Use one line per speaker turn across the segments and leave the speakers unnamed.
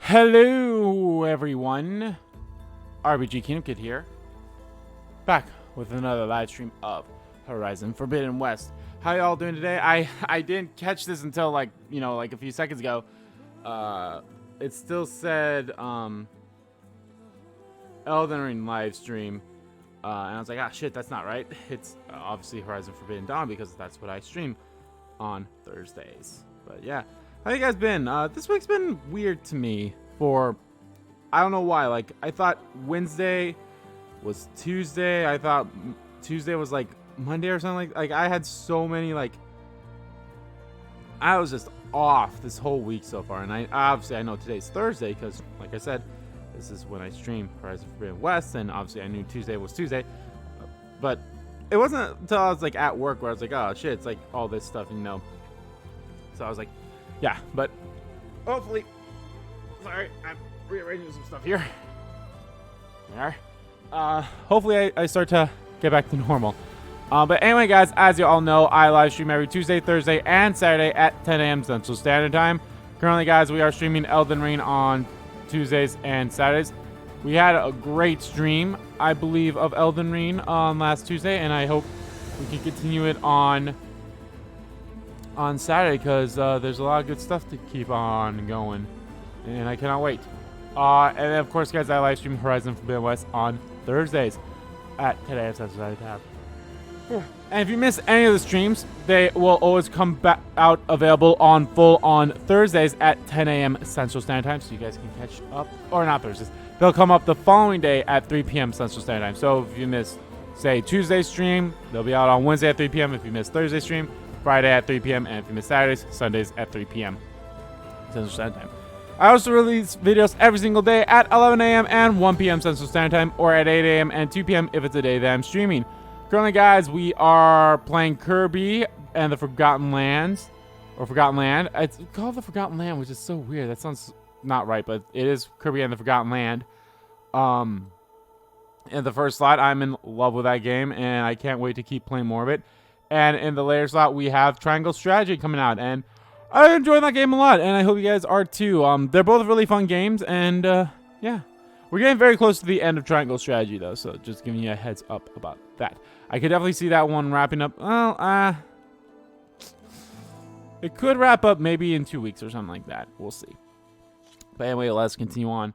Hello, everyone. RBG Kingdom Kid here, back with another live stream of Horizon Forbidden West. How y'all doing today? I didn't catch this until like a few seconds ago. It still said Elden Ring live stream, and I was like, ah shit, that's not right. It's obviously Horizon Forbidden Dawn because that's what I stream on Thursdays. But yeah. How you guys been? This week's been weird to me for, I don't know why. Like, I thought Wednesday was Tuesday. I thought Tuesday was like Monday or something. Like I had so many, like, I was just off this whole week so far. And I know today's Thursday because, like I said, this is when I stream Horizon Forbidden West. And obviously I knew Tuesday was Tuesday. But it wasn't until I was like at work where I was like, oh shit, it's like all this stuff, So I was like, yeah, but hopefully, sorry, I'm rearranging some stuff here. There. Hopefully I start to get back to normal. But anyway, guys, as you all know, I live stream every Tuesday, Thursday, and Saturday at 10 a.m. Central Standard Time. Currently, guys, we are streaming Elden Ring on Tuesdays and Saturdays. We had a great stream, I believe, of Elden Ring on last Tuesday, and I hope we can continue it on Saturday because there's a lot of good stuff to keep on going, and I cannot wait. And then, of course, guys, I live stream Horizon Forbidden West on Thursdays at 10 a.m. Central Time. And if you miss any of the streams, they will always come back out available on full on Thursdays at 10 a.m. Central Standard Time, so you guys can catch up, or not Thursdays. They'll come up the following day at 3 p.m. Central Standard Time. So if you miss, say, Tuesday's stream, they'll be out on Wednesday at 3 p.m. If you miss Thursday's stream, Friday at 3 p.m. and if you miss Saturdays, Sundays at 3 p.m. Central Standard Time. I also release videos every single day at 11 a.m. and 1 p.m. Central Standard Time, or at 8 a.m. and 2 p.m. if it's a day that I'm streaming. Currently, guys, we are playing Kirby and the Forgotten Lands, or Forgotten Land. It's called the Forgotten Land, which is so weird. That sounds not right, but it is Kirby and the Forgotten Land. In the first slot, I'm in love with that game, and I can't wait to keep playing more of it. And in the later slot, we have Triangle Strategy coming out, and I'm enjoying that game a lot, and I hope you guys are too. They're both really fun games, and yeah. We're getting very close to the end of Triangle Strategy, though, so just giving you a heads up about that. I could definitely see that one wrapping up. Well, it could wrap up maybe in 2 weeks or something like that. We'll see. But anyway, let's continue on.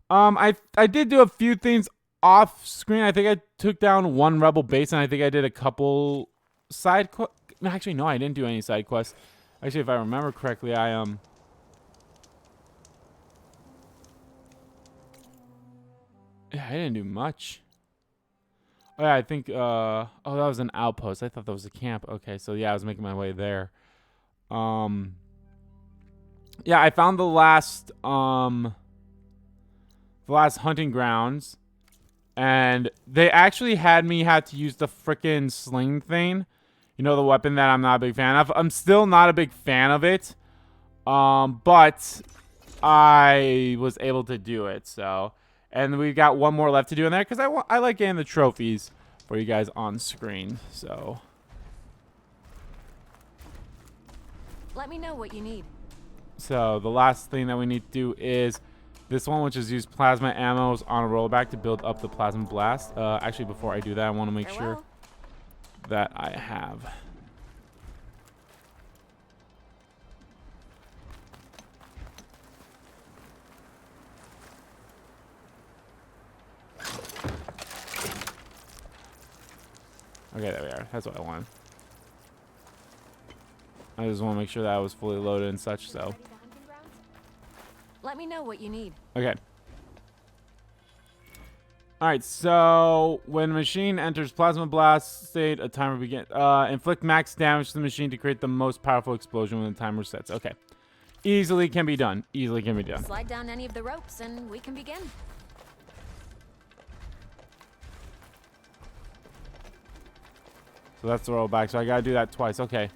I did do a few things off screen. I think I took down one rebel base, and I think I did a couple side quests. Actually, no, I didn't do any side quests. Actually, if I remember correctly, yeah, I didn't do much. Oh, yeah, I think, oh, that was an outpost. I thought that was a camp. Okay, so yeah, I was making my way there. Yeah, I found the last hunting grounds, and they actually had me have to use the frickin' sling thing. You know, the weapon that I'm not a big fan of. I'm still not a big fan of it, but I was able to do it, so. And we've got one more left to do in there because I like getting the trophies for you guys on screen. So
let me know what you need.
So the last thing that we need to do is this one, which is use plasma ammos on a rollback to build up the plasma blast. Actually, before I do that, I want to make sure that I have. Okay, there we are. That's what I want. I just want to make sure that I was fully loaded and such, so.
Let me know what you need.
Okay. Alright, so when the machine enters plasma blast state, a timer begins. Inflict max damage to the machine to create the most powerful explosion when the timer sets. Okay. Easily can be done. Easily can be done.
Slide down any of the ropes and we can begin.
So that's the rollback. So I gotta do that twice. Okay.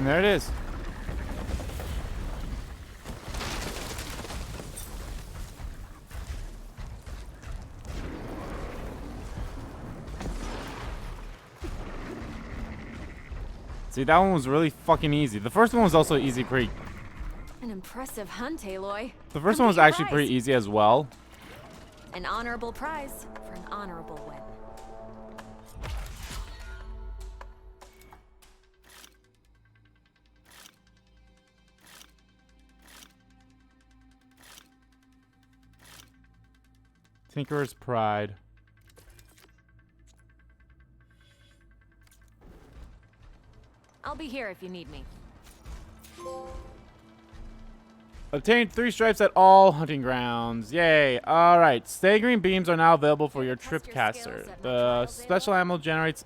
And there it is. See, that one was really fucking easy. The first one was also easy pretty.
An impressive hunt, Aloy.
The first one was actually pretty easy as well.
An honorable prize for an honorable win.
Tinkerer's Pride.
I'll be here if you need me.
Obtained 3 stripes at all hunting grounds. Yay. Alright. Staggering beams are now available for your Tripcaster. The special ammo generates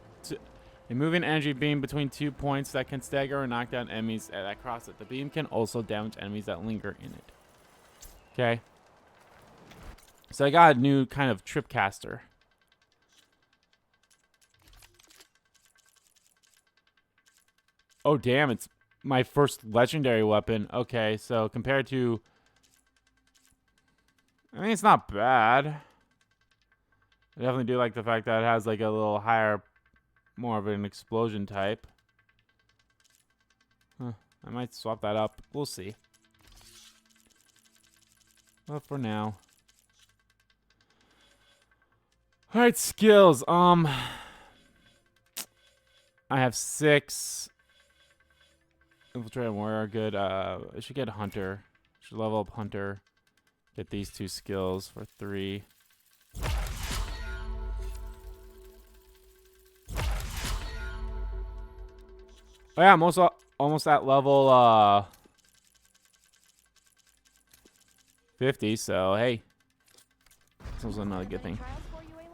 a moving energy beam between 2 points that can stagger or knock down enemies that cross it. The beam can also damage enemies that linger in it. Okay. So I got a new kind of Tripcaster. Oh, damn. It's my first legendary weapon. Okay, so compared to... I mean, it's not bad. I definitely do like the fact that it has like a little higher, more of an explosion type. Huh, I might swap that up. We'll see. But for now... Alright, skills. I have 6. Infiltrate and warrior are good. I should get hunter. Should level up hunter. Get these 2 skills for 3. Oh yeah, I'm also almost at level 50, so hey. That's also another good thing.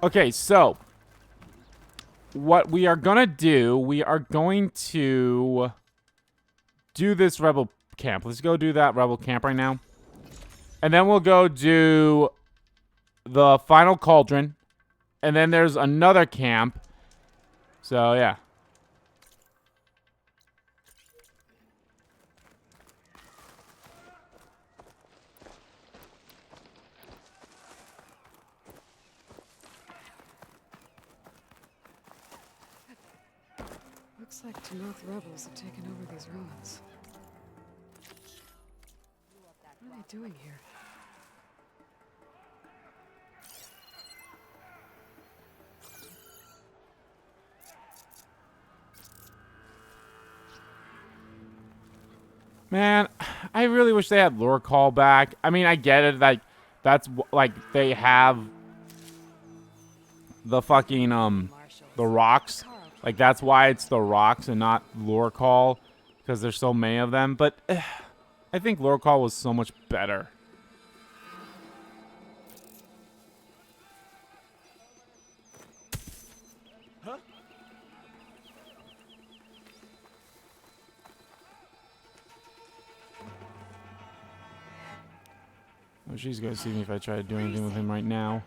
Okay, so what we are gonna do, we are going to do this rebel camp. Let's go do that rebel camp right now. And then we'll go do the final cauldron. And then there's another camp. So, yeah.
Looks like Tanoth rebels have taken over these ruins. What are they doing here?
Man, I really wish they had lure call back. I mean, I get it. Like, that's like they have the fucking the rocks. Like that's why it's the rocks and not lure call, because there's so many of them. But I think lure call was so much better.
Huh?
Oh, she's gonna see me if I try to do anything with him right now.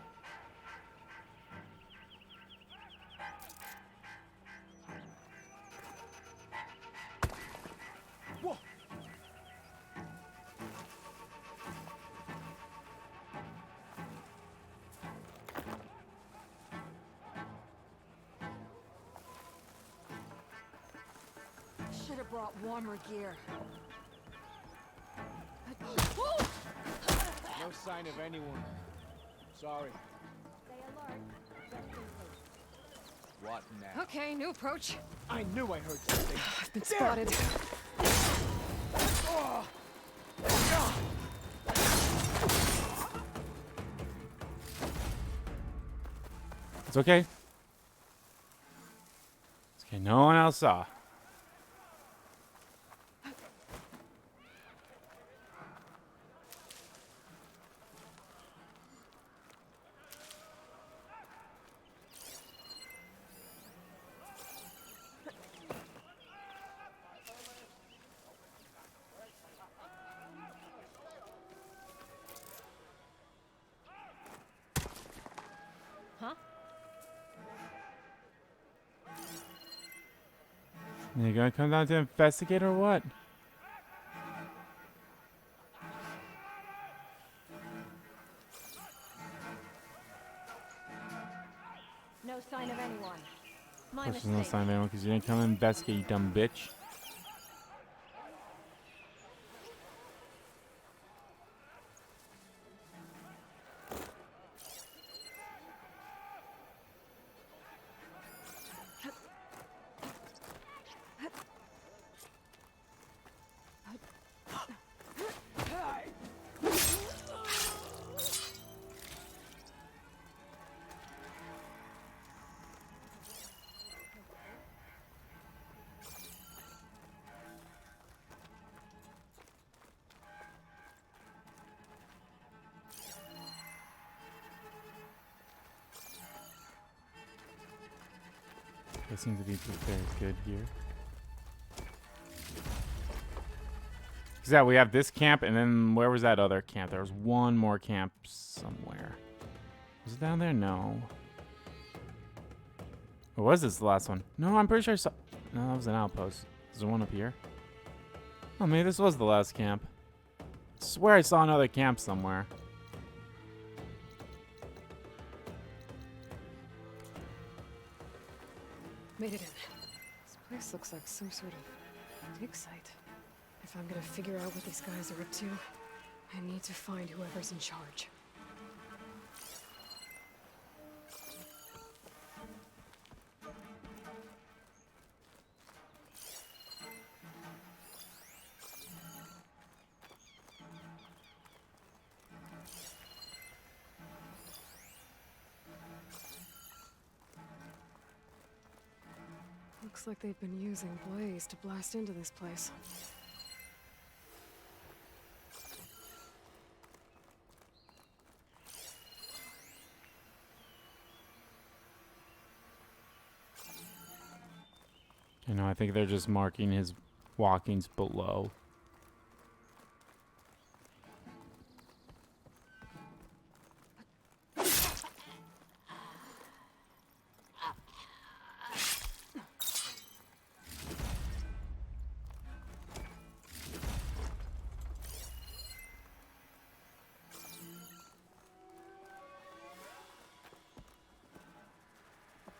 Should have brought warmer gear.
No sign of anyone. Sorry.
Stay alert. Just in case.
What now?
Okay, new approach.
I knew I heard something.
I've been spotted.
It's okay. It's okay. No one else saw.
Huh?
You gonna come down to investigate or what?
No sign of anyone. My
Of course, there's no
mistake.
sign of anyone because you didn't come investigate, you dumb bitch. They seem to be very good here. Yeah, we have this camp, and then where was that other camp? There was one more camp somewhere. Was it down there? No. Or was this the last one? No, I'm pretty sure I saw... No, that was an outpost. Is there one up here? Oh, maybe this was the last camp. I swear I saw another camp somewhere.
Made it in. This place looks like some sort of dig site. If I'm gonna figure out what these guys are up to, I need to find whoever's in charge. Looks like they've been using blaze to blast into this place.
You know, I think they're just marking his walkings below.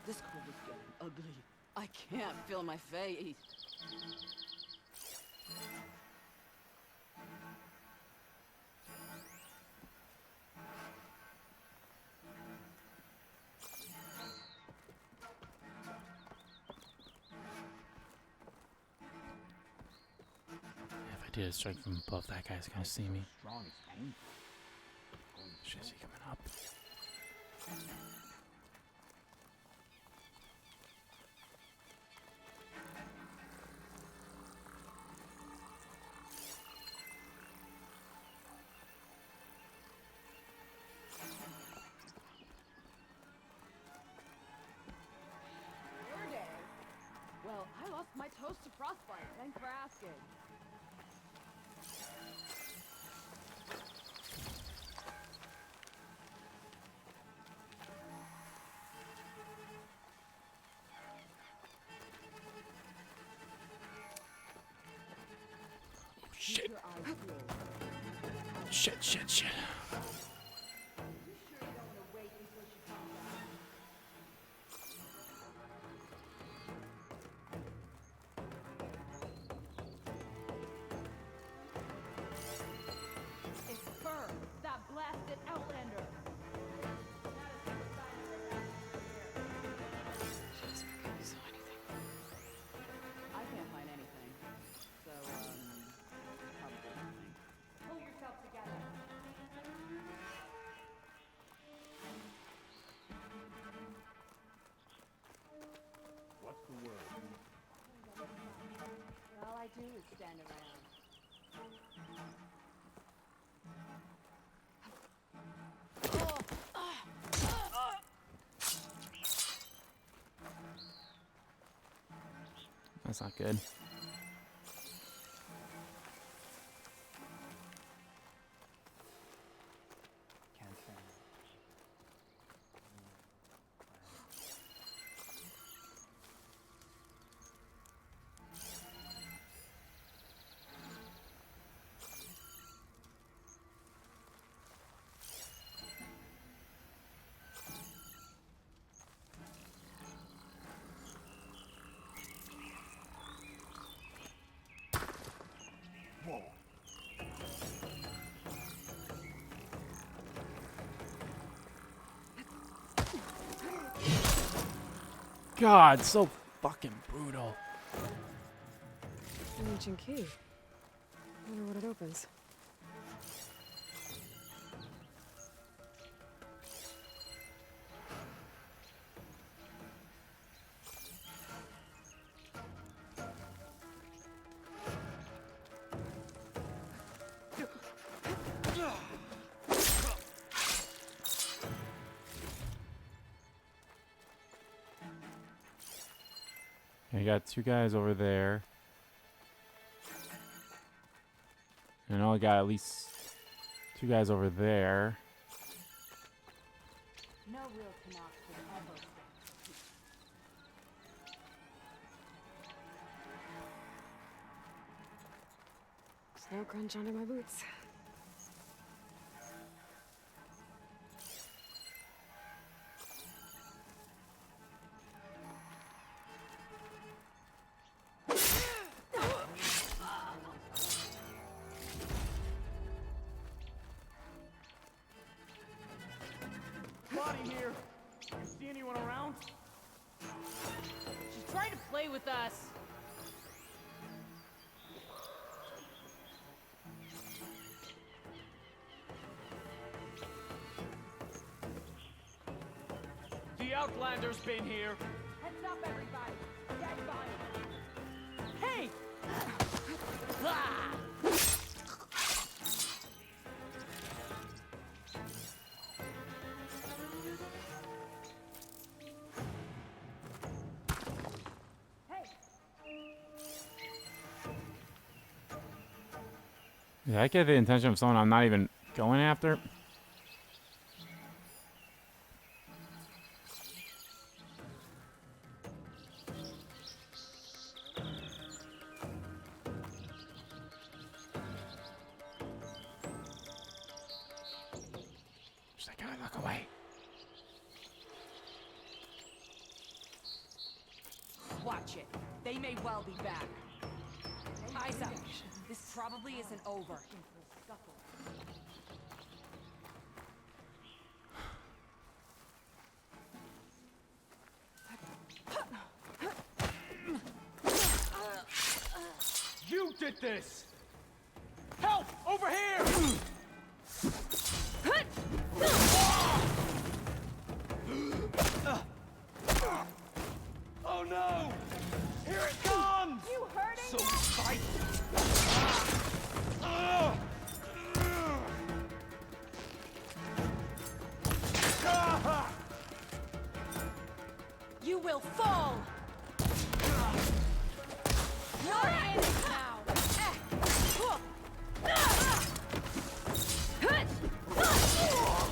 This cold is getting ugly. I can't feel my face.
If I did a strike from above, that guy's gonna see me. Shit, is he coming up?
Well, I lost my toast to frostbite. Thanks for asking.
Shit.
Your eyes peeled.
Shit.
It's Fur, that blasted outlander.
Just because you saw anything.
I can't find anything. So, probably nothing. Pull yourself together.
What's the word?
All I do is stand around.
That's not good.
Can't stand it.
God, so fucking brutal.
An ancient key. Wonder what it opens.
I got 2 guys over there. I know I got at least 2 guys over there.
No real Tanakh could ever stand.
Snow crunch under my boots.
Bonnie here. You see anyone around?
She's trying to play with us.
The Outlander's been here.
Heads up, everybody. Get by.
Hey!
Ah!
Did I get the intention of someone I'm not even going after? Just like, look away.
Watch it. They may well be back. Eyes up. This probably isn't over.
You did this! Help! Over here! Oh no! Here it comes!
You hurting?
So fight!
You will fall! You're in it now!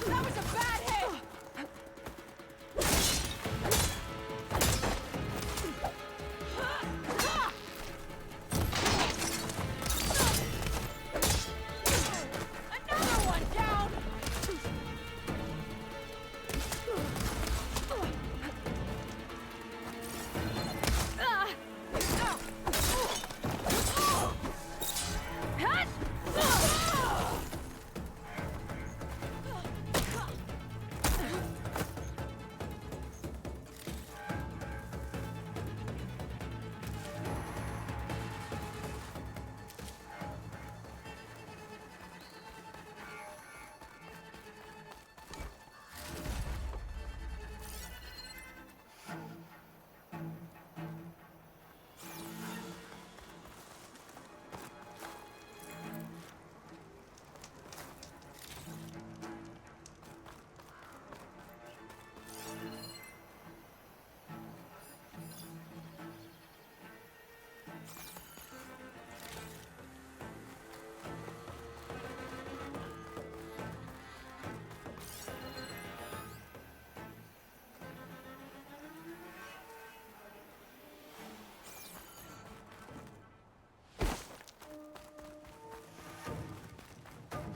That was a bad hit! Another one down!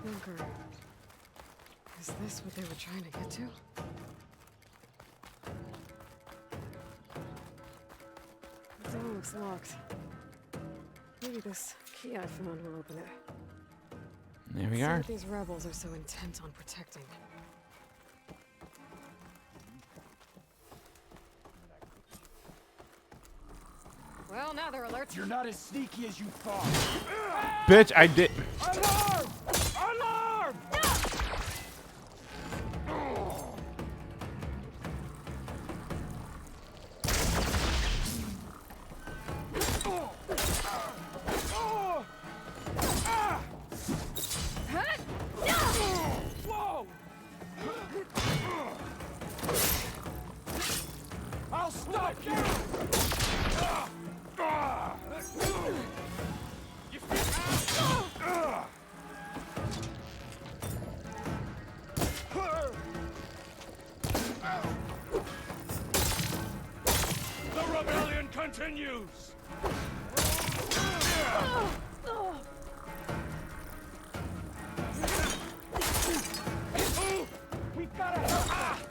Bunker. Is this what they were trying to get to? The door looks locked. Maybe this key I found will open it.
There we
See
are.
what these rebels are so intent on protecting. Well, now they're alert.
You're not as sneaky as you thought.
Bitch, I did.
Alarm! Alarm! Whoa! I'll stop you! The rebellion continues! We gotta help them!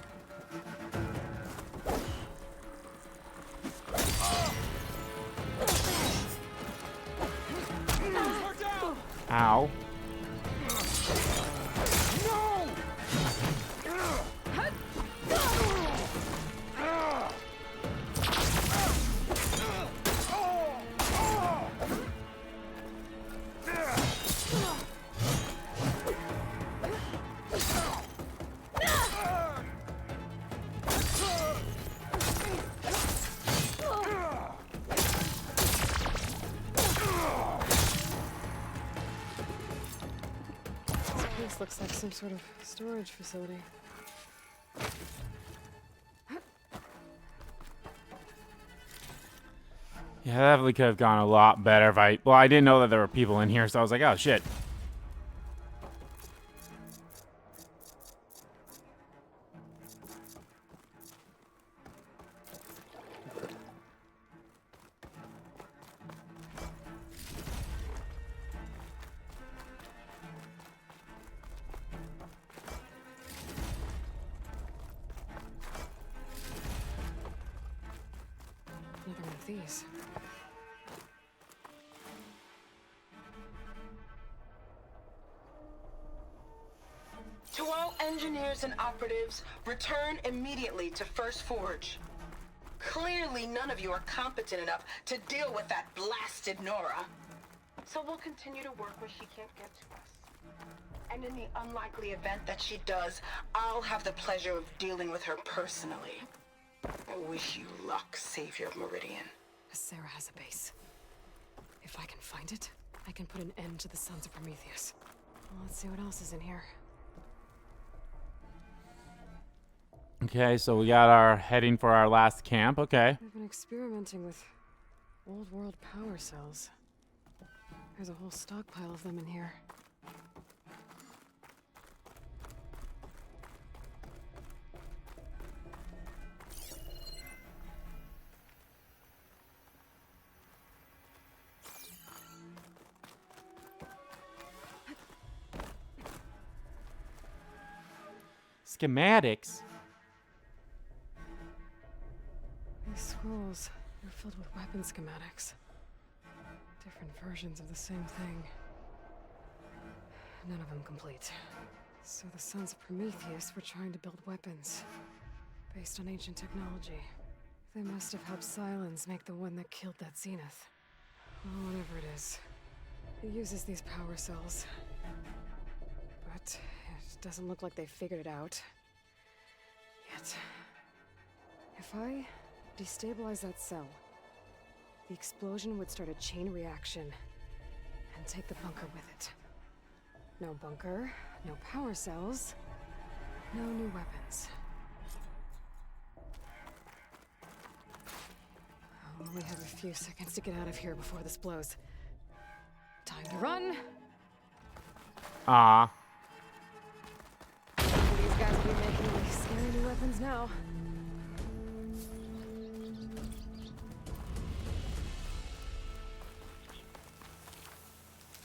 We're down!
Ow.
No!
This looks like some sort of storage facility.
Yeah, that definitely could have gone a lot better if I... Well, I didn't know that there were people in here, so I was like, oh, shit.
Another one of these.
To all engineers and operatives, return immediately to First Forge. Clearly, none of you are competent enough to deal with that blasted Nora. So we'll continue to work where she can't get to us. And in the unlikely event that she does, I'll have the pleasure of dealing with her personally. I wish you luck, Savior of Meridian.
Sarah has a base. If I can find it, I can put an end to the Sons of Prometheus. Well, let's see what else is in here.
Okay, so we got our heading for our last camp. Okay.
I've been experimenting with old world power cells. There's a whole stockpile of them in here.
Schematics.
These scrolls are filled with weapon schematics. Different versions of the same thing. None of them complete. So the Sons of Prometheus were trying to build weapons based on ancient technology. They must have helped Silence make the one that killed that Zenith. Well, whatever it is. It uses these power cells. But it doesn't look like they figured it out. Yet. If I destabilize that cell, the explosion would start a chain reaction and take the bunker with it. No bunker, no power cells, no new weapons. I'll only have a few seconds to get out of here before this blows. Time to run!
Ah.
These guys will be making me scary new weapons now.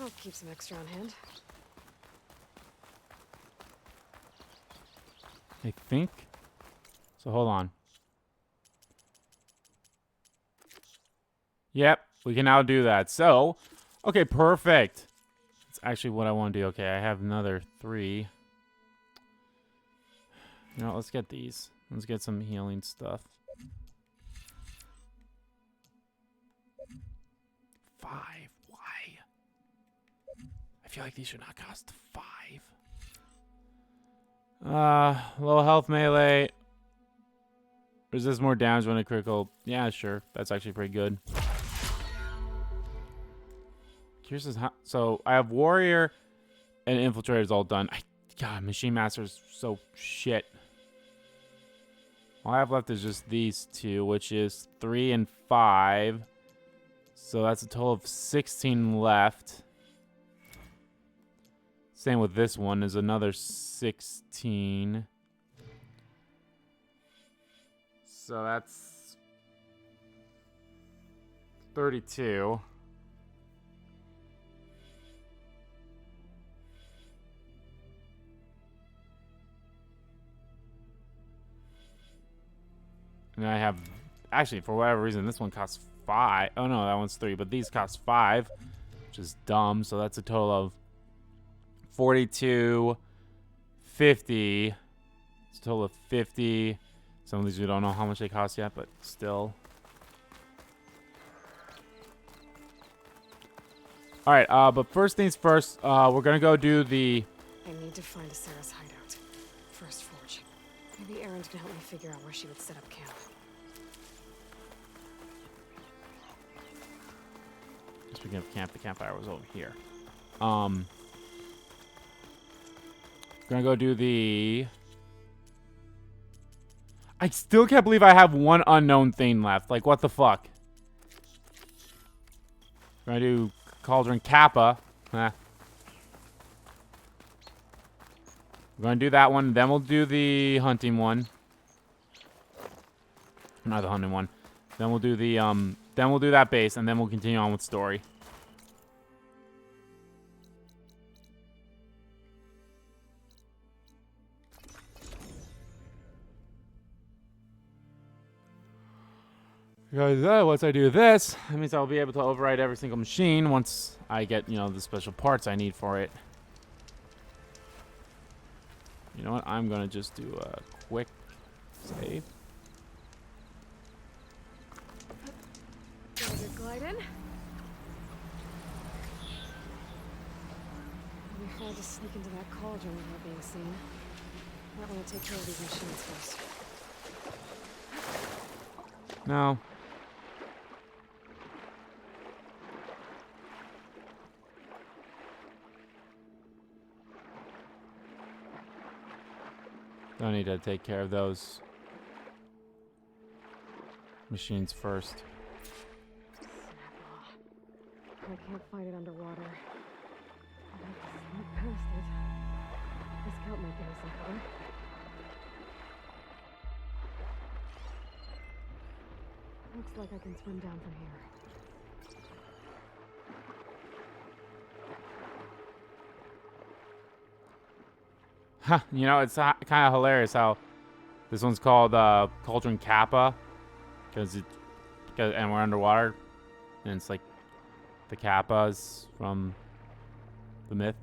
I'll keep some extra on hand.
I think. So hold on. Yep, we can now do that. So, okay, perfect. That's actually what I want to do. Okay, I have another 3. You know, let's get these. Let's get some healing stuff. 5. Why? I feel like these should not cost 5. Low health melee. Resist more damage when a critical. Yeah, sure. That's actually pretty good. Curious as how. So I have warrior and infiltrators all done. God, machine master's so shit. All I have left is just these two, which is 3 and 5. So that's a total of 16 left. Same with this one is another 16. So that's 32. And I have, actually, for whatever reason, this one costs 5. Oh no, that one's 3, but these cost 5, which is dumb. So that's a total of 42, 50. It's a total of 50. Some of these we don't know how much they cost yet, but still. All right, but first things first, we're gonna go do the.
I need to find Sarah's hideout. First forge. Maybe Aaron can help me figure out where she would set up camp.
Speaking of camp, the campfire was over here. Gonna go do the. I still can't believe I have one unknown thing left. Like, what the fuck? Gonna do Cauldron Kappa. We're gonna do that one. Then we'll do the hunting one. Not the hunting one. Then we'll do the Then we'll do that base, and then we'll continue on with story. Because once I do this, that means I'll be able to override every single machine once I get, you know, the special parts I need for it. You know what? I'm gonna just do a quick save.
There's your glide in. It'll be hard to sneak into that cauldron without being seen. Might want to take care of these machines first.
No. Don't need to take care of those machines first.
I can't find it underwater. I'll have to sneak past it. The scout might give us some cover. Looks like I can swim down from here.
Huh, you know, it's kind of hilarious how this one's called Cauldron Kappa because and we're underwater, and it's like the Kappas from the myth.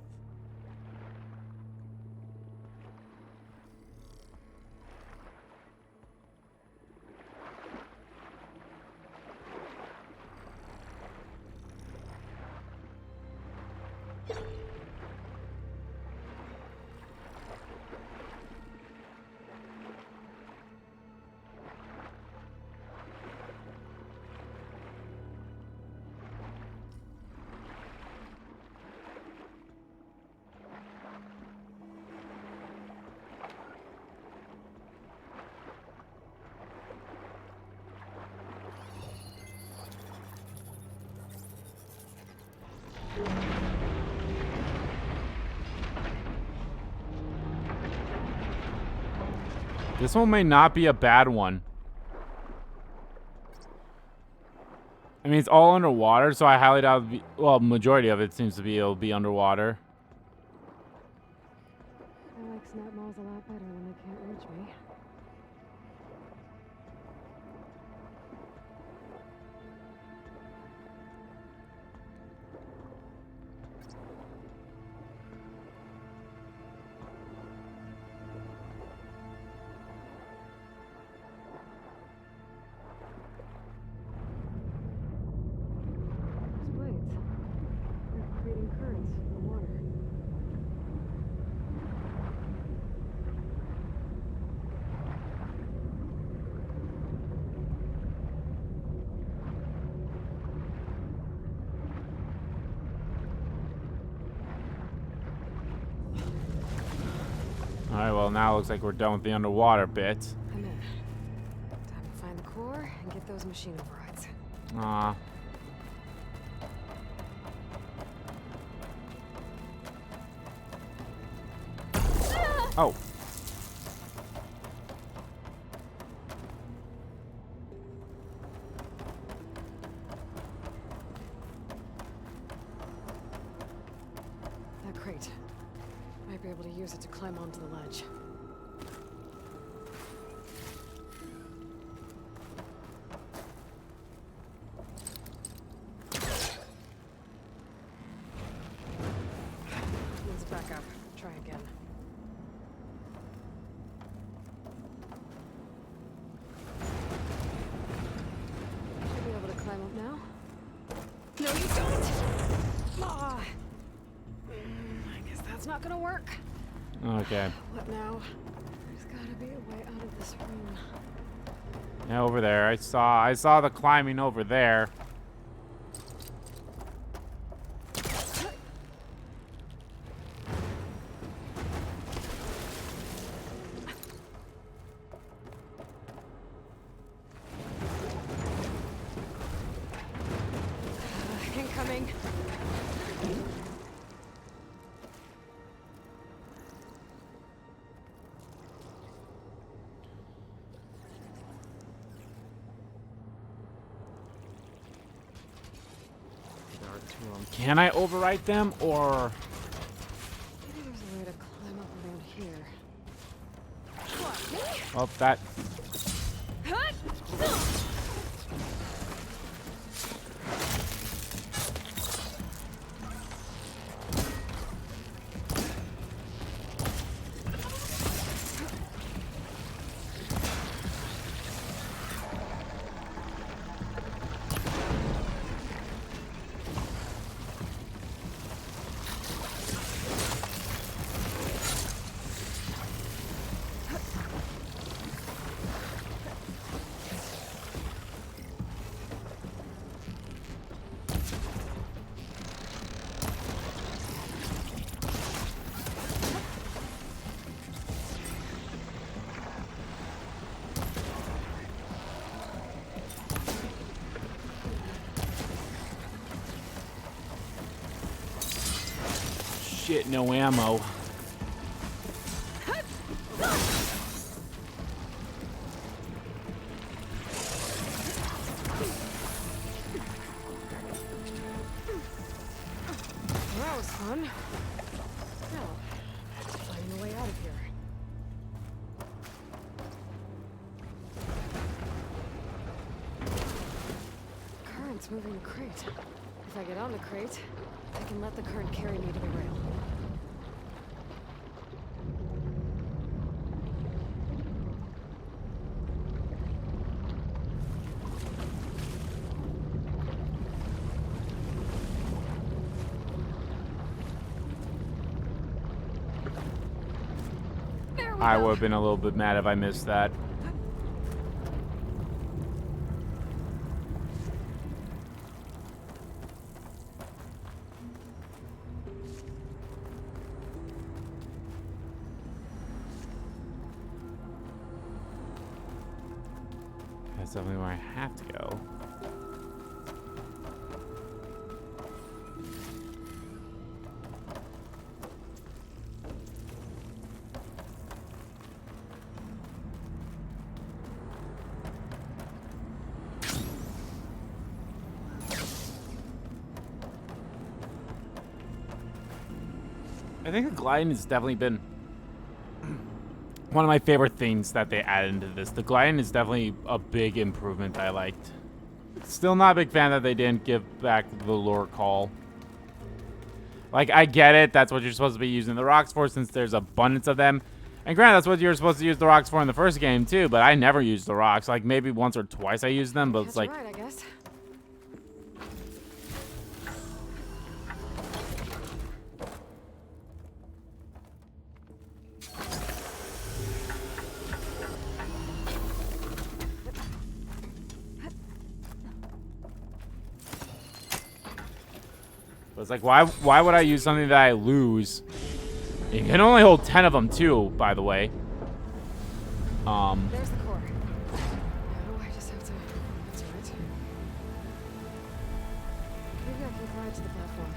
This one may not be a bad one. I mean, it's all underwater, so I highly doubt it'll be, well, majority of it seems to be it'll be underwater.
I like snap maws a lot better when they can't reach me. This place.
Alright, well, now it looks like we're done with the underwater bit.
I'm in. Time to find the core and get those machine overrides.
Aw. Oh.
That crate. Might be able to use it to climb onto the ledge. Let's back up. Try again. Should be able to climb up now. No, you don't! Ah. I guess that's not gonna work.
Okay.
What now? There's gotta be a way out of this room.
Yeah, over there. I saw the climbing over there.
Incoming.
Can I overwrite them, or...
Maybe there's a way to climb up around here.
Oh, that... Shit, no ammo.
That was fun. Now, finding a way out of here. Current's moving the crate. If I get on the crate, I can let the current carry me to the rail.
I would have been a little bit mad if I missed that. That's definitely where I have to go. I think the gliding has definitely been one of my favorite things that they added into this. The gliding is definitely a big improvement I liked. Still not a big fan that they didn't give back the lure call. Like, I get it. That's what you're supposed to be using the rocks for, since there's abundance of them. And granted, that's what you're supposed to use the rocks for in the first game, too. But I never used the rocks. Like, maybe once or twice I used them, but it's like...
Right, I guess.
But it's like, why would I use something that I lose You can only hold 10 of them too, by the way.
There's the core. Now I just have to. That's right. Maybe I can climb to the platform.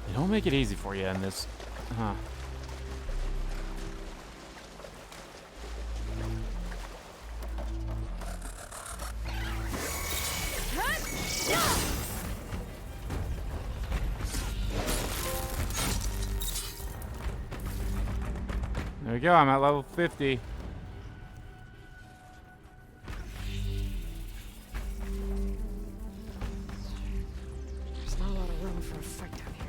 They don't make it easy for you in this. Huh. There we go, I'm at level 50.
There's not a lot of room for a fight down here.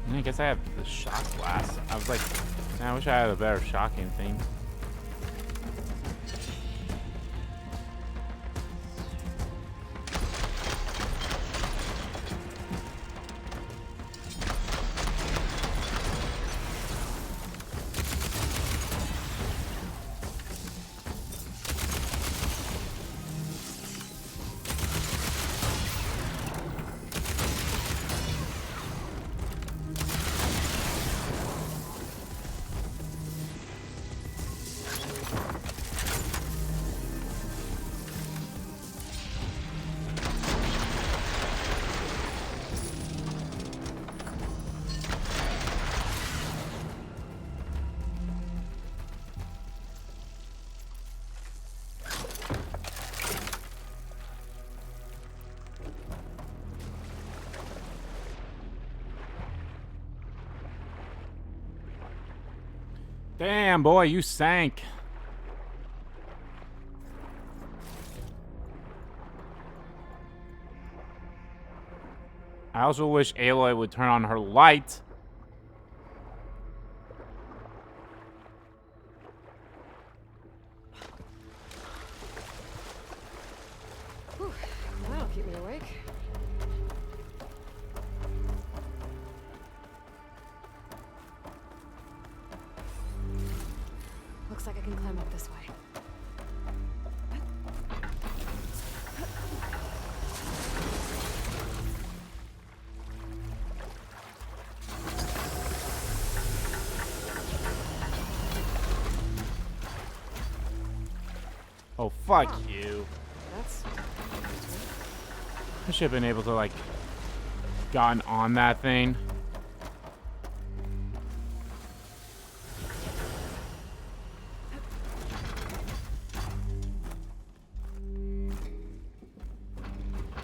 I guess I have the shock blast. I was like, man, I wish I had a better shocking thing. Damn, boy, you sank. I also wish Aloy would turn on her light.
Whew, that'll keep me awake. Looks like I can climb up this way.
Oh, fuck you.
That's...
I should have been able to, like, gotten on that thing.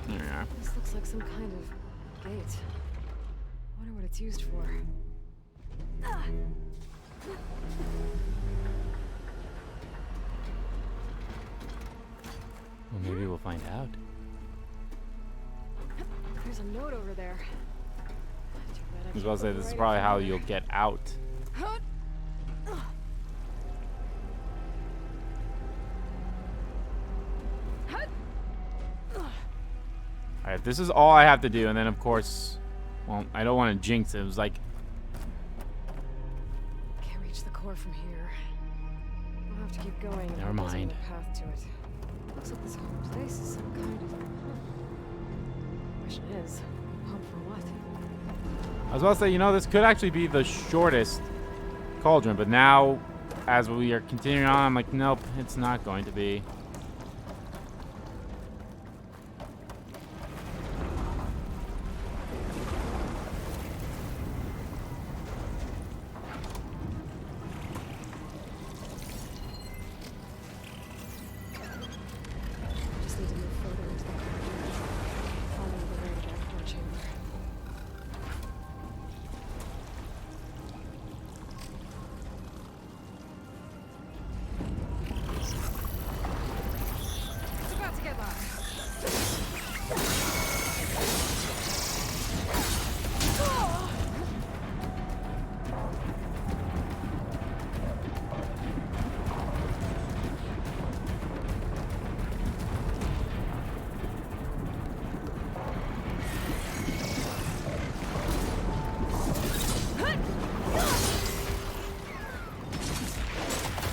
Yeah.
This looks like some kind of gate. Wonder what it's used for.
Well, maybe we'll find out.
There's a note over there.
I was about to say, this is probably how you'll get out. Alright, this is all I have to do, and then of course, well, I don't want to jinx it. It was like,
Can't reach the core from here. I'll have to keep going. and
Never
hope there's
mind.
another path to it. Looks like this whole place is some kind of... Question is, hope for what?
I was about to say, you know, this could actually be the shortest cauldron, but now, as we are continuing on, I'm like, nope, it's not going to be.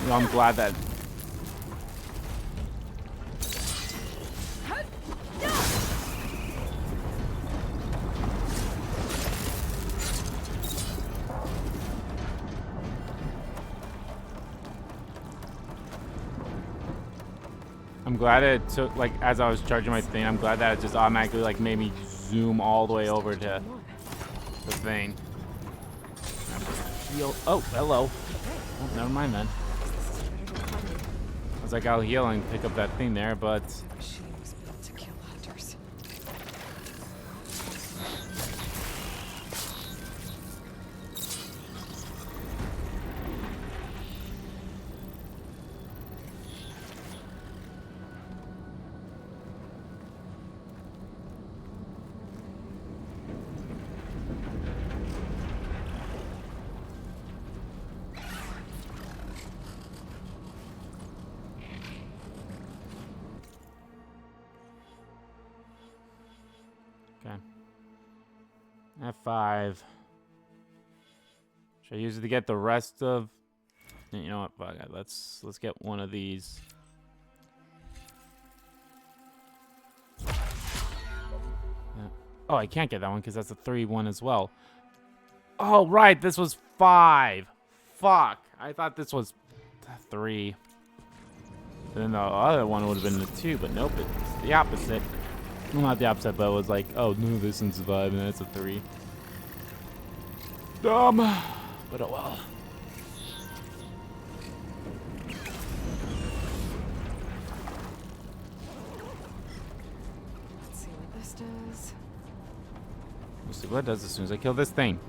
No, I'm glad that. I'm glad it took, like, as I was charging my thing, I'm glad that it just automatically, like, made me zoom all the way over to the thing. Heal. Oh, hello. Oh, never mind then. I was like, I'll heal and pick up that thing there, but...
Machine was built to kill hunters.
Okay. F5. Should I use it to get the rest of... You know what? Fuck it. Let's get one of these. Yeah. Oh, I can't get that one because that's a 3-1 as well. Oh, right. This was 5. Fuck. I thought this was 3. Then the other one would have been the 2, but nope. It's the opposite. Well, not the opposite, but it was like, oh, no, this one's a 5, and that's a 3. Dumb. But oh well.
Let's see what this does.
We'll see what it does as soon as I kill this thing.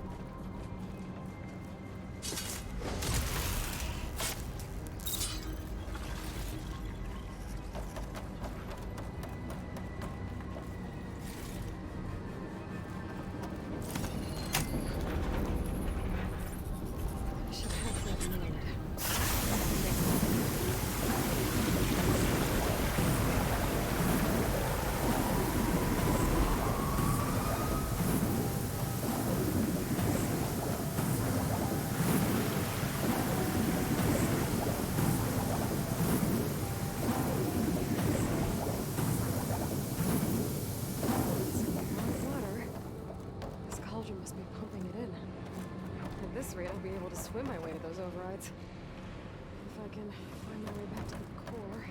I should have that needed. Water. This cauldron must be pumping it in. At this rate, I'll be able to swim my way to those overrides. If I can find my way back to the core.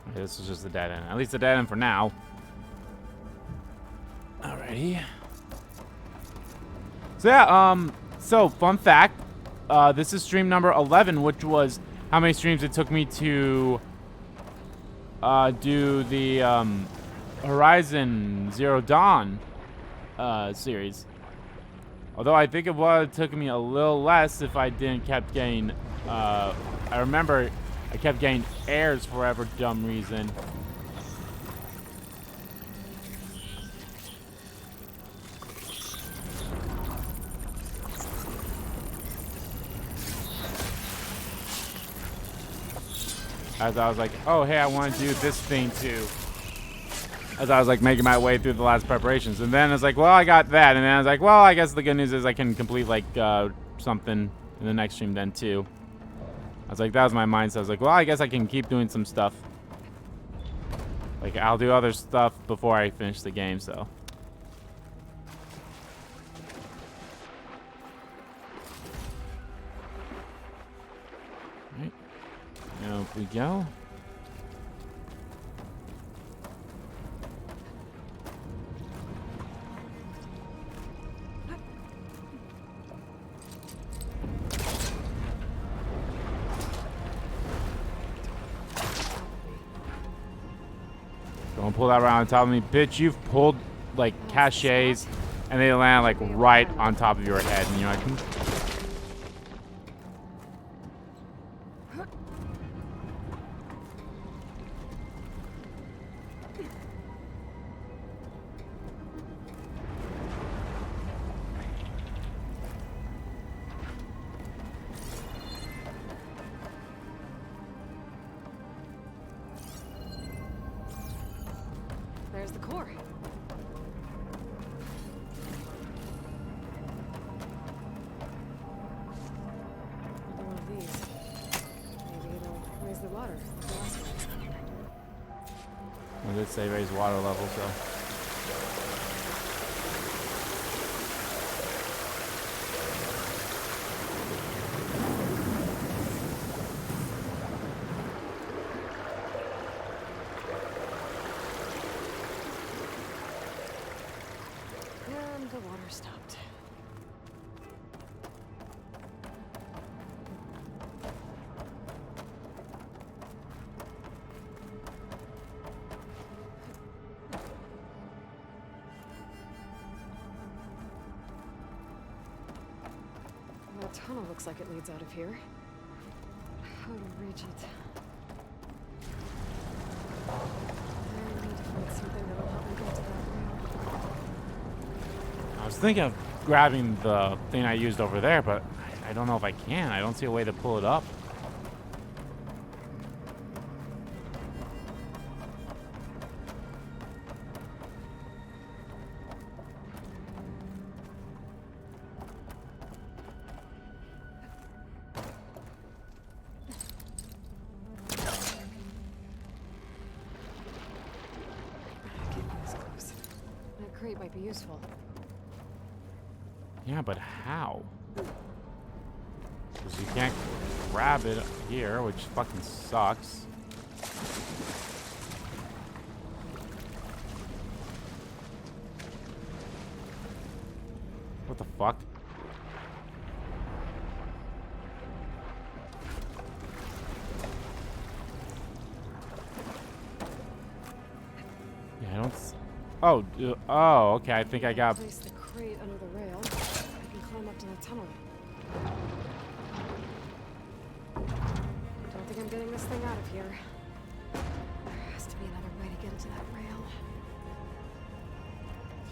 Okay, this is just the dead end. At least the dead end for now. Alrighty. So yeah, so fun fact, this is stream number 11, which was how many streams it took me to do the Horizon Zero Dawn series. Although I think it would have taken me a little less if I didn't kept getting, I remember I kept getting errors for whatever dumb reason. As I was like, oh, hey, I want to do this thing too. As I was like making my way through the last preparations. And then I was like, well, I got that. And then I was like, well, I guess the good news is I can complete like something in the next stream then too. I was like, that was my mindset. I was like, well, I guess I can keep doing some stuff. Like, I'll do other stuff before I finish the game, so. Alright. Now we go. Don't pull that right on top of me. Bitch, you've pulled, like, caches, and they land, like, right on top of your head. And you're like,
core. Another one of these. Maybe it'll raise the water, like the last one.
I did say raise water level, so.
And the water stopped. That tunnel looks like it leads out of here. How to reach it? I need to find something that'll help me get to that rail.
I was thinking of grabbing the thing I used over there, but I don't know if I can. I don't see a way to pull it up.
Getting this close. That crate might be useful.
Yeah, but how? Because you can't grab it here, which fucking sucks. What the fuck? Yeah, I don't. Oh, oh, okay. I think I got.
Place the crate under the rail. I can climb up to that tunnel. Don't think I'm getting this thing out of here. There has to be another way to get into that rail.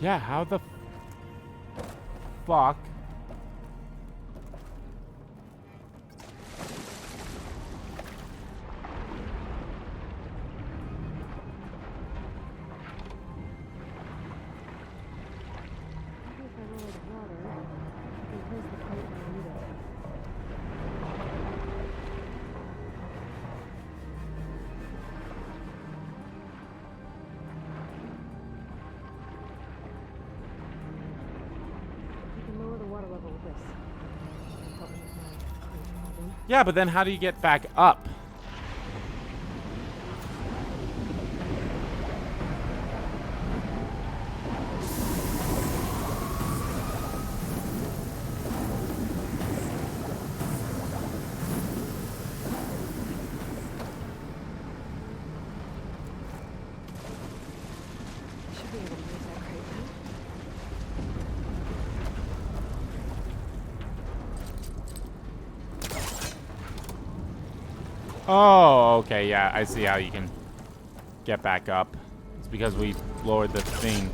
Yeah, how the fuck?
Maybe if I lower the water, I can place the crate where I need it. I can lower the water level with this. Help me with my crate problem.
Yeah, but then how do you get back up?
Should be able to use that crate now.
Oh, okay, yeah, I see how you can get back up. It's because we lowered the thing.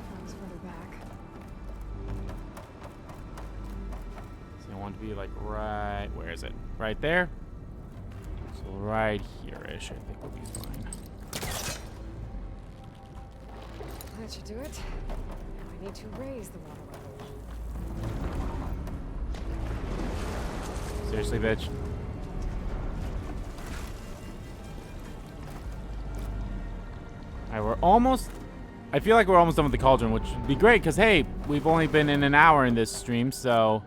Comes further back.
So I want to be like right, where is it? Right there? So right here-ish, I think will be fine.
That should do it. Now I need to raise the water level.
Seriously, bitch. Alright, we're almost... I feel like we're almost done with the cauldron, which would be great, because, hey, we've only been in an hour in this stream, so...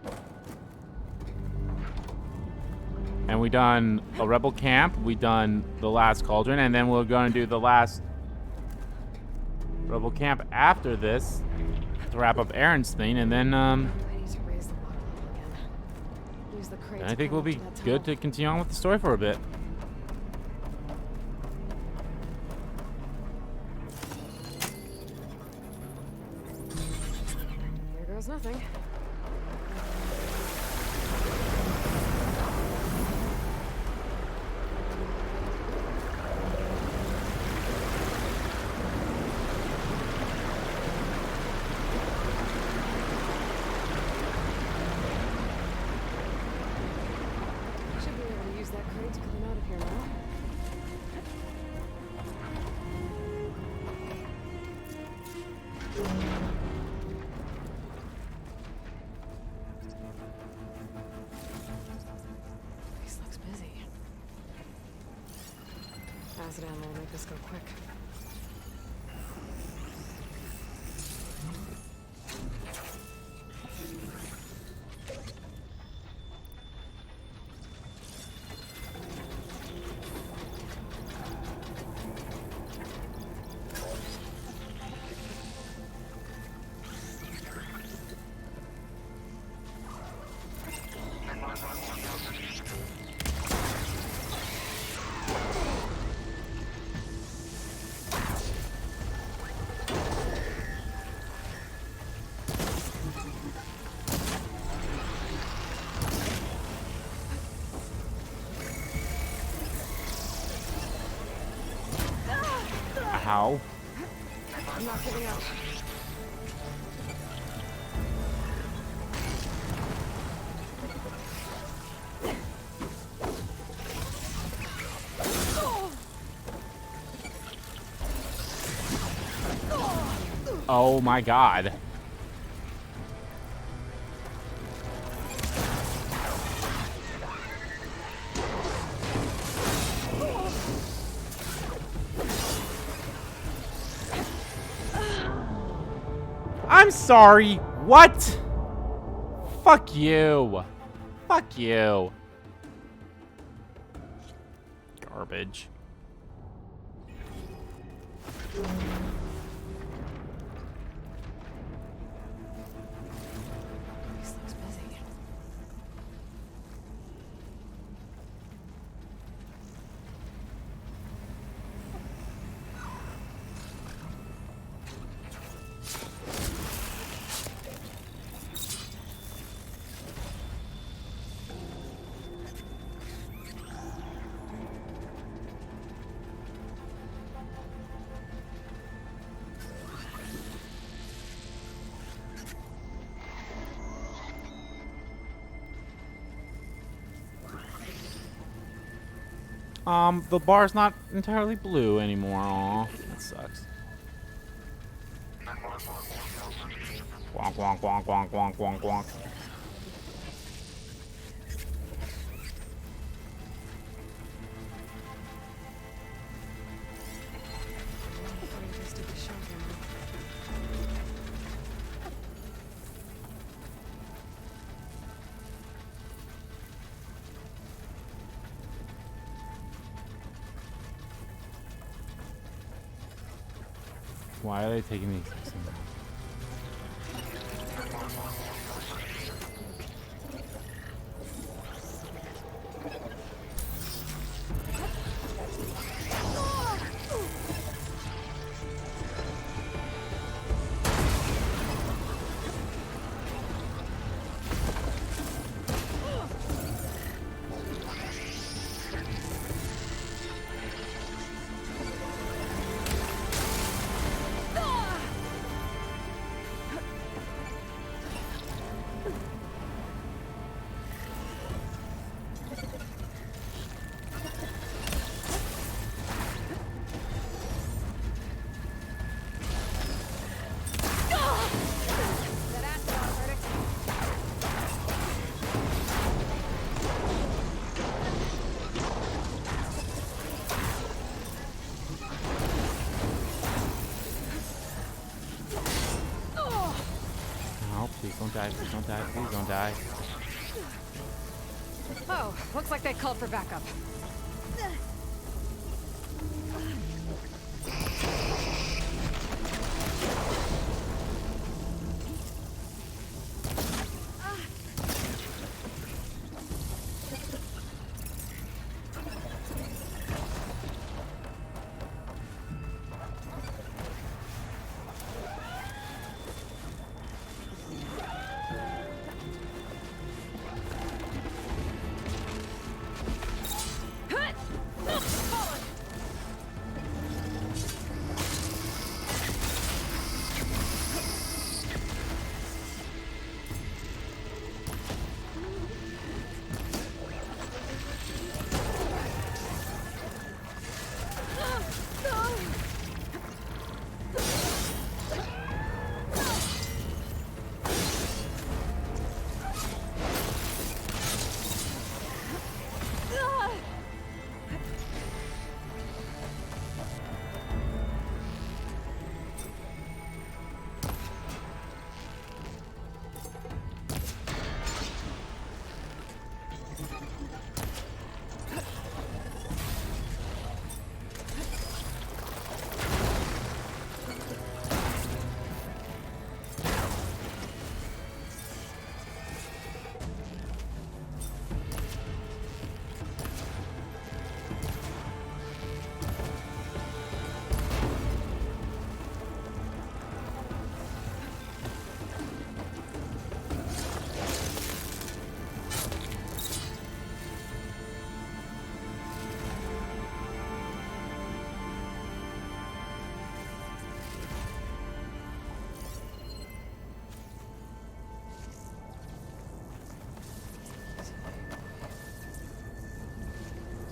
And we done a rebel camp, we done the last cauldron, and then we're going to do the last rebel camp after this to wrap up Aaron's thing, and then,
I need to raise the water level again. Use the crate
I
to
think
climb
we'll
up
be
to that
good to
tunnel.
continue on with the story for a bit.
Here goes nothing. Should be able to use that crate to climb out of here now. acid ammo will make this go quick.
How?
I'm not giving up.
Oh my god. I'm sorry. What? Fuck you. Fuck you. Garbage.
This looks busy.
The bar's not entirely blue anymore. Aw, that sucks. Wonk, wonk, wonk, wonk, wonk, wonk, wonk.
Just did the show camera.
Why are they taking the exact same route? No, please don't die, please don't die, please don't die.
Oh, looks like they called for backup.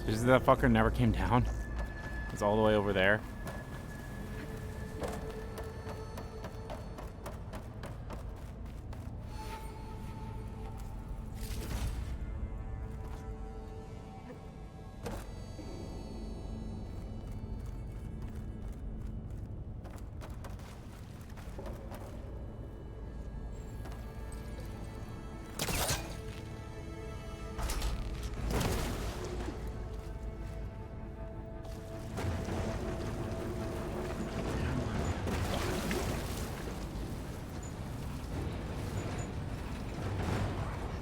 Just that fucker never came down. It's all the way over there.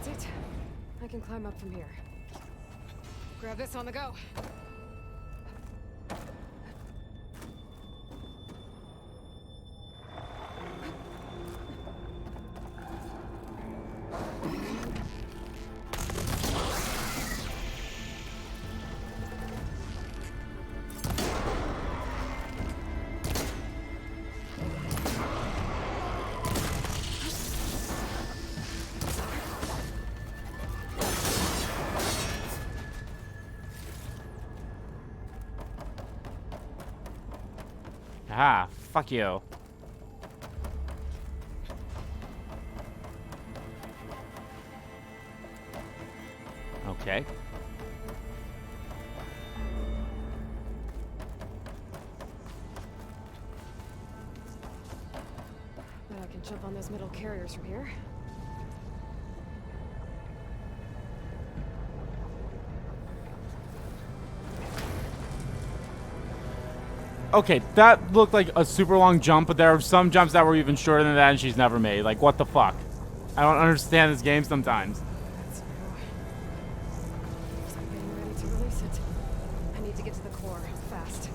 That's it. I can climb up from here. Grab this on the go.
Ah, fuck you. Okay.
Bet I can jump on those metal carriers from here.
Okay, that looked like a super long jump, but there are some jumps that were even shorter than that and she's never made. Like, what the fuck? I don't understand this game sometimes.
That's new. Looks like getting ready to release it. I need to get to the core fast.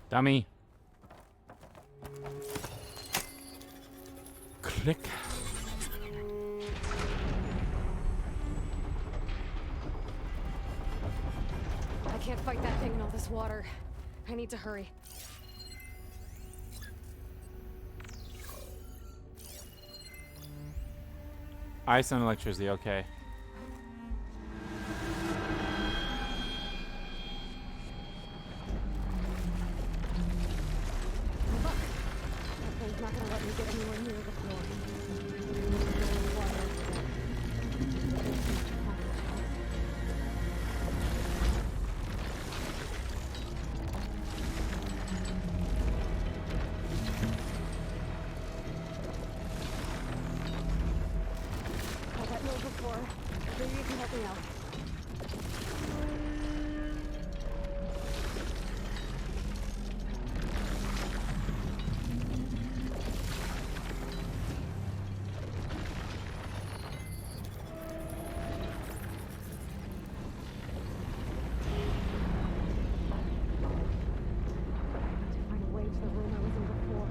Dummy. Click.
I can't fight that thing in all this water. I need to hurry.
Ice and electricity, okay.
Look! That thing's not gonna let me get anywhere near the floor. I've had no before. Maybe you can help me out. Find a way to the room I was in before.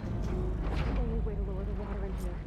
It's the only way to lower the water in here.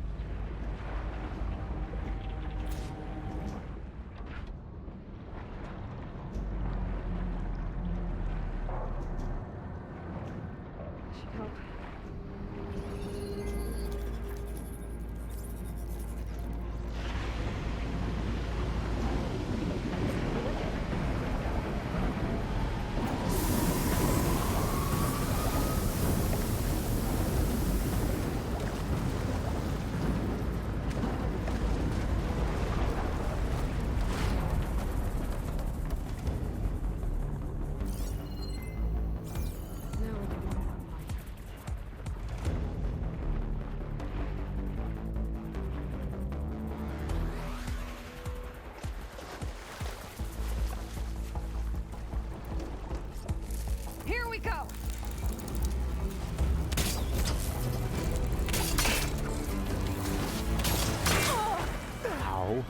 we go.
Ow.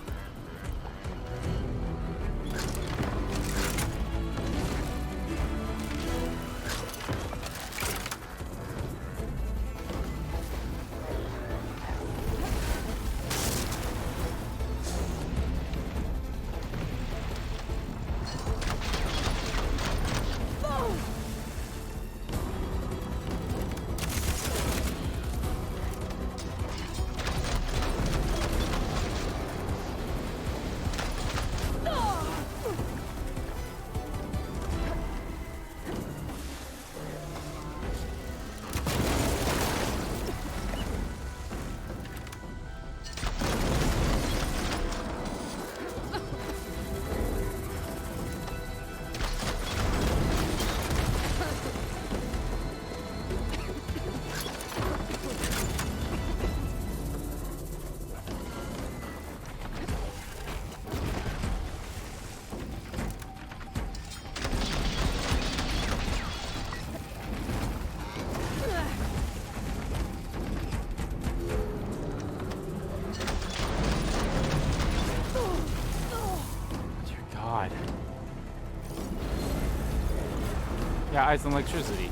Yeah, ice and electricity.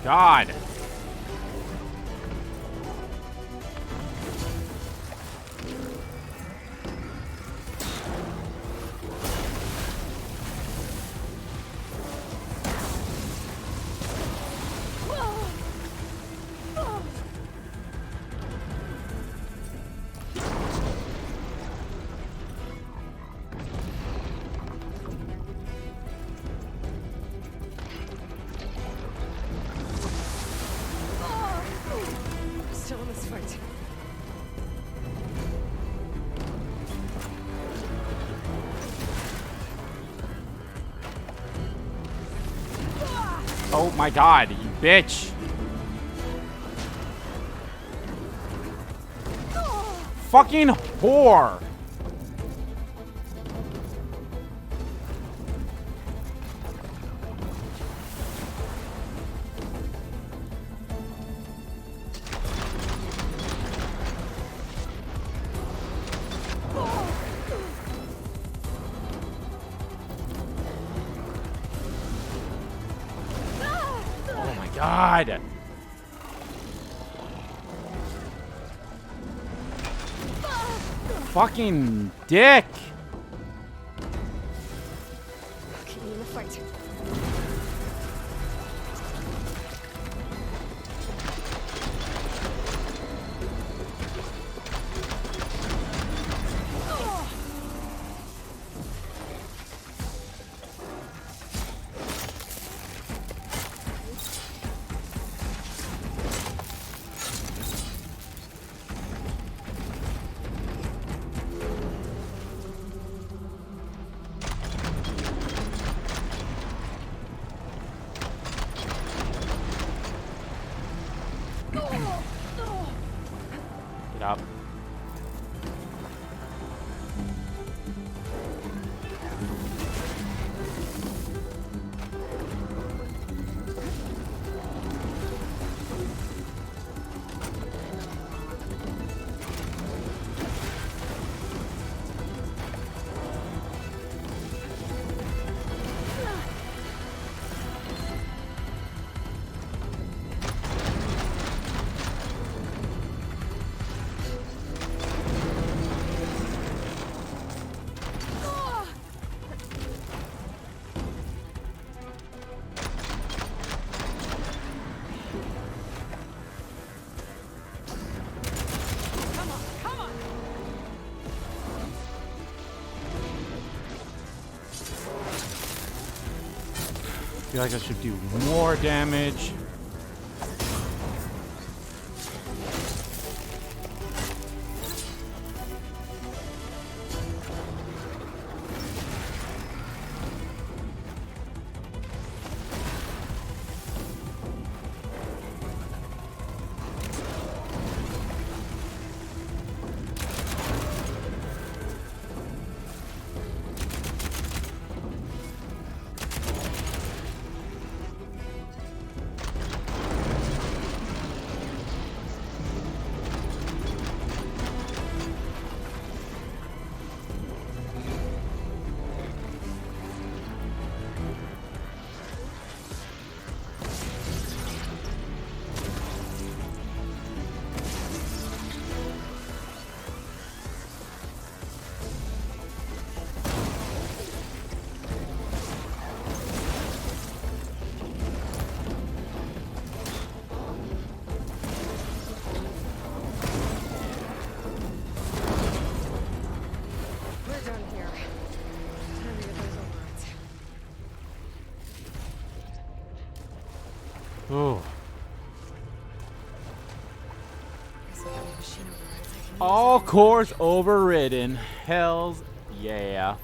God.
Still in this fight.
Oh my God, you bitch. Fucking whore. God. Fucking dick.
Keep me in the fight.
feel like I should do more damage.
We're done here. Time to get those overrides.
Ooh.
Guess I have a machine overrides I can use
All
if I
cores
want.
overridden. Hells yeah.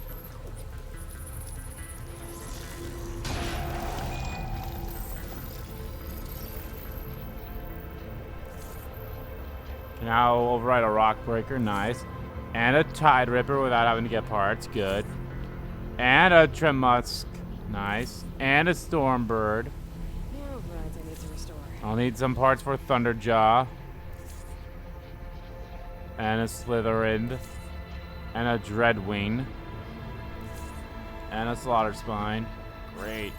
Can now override a rock breaker, nice. And a tide ripper without having to get parts, good. And a tremusk, nice. And a stormbird.
More overrides I need to restore.
I'll need some parts for Thunderjaw. And a Slytherin. And a Dreadwing. And a Slaughter Spine. Great.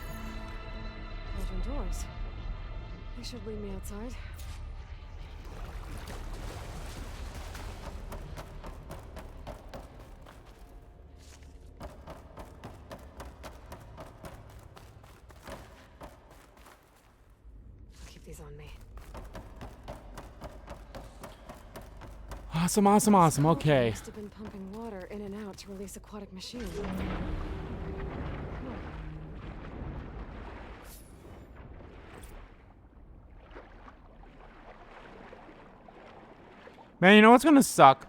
Cauldron doors. They should lead me outside. I'll keep these on me.
Awesome, awesome, awesome. Okay.
Must have been pumping water in and out to release aquatic machines.
Man, you know what's gonna suck?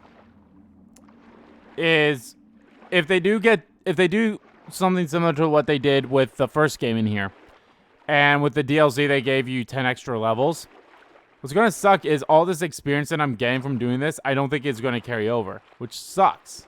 Is if they do something similar to what they did with the first game in here. And with the DLC they gave you 10 extra levels. What's gonna suck is all this experience that I'm getting from doing this, I don't think it's gonna carry over, which sucks.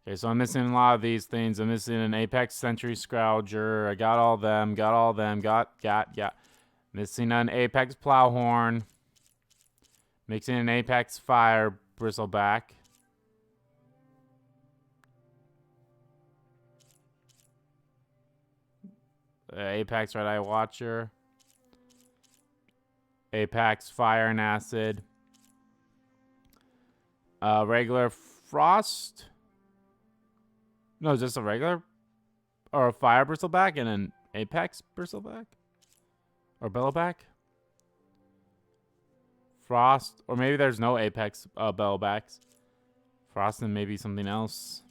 Okay, so I'm missing a lot of these things. I'm missing an Apex Sentry Scrouger. I got all them, got. Missing an Apex Plowhorn. Mixing an Apex Fire Bristleback. Apex Red Eye Watcher. Apex Fire and Acid. Regular Frost. No, just a regular or a Fire Bristleback and an Apex Bristleback or Bellowback. Frost, or maybe there's no Apex Bellowbacks. Frost and maybe something else.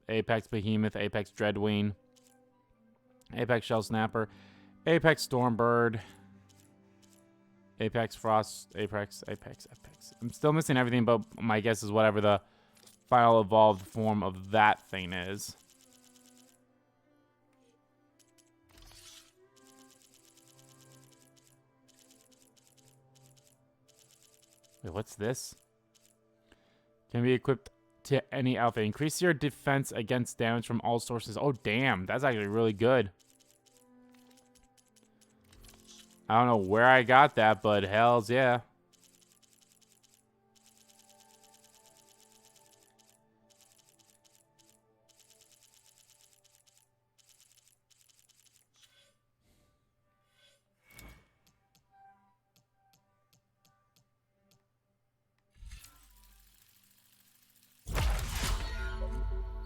Apex Behemoth, Apex Dreadwing, Apex Shell Snapper, Apex Stormbird, Apex Frost, Apex. I'm still missing everything, but my guess is whatever the final evolved form of that thing is. Wait, what's this? Can be equipped to any outfit. Increase your defense against damage from all sources. Oh, damn. That's actually really good. I don't know where I got that, but hells yeah.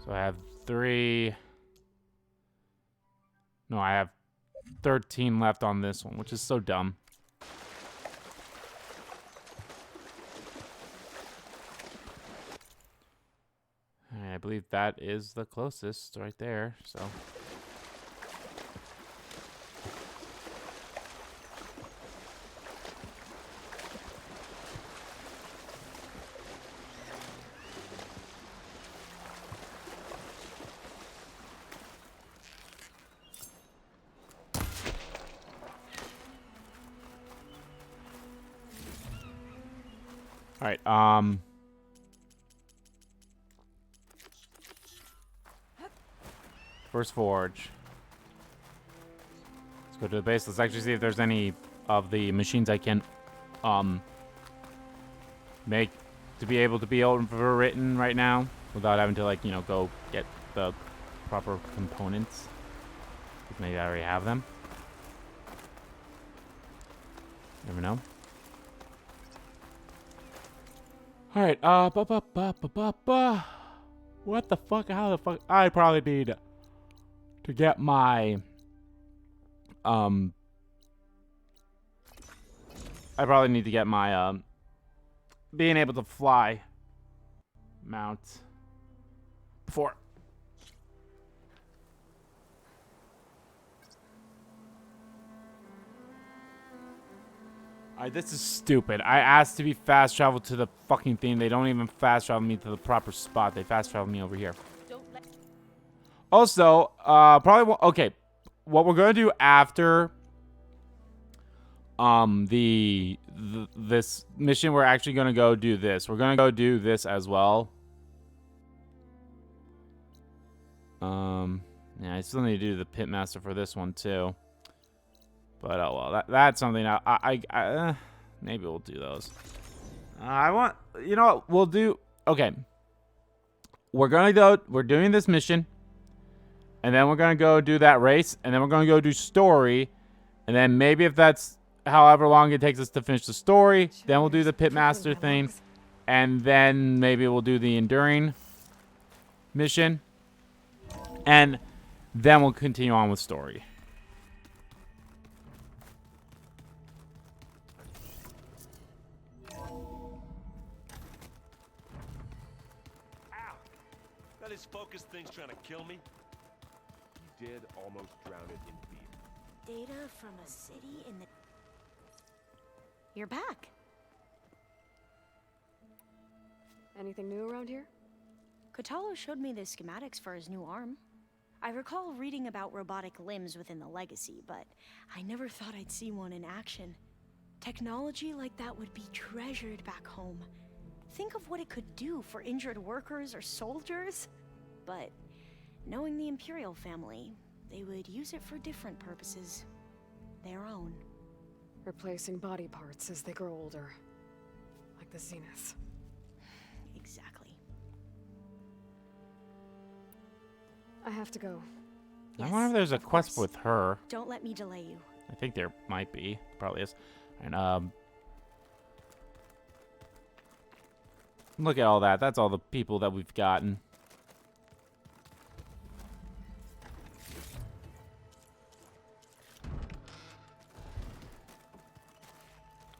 So I have 3. No, I have 13 left on this one, which is so dumb. I believe that is the closest right there, so. All right, first forge. Let's go to the base. Let's actually see if there's any of the machines I can, make to be able to be overwritten right now without having to, like, you know, go get the proper components. Maybe I already have them. Never know. All right, what the fuck? How the fuck? I probably need to get my, I probably need to get my, being able to fly mount before. Alright, this is stupid. I asked to be fast traveled to the fucking thing. They don't even fast travel me to the proper spot. They fast travel me over here. Also, probably okay. What we're gonna do after this mission, we're actually gonna go do this. We're gonna go do this as well. Yeah, I still need to do the pitmaster for this one too. But oh well, that's something I maybe we'll do those. You know what we'll do? Okay, we're doing this mission, and then we're gonna go do that race, and then we're gonna go do story, and then maybe if that's however long it takes us to finish the story, then we'll do the pitmaster thing, and then maybe we'll do the enduring mission, and then we'll continue on with story.
This focus thing's trying to kill me.
He did almost drown it in beer.
Data from a city in the... You're back.
Anything new around here?
Kotalo showed me the schematics for his new arm. I recall reading about robotic limbs within the legacy, but I never thought I'd see one in action. Technology like that would be treasured back home. Think of what it could do for injured workers or soldiers. But knowing the Imperial family, they would use it for different purposes. Their own.
Replacing body parts as they grow older. Like the Zenith.
Exactly.
I have to go.
I wonder if there's a quest with her.
Don't let me delay you.
I think there might be. Probably is. And look at all that. That's all the people that we've gotten.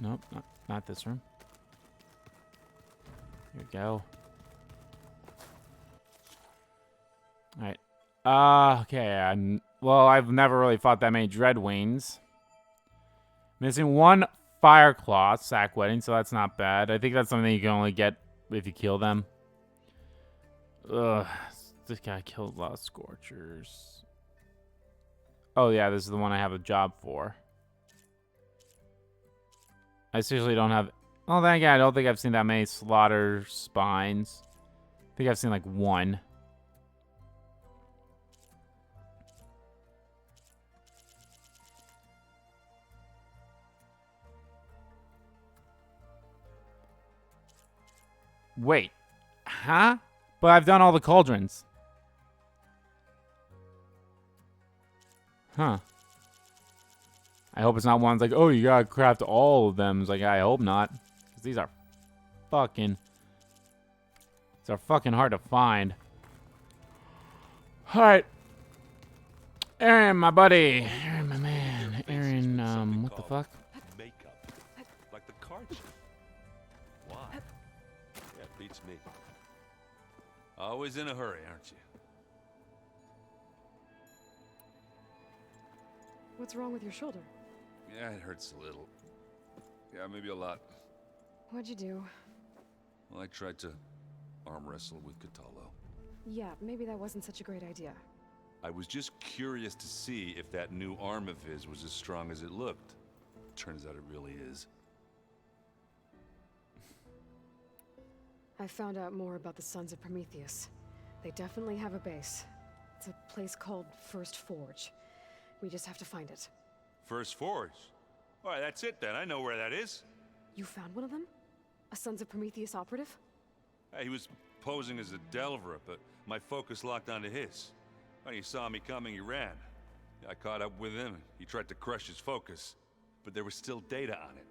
Nope, not this room. Here we go. Alright. Okay, well, I've never really fought that many Dreadwings. Missing one Fireclaw sack wedding, so that's not bad. I think that's something you can only get if you kill them. Ugh, this guy killed a lot of Scorchers. Oh yeah, this is the one I have a job for. I seriously don't have... Oh, then again, I don't think I've seen that many Slaughter Spines. I think I've seen like one. Wait. Huh? But I've done all the cauldrons. Huh. I hope it's not ones like, oh, you gotta craft all of them. It's like, I hope not. 'Cause these are fucking hard to find. Alright. Aaron, my buddy. Aaron, my man. fuck?
Makeup. Like the card chick. Why? Yeah, it beats me. Always in a hurry, aren't you?
What's wrong with your shoulder?
Yeah, it hurts a little. Yeah, maybe a lot.
What'd you do?
Well, I tried to arm wrestle with Cthulhu.
Yeah, maybe that wasn't such a great idea.
I was just curious to see if that new arm of his was as strong as it looked. Turns out it really is.
I found out more about the Sons of Prometheus. They definitely have a base. It's a place called First Forge. We just have to find it.
First Forge? All right, that's it then. I know where that is.
You found one of them? A Sons of Prometheus operative?
He was posing as a Delver, but my focus locked onto his. When he saw me coming, he ran. I caught up with him, and he tried to crush his focus. But there was still data on it.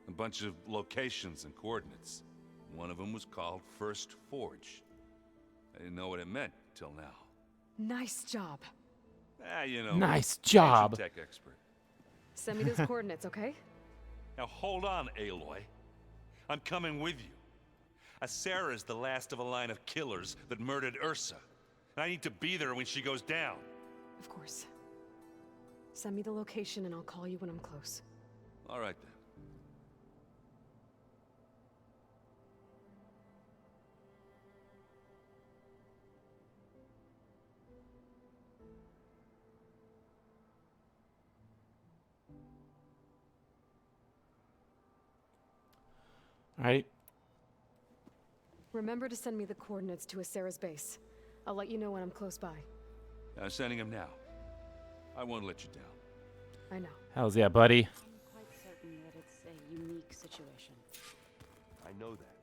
A bunch of locations and coordinates. One of them was called First Forge. I didn't know what it meant till now.
Nice job.
You know.
Nice job.
Ancient tech expert.
Send me those coordinates, okay?
Now hold on, Aloy. I'm coming with you. Asera is the last of a line of killers that murdered Ursa. And I need to be there when she goes down.
Of course. Send me the location and I'll call you when I'm close.
All right then.
Right?
Remember to send me the coordinates to Asera's base. I'll let you know when I'm close by.
I'm sending him now. I won't let you down.
I know.
Hells yeah, buddy.
I'm quite certain that it's a unique situation.
I know that.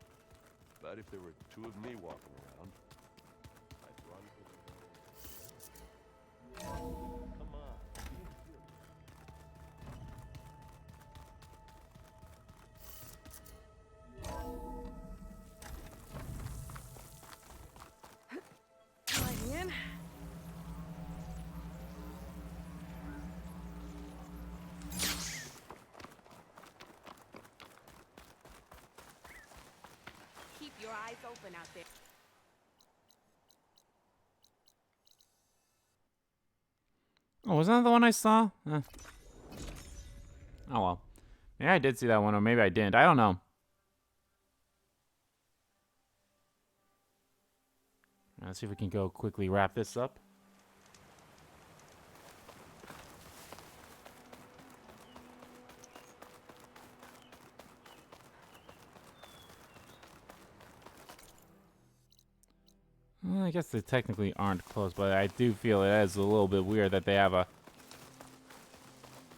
But if there were two of me walking around, I'd run for the... Come on.
Sliding in.
Keep your eyes open out there.
Oh, wasn't that the one I saw? Oh well. Yeah, I did see that one, or maybe I didn't. I don't know. Let's see if we can go quickly wrap this up. Well, I guess they technically aren't close, but I do feel it is a little bit weird that they have a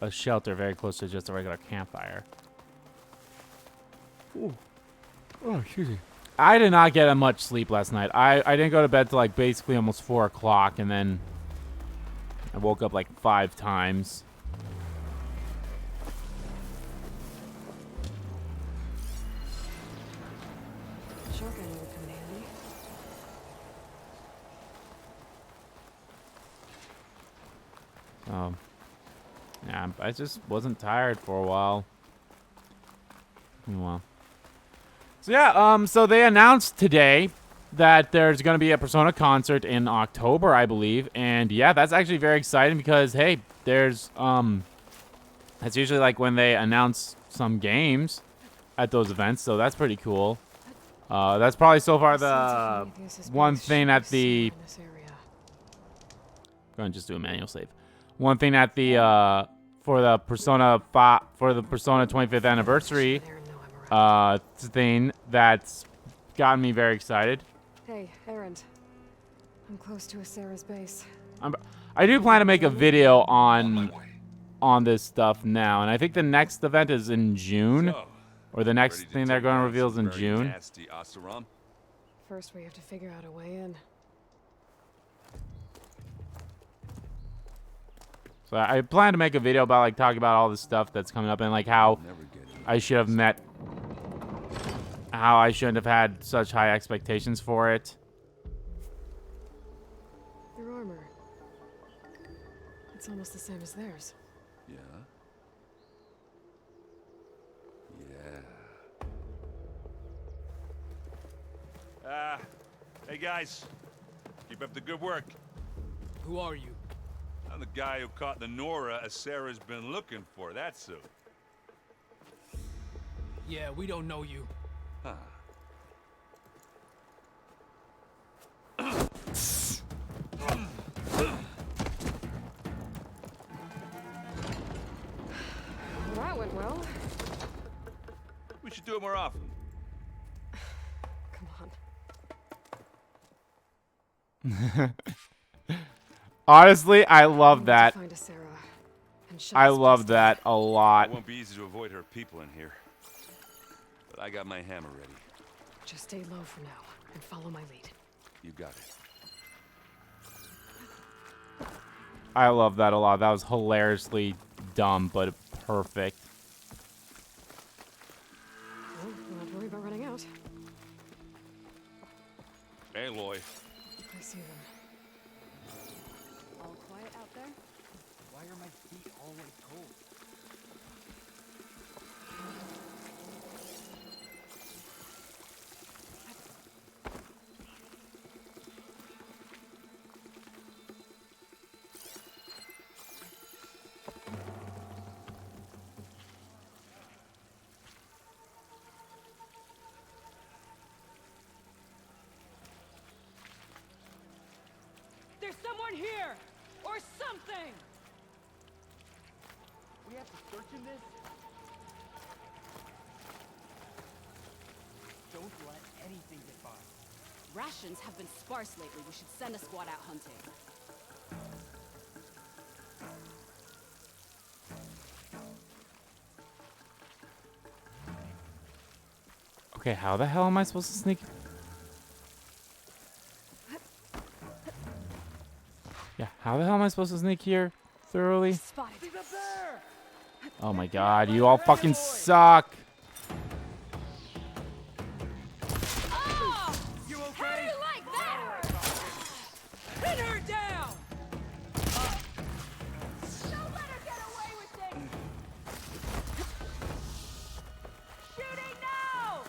shelter very close to just a regular campfire. Ooh. Oh, excuse me. I did not get much sleep last night. I didn't go to bed till like basically almost 4 o'clock, and then I woke up like 5 times.
Shotgun would come in handy.
Yeah, I just wasn't tired for a while. Well. So yeah, so they announced today that there's going to be a Persona concert in October, I believe. And yeah, that's actually very exciting because, hey, there's, that's usually like when they announce some games at those events. So that's pretty cool. That's probably so far the one thing at the, go ahead and just do a manual save. One thing at the, for the Persona 5, for the Persona 25th anniversary, thing that's gotten me very excited.
Hey, Erend. I'm close to Asera's base.
I do plan to make a video on this stuff now, and I think the next event is in June,
So,
or the next
ready to
thing they're
take
going to
on
reveal is
some
in
very
June.
nasty Oseram?
First, we have to figure out a way in.
So I plan to make a video about like talking about all the stuff that's coming up and like how
Never get it.
I should have met, how I shouldn't have had such high expectations for it.
Your armor. It's almost the same as theirs.
Yeah.
Hey guys, keep up the good work.
Who are you?
I'm the guy who caught the Nora Sarah's been looking for, that's who.
Yeah, we don't know you.
Huh.
That went well.
We should do it more often.
Come on.
Honestly, I love
We need to
that.
find a Sarah and shut
I
this
love
place down.
that a lot.
It won't be easy to avoid her people in here. But I got my hammer ready.
Just stay low for now and follow my lead.
You got it.
I love that a lot. That was hilariously dumb, but perfect.
Well, don't have to worry about running out.
Aloy.
I see them.
All quiet out there?
Why are my feet always cold?
There's someone here! Or something!
We have to search in this? Don't let anything get by.
Rations have been sparse lately. We should send a squad out hunting.
Okay, how the hell am I supposed to sneak? Yeah, how the hell am I supposed to sneak here thoroughly?
Spotted.
He's up there!
Oh my god, you all fucking suck.
Oh!
You
How do
okay?
you like that? Pin her down! Don't let her get away with things! Shooting now!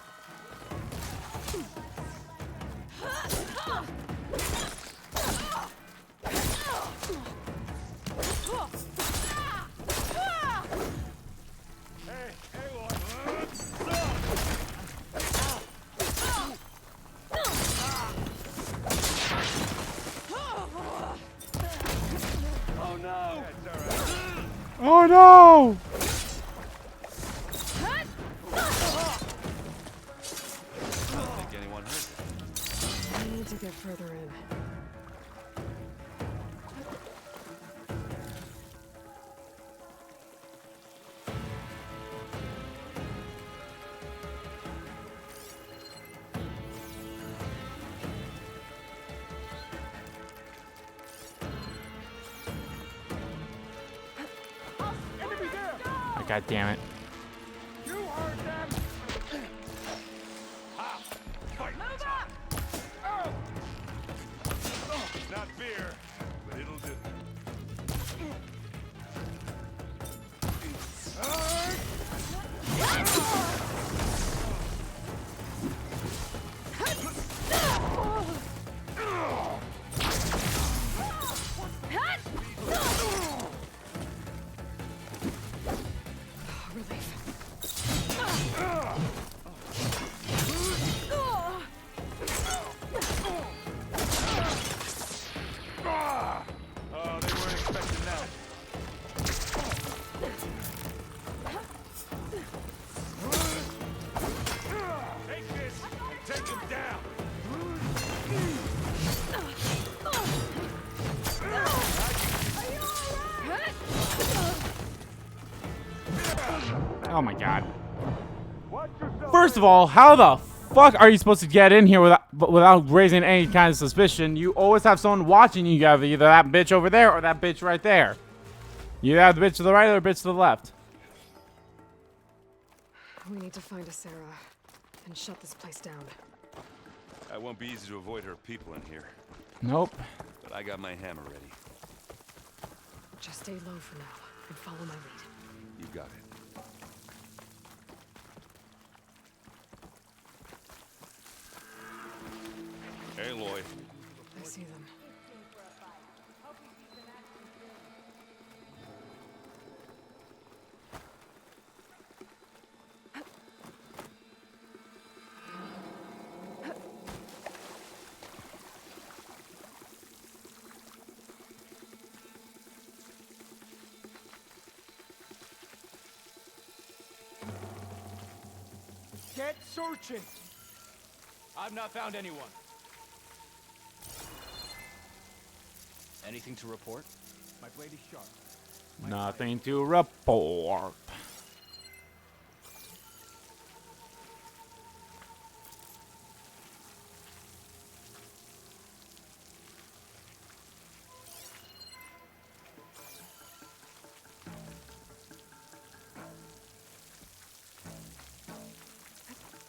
Hey, Aloy! Oh no!
Oh no!
Think anyone hurt?
I need to get further in.
Enemy there!
Oh, god damn it.
You heard them!
Move up!
It's not beer, but it'll do.
Relief.
Oh, they weren't expecting that. Take this and take him down.
Oh my god. First of all, how the fuck are you supposed to get in here without raising any kind of suspicion? You always have someone watching you. You have either that bitch over there or that bitch right there. You have the bitch to the right or the bitch to the left.
We need to find a Sarah and shut this place down.
It won't be easy to avoid her people in here.
Nope.
But I got my hammer ready.
Just stay low for now and follow my lead.
You got it.
Aloy.
I see them.
Get searching! I've not found anyone.
Anything to report?
My blade is sharp.
Nothing to report.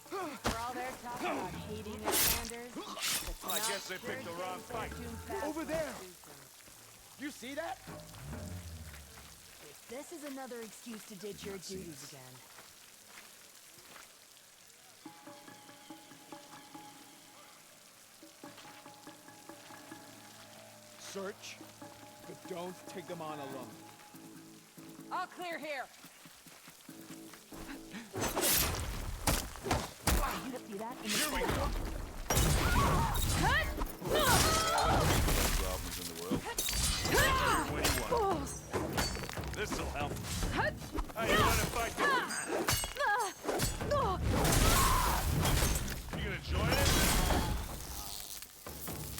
For all their talk about hating their commanders, it's
I
not
guess they
sure
picked the wrong
getting
fight.
too fast
Over
to
there.
do some.
You see that?
This is another excuse to ditch your duties again.
Search, but don't take them on alone.
All clear here. You see that?
Here we go. Problems in the world. When you want. This'll help. Hey, you wanna fight You gonna join it?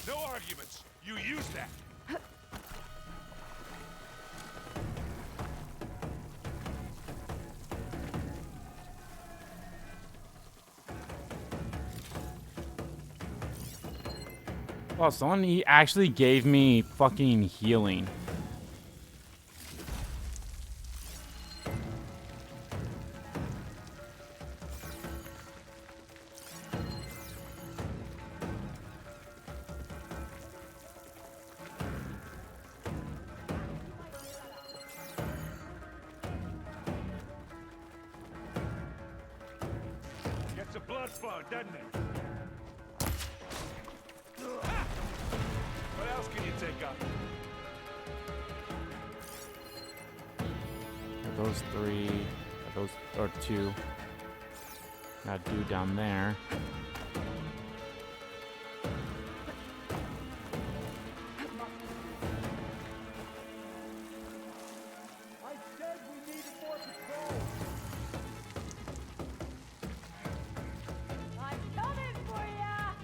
No arguments. You use that.
Well, someone he actually gave me fucking healing.
Gets a blood flow, doesn't it? What else can you take up?
Those three, those or two. That dude down there.
I said we needed more patrol.
I'm coming for ya!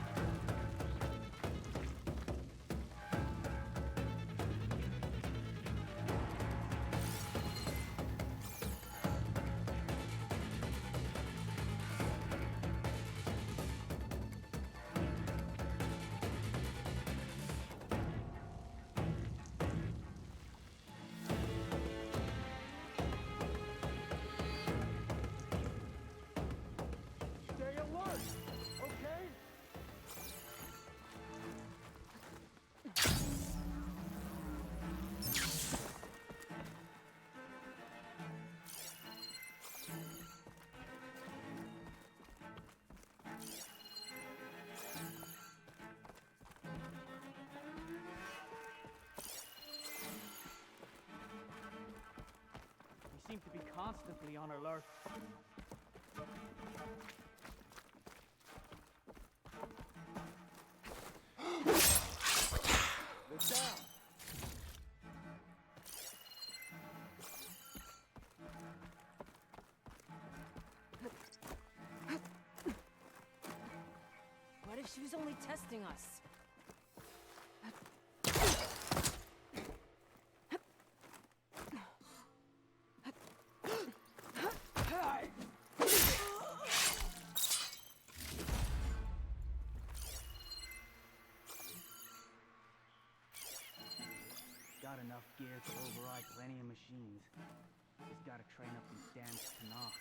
Stay alert, okay?
We seem to be constantly on alert.
They're down.
What if she was only testing us?
Got enough gear to override plenty of machines. Just gotta train up these damn Tanakh.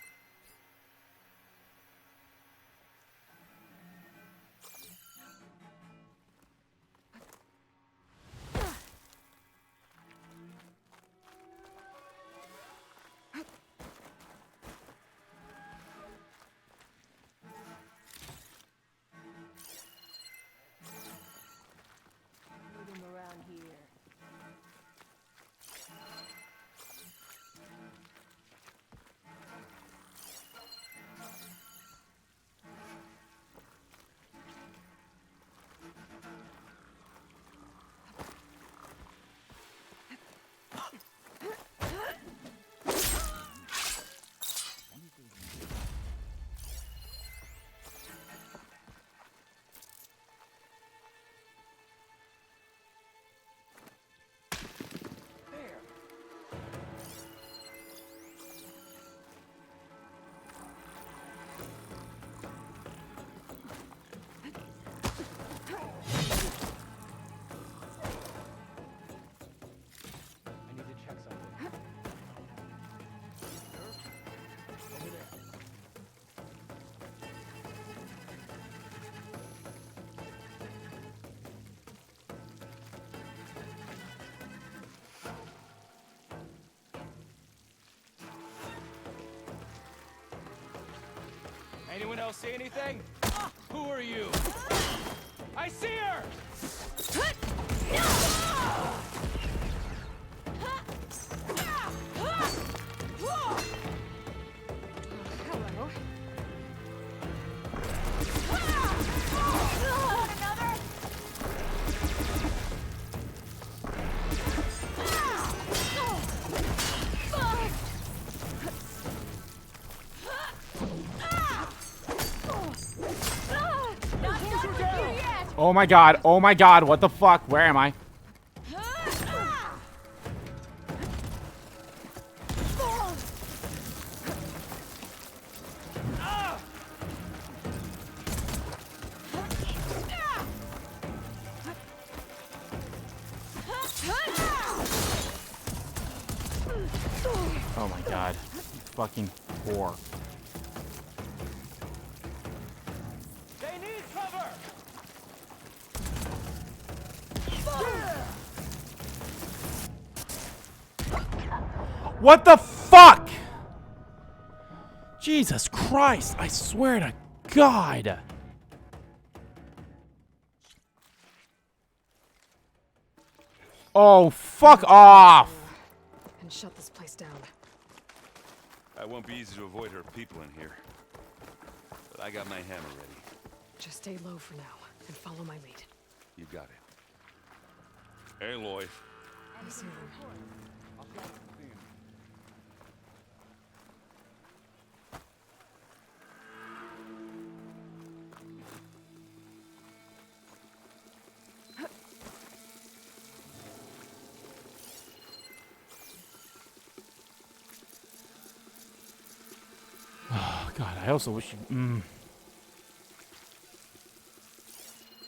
Anyone else see anything? Who are you? I see her!
Hello.
Oh my god, oh my god, what the fuck? Where am I? Oh my god, fucking whore.
They need cover!
What the fuck? Jesus Christ, I swear to God. Oh, fuck off.
And shut this place down.
It won't be easy to avoid her people in here. But I got my hammer ready.
Just stay low for now and follow my lead.
You got it. Aloy.
I see them.
Oh, God, I also wish you...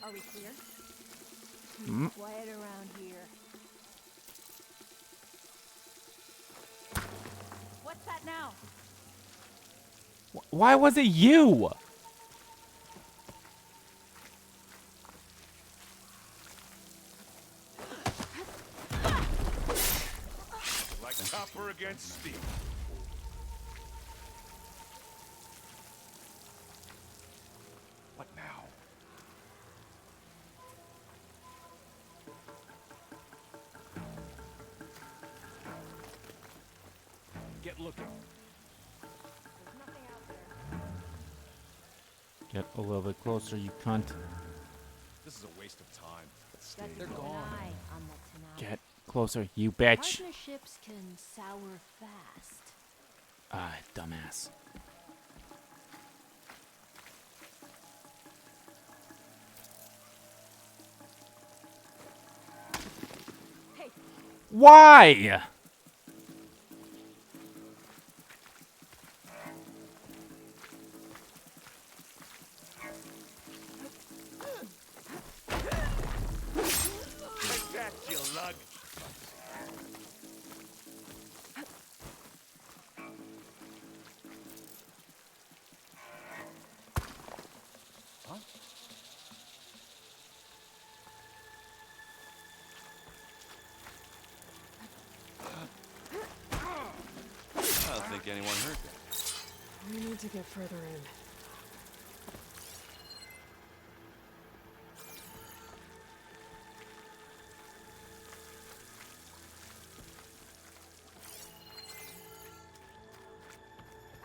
Are we clear? Quiet around here. What's that now?
Why was it you?
Like copper against steel. What now?
Get looking.
Get a little bit closer, you cunt.
This is a waste of time. Stay.
Let's
They're
keep an
gone.
eye on the Tenali.
Get closer, you bitch.
Partnerships can sour fast.
Ah, dumbass.
Hey.
Why?
Take that, you lug. I don't think anyone heard that.
We need to get further in.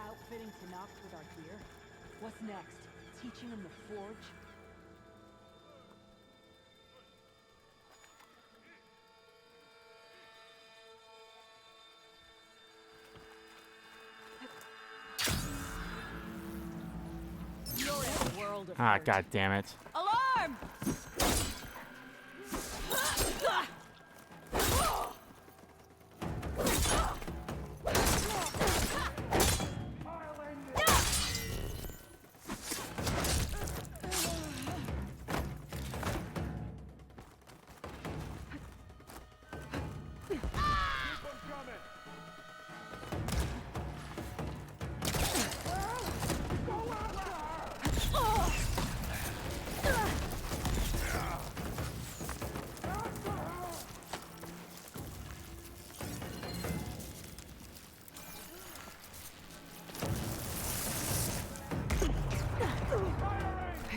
Outfitting Tanox with our gear? What's next? Teaching him the forge? You're in a world of
Ah,
hurt.
god damn it.
Alarm!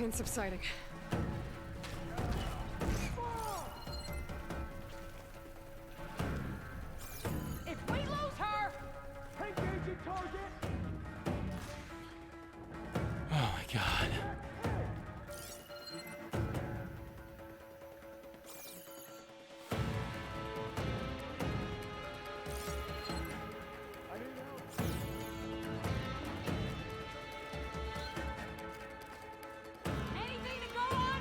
pain subsiding.
If we lose her,
Engaging target!
Oh my god.
I need help.
anything to go on?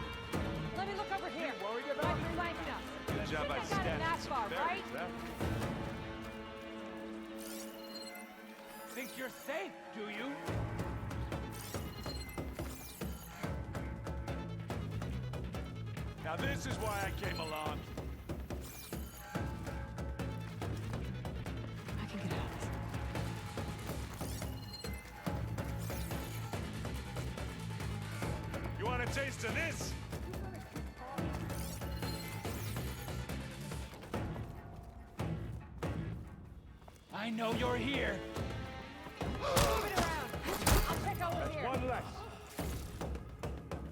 Let me look over here.
Worried about
Might be
me?
flanking us.
Good job by
Think I got it that
stats.
far, right?
Think you're safe, do you?
Now this is why I came along.
I can get out of this.
You want a taste of this?
I know you're here.
Move it around. I'll check over here.
One less.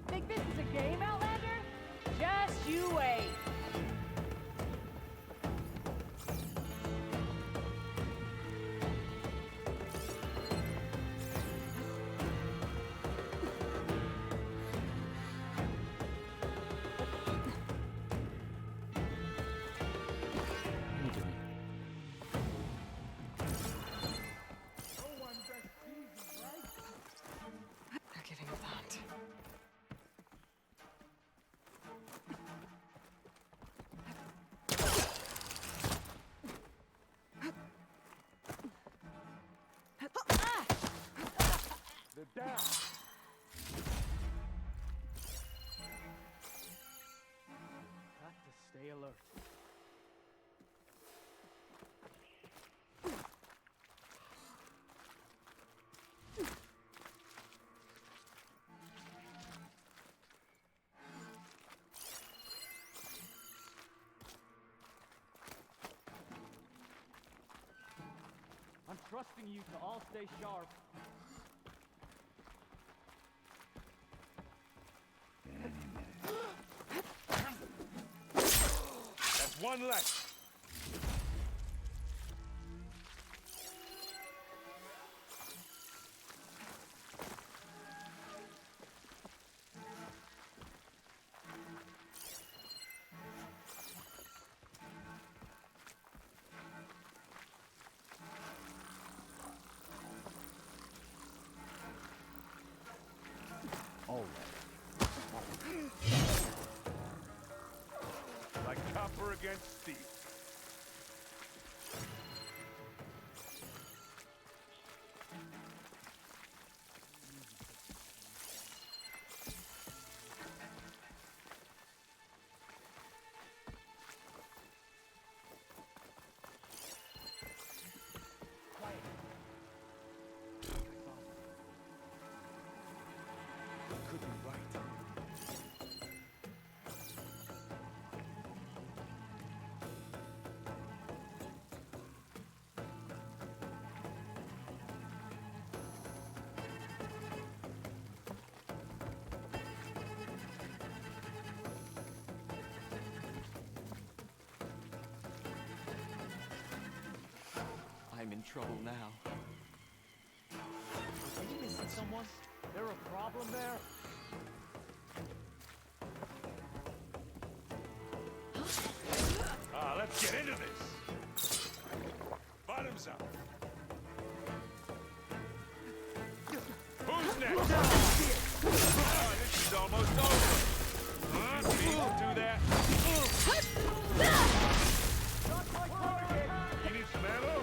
Think this is a game, Outlander? Just you wait.
What are you doing?
Not giving up the hunt.
They're down. Got to stay alert. I'm trusting you to all stay sharp.
That's one less. Like copper against steel.
Could be right. I'm in trouble now. Are you missing someone? There a problem there?
Let's get into this. Bottoms up. Who's next? Oh, this is almost over. See, do that. You need some ammo?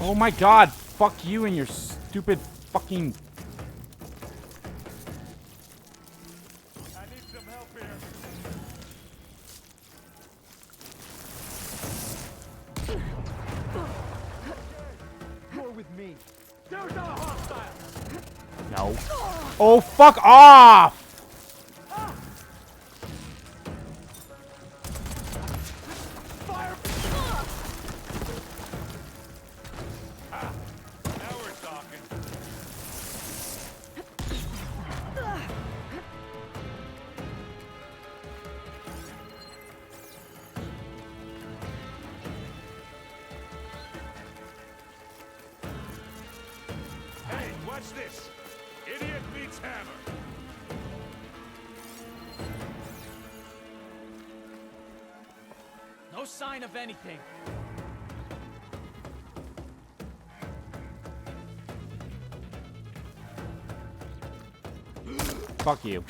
Oh my god, fuck you and your stupid fucking...
I need some help here.
You're with me. There's a hostile.
No. Oh, fuck off!
Fire!
Now we're talking. Hey, watch this. Idiot meets hammer.
No sign of anything.
Fuck you.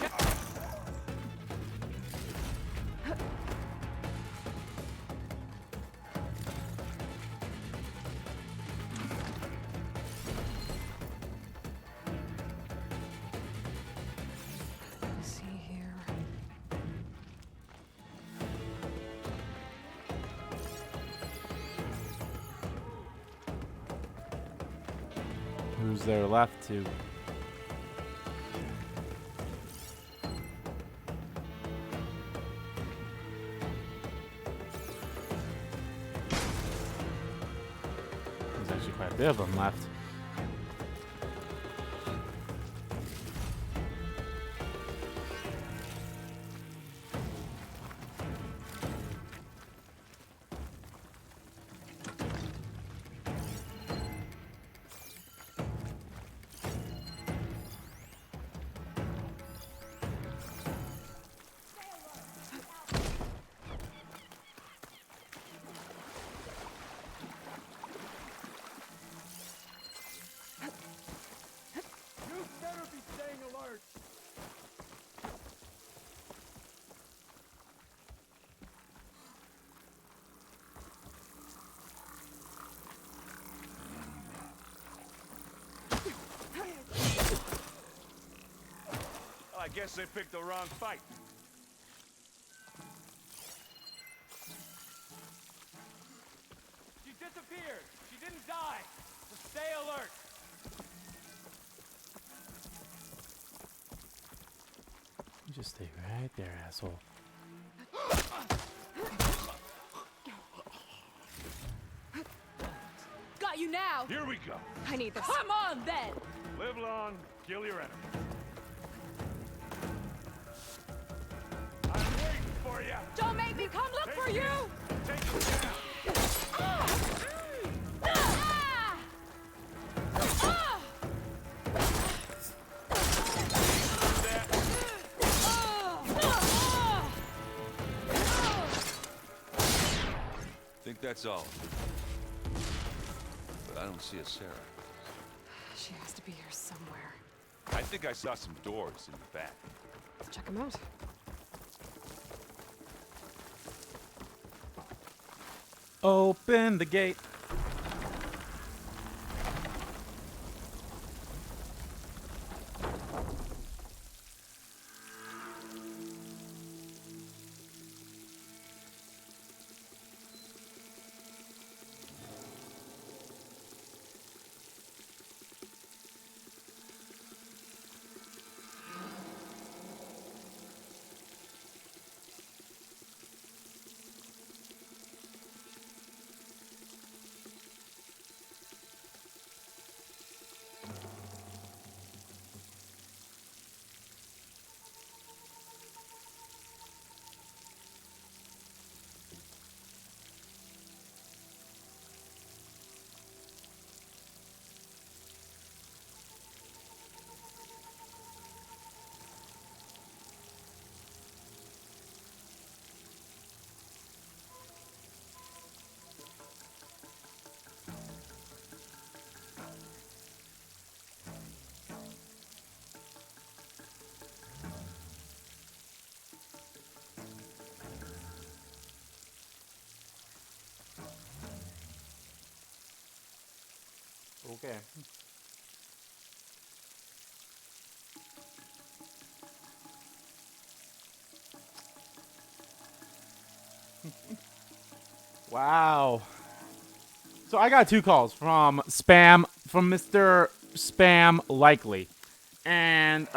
See here.
Who's there left to? There's actually quite a bit of them left.
You better be staying alert.
Well, I guess they picked the wrong fight.
She disappeared. She didn't die. So stay alert.
You just stay right there, asshole.
Got you now.
Here we go.
I need this.
Come on then.
Live long, kill your enemy. I'm waiting for you.
Don't make me come look for you.
Take it down. Think that's all. But I don't see a Sarah.
She has to be here somewhere.
I think I saw some doors in the back.
Let's check them out.
Open the gate. Okay. Wow. So I got 2 calls from Mr. Spam Likely. And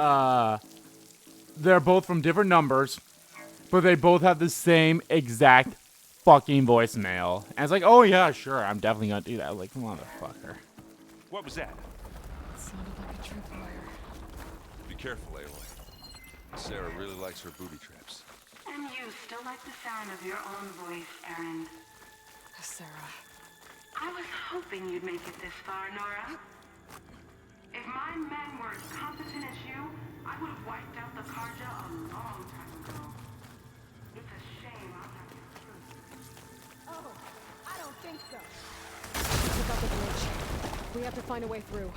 they're both from different numbers, but they both have the same exact fucking voicemail. And it's like, oh yeah, sure, I'm definitely gonna do that. Like, motherfucker.
What was that?
It sounded like a tripwire.
Be careful, Aloy. Sarah really likes her booby traps.
And you still like the sound of your own voice, Erin.
Sarah.
I was hoping you'd make it this far, Nora. If my men were as competent as you, I would have wiped out the Karja a long time ago. It's a shame I'll have to prove.
Oh, I don't think so. Check out the bridge. We have to find a way through.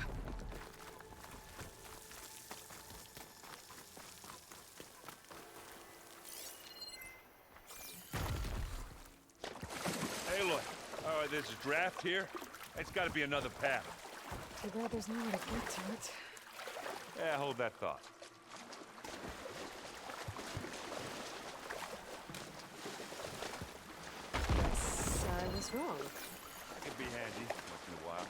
Aloy, there's a draft here. It's got to be another path.
Too bad there's no way to get to it.
Yeah, hold that thought.
Guess I was wrong.
That could be handy once in a while.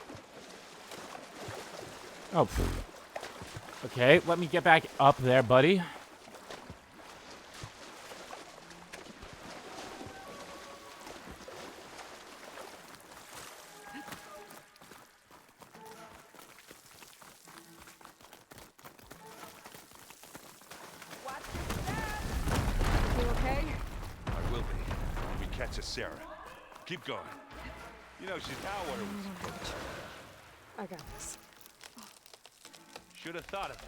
Oh. Pfft. Okay, let me get back up there, buddy.
You okay?
I will be when we catch a Sarah. Keep going. You know, she's now what it was supposed to be.
I got this.
Should have thought of that.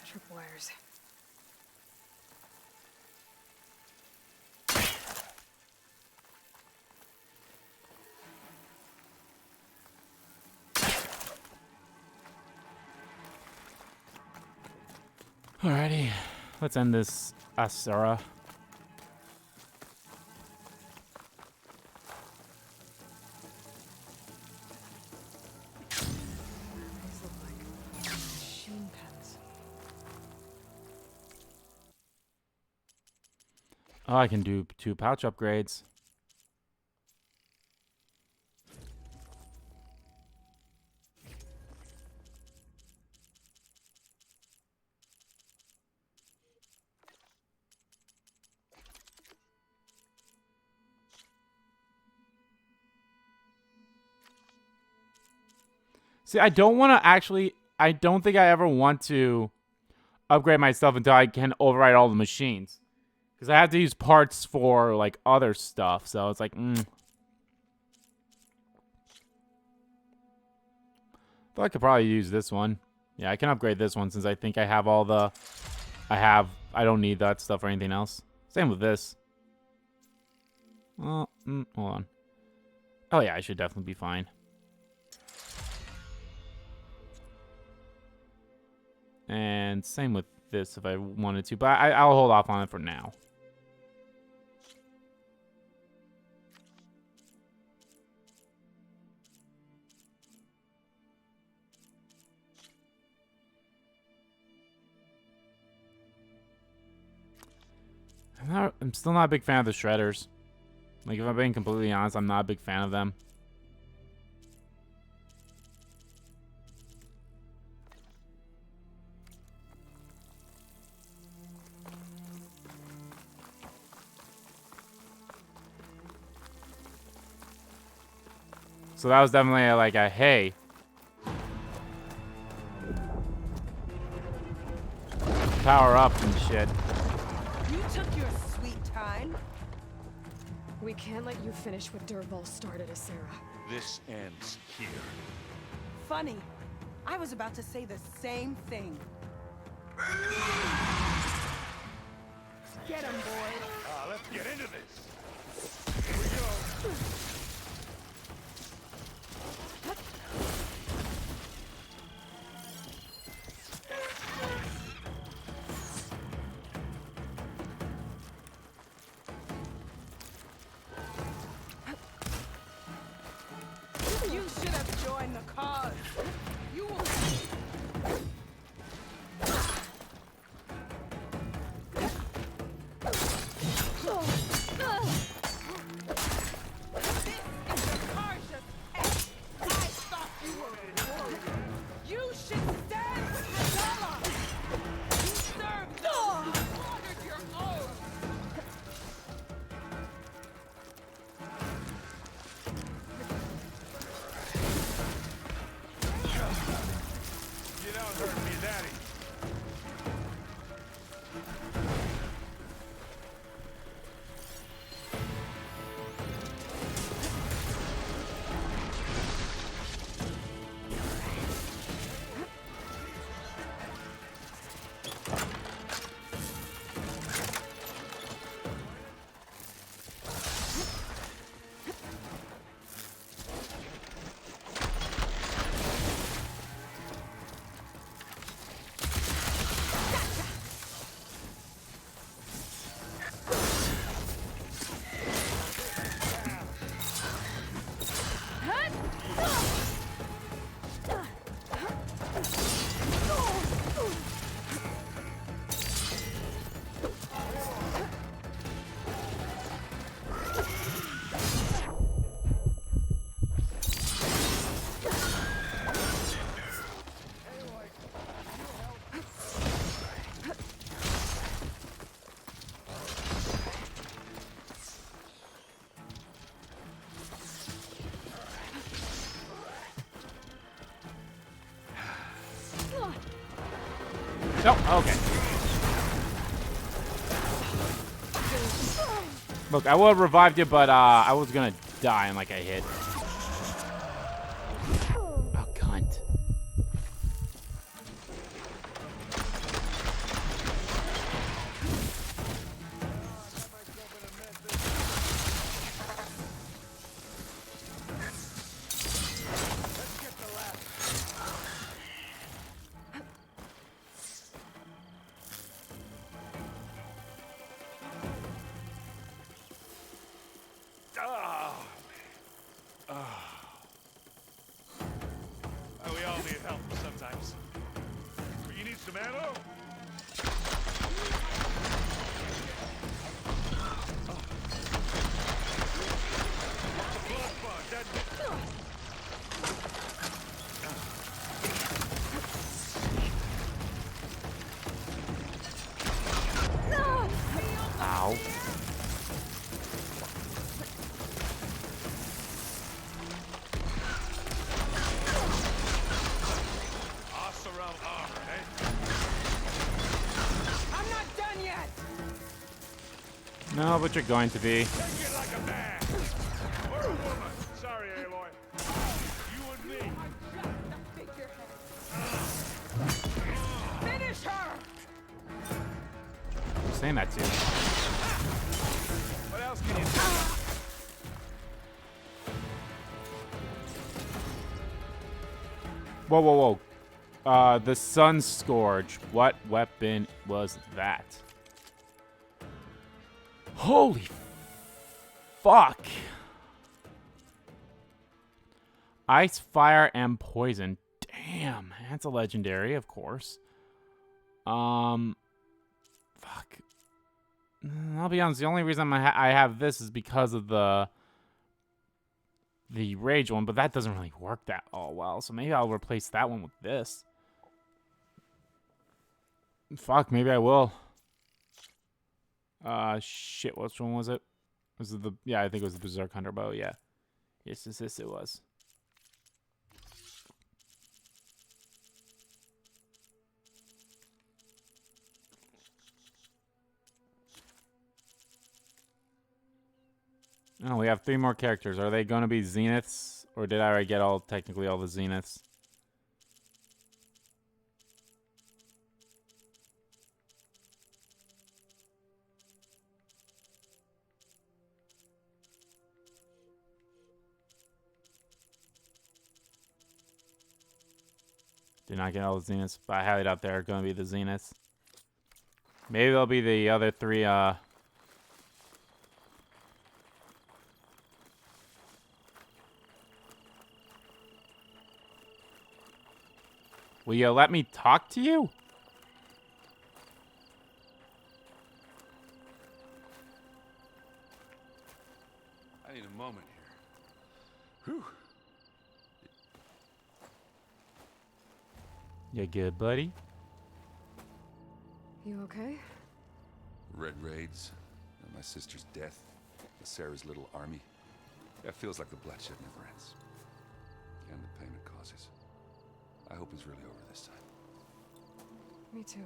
Tripwires.
Alrighty, let's end this Asura.
These look like machine pens.
Oh, I can do 2 pouch upgrades. See, I don't want to actually... I don't think I ever want to upgrade my stuff until I can override all the machines. Because I have to use parts for, like, other stuff. So it's like, I thought I could probably use this one. Yeah, I can upgrade this one since I think I have all the... I don't need that stuff or anything else. Same with this. Well, hold on. Oh, yeah, I should definitely be fine. And same with this if I wanted to. But I'll hold off on it for now. I'm still not a big fan of the shredders. Like, if I'm being completely honest, I'm not a big fan of them. So that was definitely like a hey. Power up and shit.
You took your sweet time.
We can't let you finish what Dervahl started, Asera.
This ends here.
Funny. I was about to say the same thing. Get him, boy.
Let's get into this. Here we go.
Shit's dead! Rosella! You served them! You slaughtered your own!
You don't hurt me that easy.
No, okay. Look, I would have revived you, but I was gonna die in like a hit. Oh, cunt.
We all need help sometimes. But you need some ammo?
Ow.
I'm not done yet!
No, but you're going to be.
Take it like a man! Or a woman! Sorry, Aloy. You and me.
I shot the figurehead. Finish her!
I'm saying that too.
What else can you do?
Whoa, whoa, whoa. The Sun Scourge. What weapon was that? Holy fuck. Ice, fire, and poison. Damn, that's a legendary, of course. Fuck. I'll be honest, the only reason I have this is because of the rage one, but that doesn't really work that all well. So maybe I'll replace that one with this. Fuck, maybe I will. Shit, which one was it? Was it the... Yeah, I think it was the Berserk Hunter bow, yeah. Yes, it was. Oh, we have 3 more characters. Are they going to be Zeniths? Or did I already get technically all the Zeniths? Did not get all the Zeniths, but I have it out there. Going to be the Zeniths. Maybe they'll be the other 3, Will you let me talk to you?
I need a moment here. Whew.
You good, buddy?
You okay?
Red raids, and my sister's death, Sarah's little army. It feels like the bloodshed never ends. And the pain it causes. I hope it's really over this time.
Me too.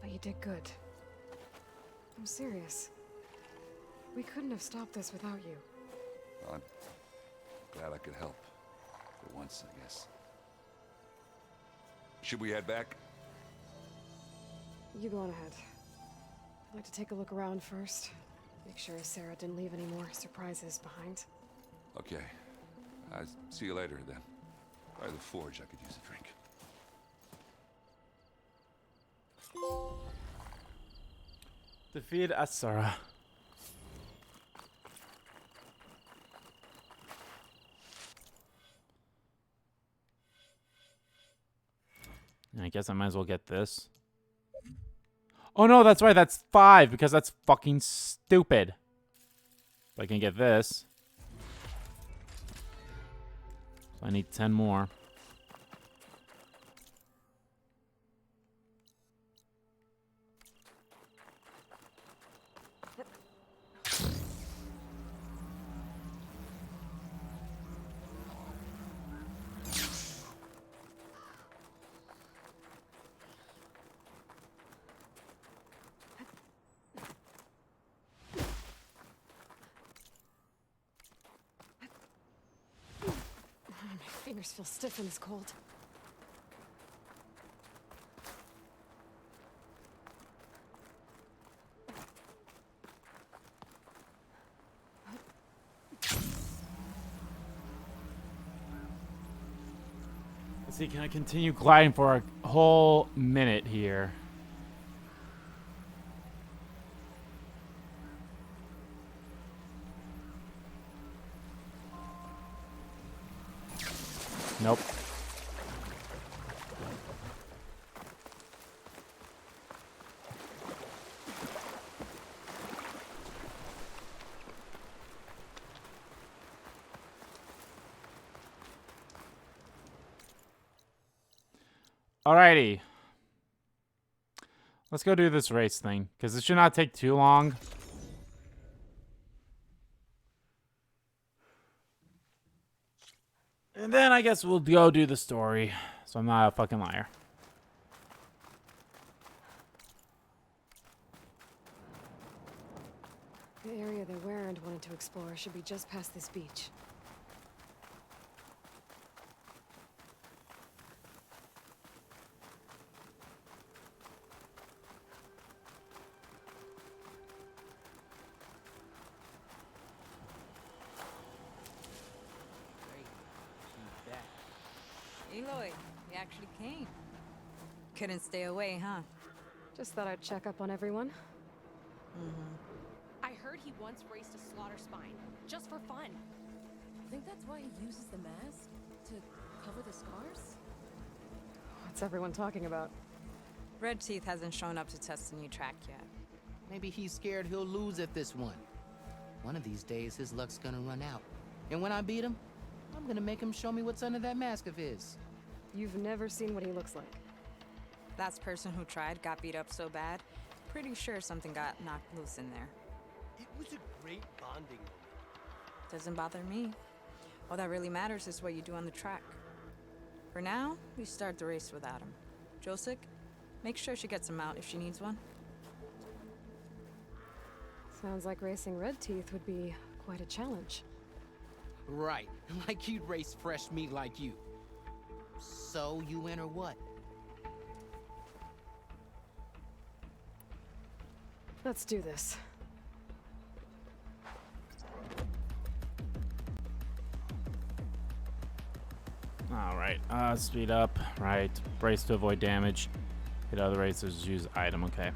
But you did good. I'm serious. We couldn't have stopped this without you.
Well, I'm glad I could help. For once, I guess. Should we head back?
You go on ahead. I'd like to take a look around first. Make sure Sarah didn't leave any more surprises behind.
Okay. I'll see you later, then. By the forge, I could use a drink.
Defeat Asura. I guess I might as well get this. Oh no, that's right, that's 5 because that's fucking stupid. If I can get this. So I need 10 more.
My fingers feel stiff in this cold.
Let's see, can I continue gliding for a whole minute here? Nope. Alrighty. Let's go do this race thing, because it should not take too long. And then I guess we'll go do the story, so I'm not a fucking liar.
The area that Warrant wanted to explore should be just past this beach.
Aloy, you actually came. Couldn't stay away, huh?
Just thought I'd check up on everyone.
I heard he once raced a slaughter spine, just for fun. Think that's why he uses the mask? To cover the scars?
What's everyone talking about?
Red Teeth hasn't shown up to test the new track yet.
Maybe he's scared he'll lose at this one. One of these days, his luck's gonna run out. And when I beat him, I'm gonna make him show me what's under that mask of his.
You've never seen what he looks like.
Last person who tried got beat up so bad. Pretty sure something got knocked loose in there.
It was a great bonding moment.
Doesn't bother me. All that really matters is what you do on the track. For now, we start the race without him. Josik, make sure she gets him out if she needs one.
Sounds like racing Red Teeth would be quite a challenge.
Right, like you'd race fresh meat like you. So you win or what?
Let's do this.
Alright, speed up, right. Brace to avoid damage. Hit other racers, use item, okay.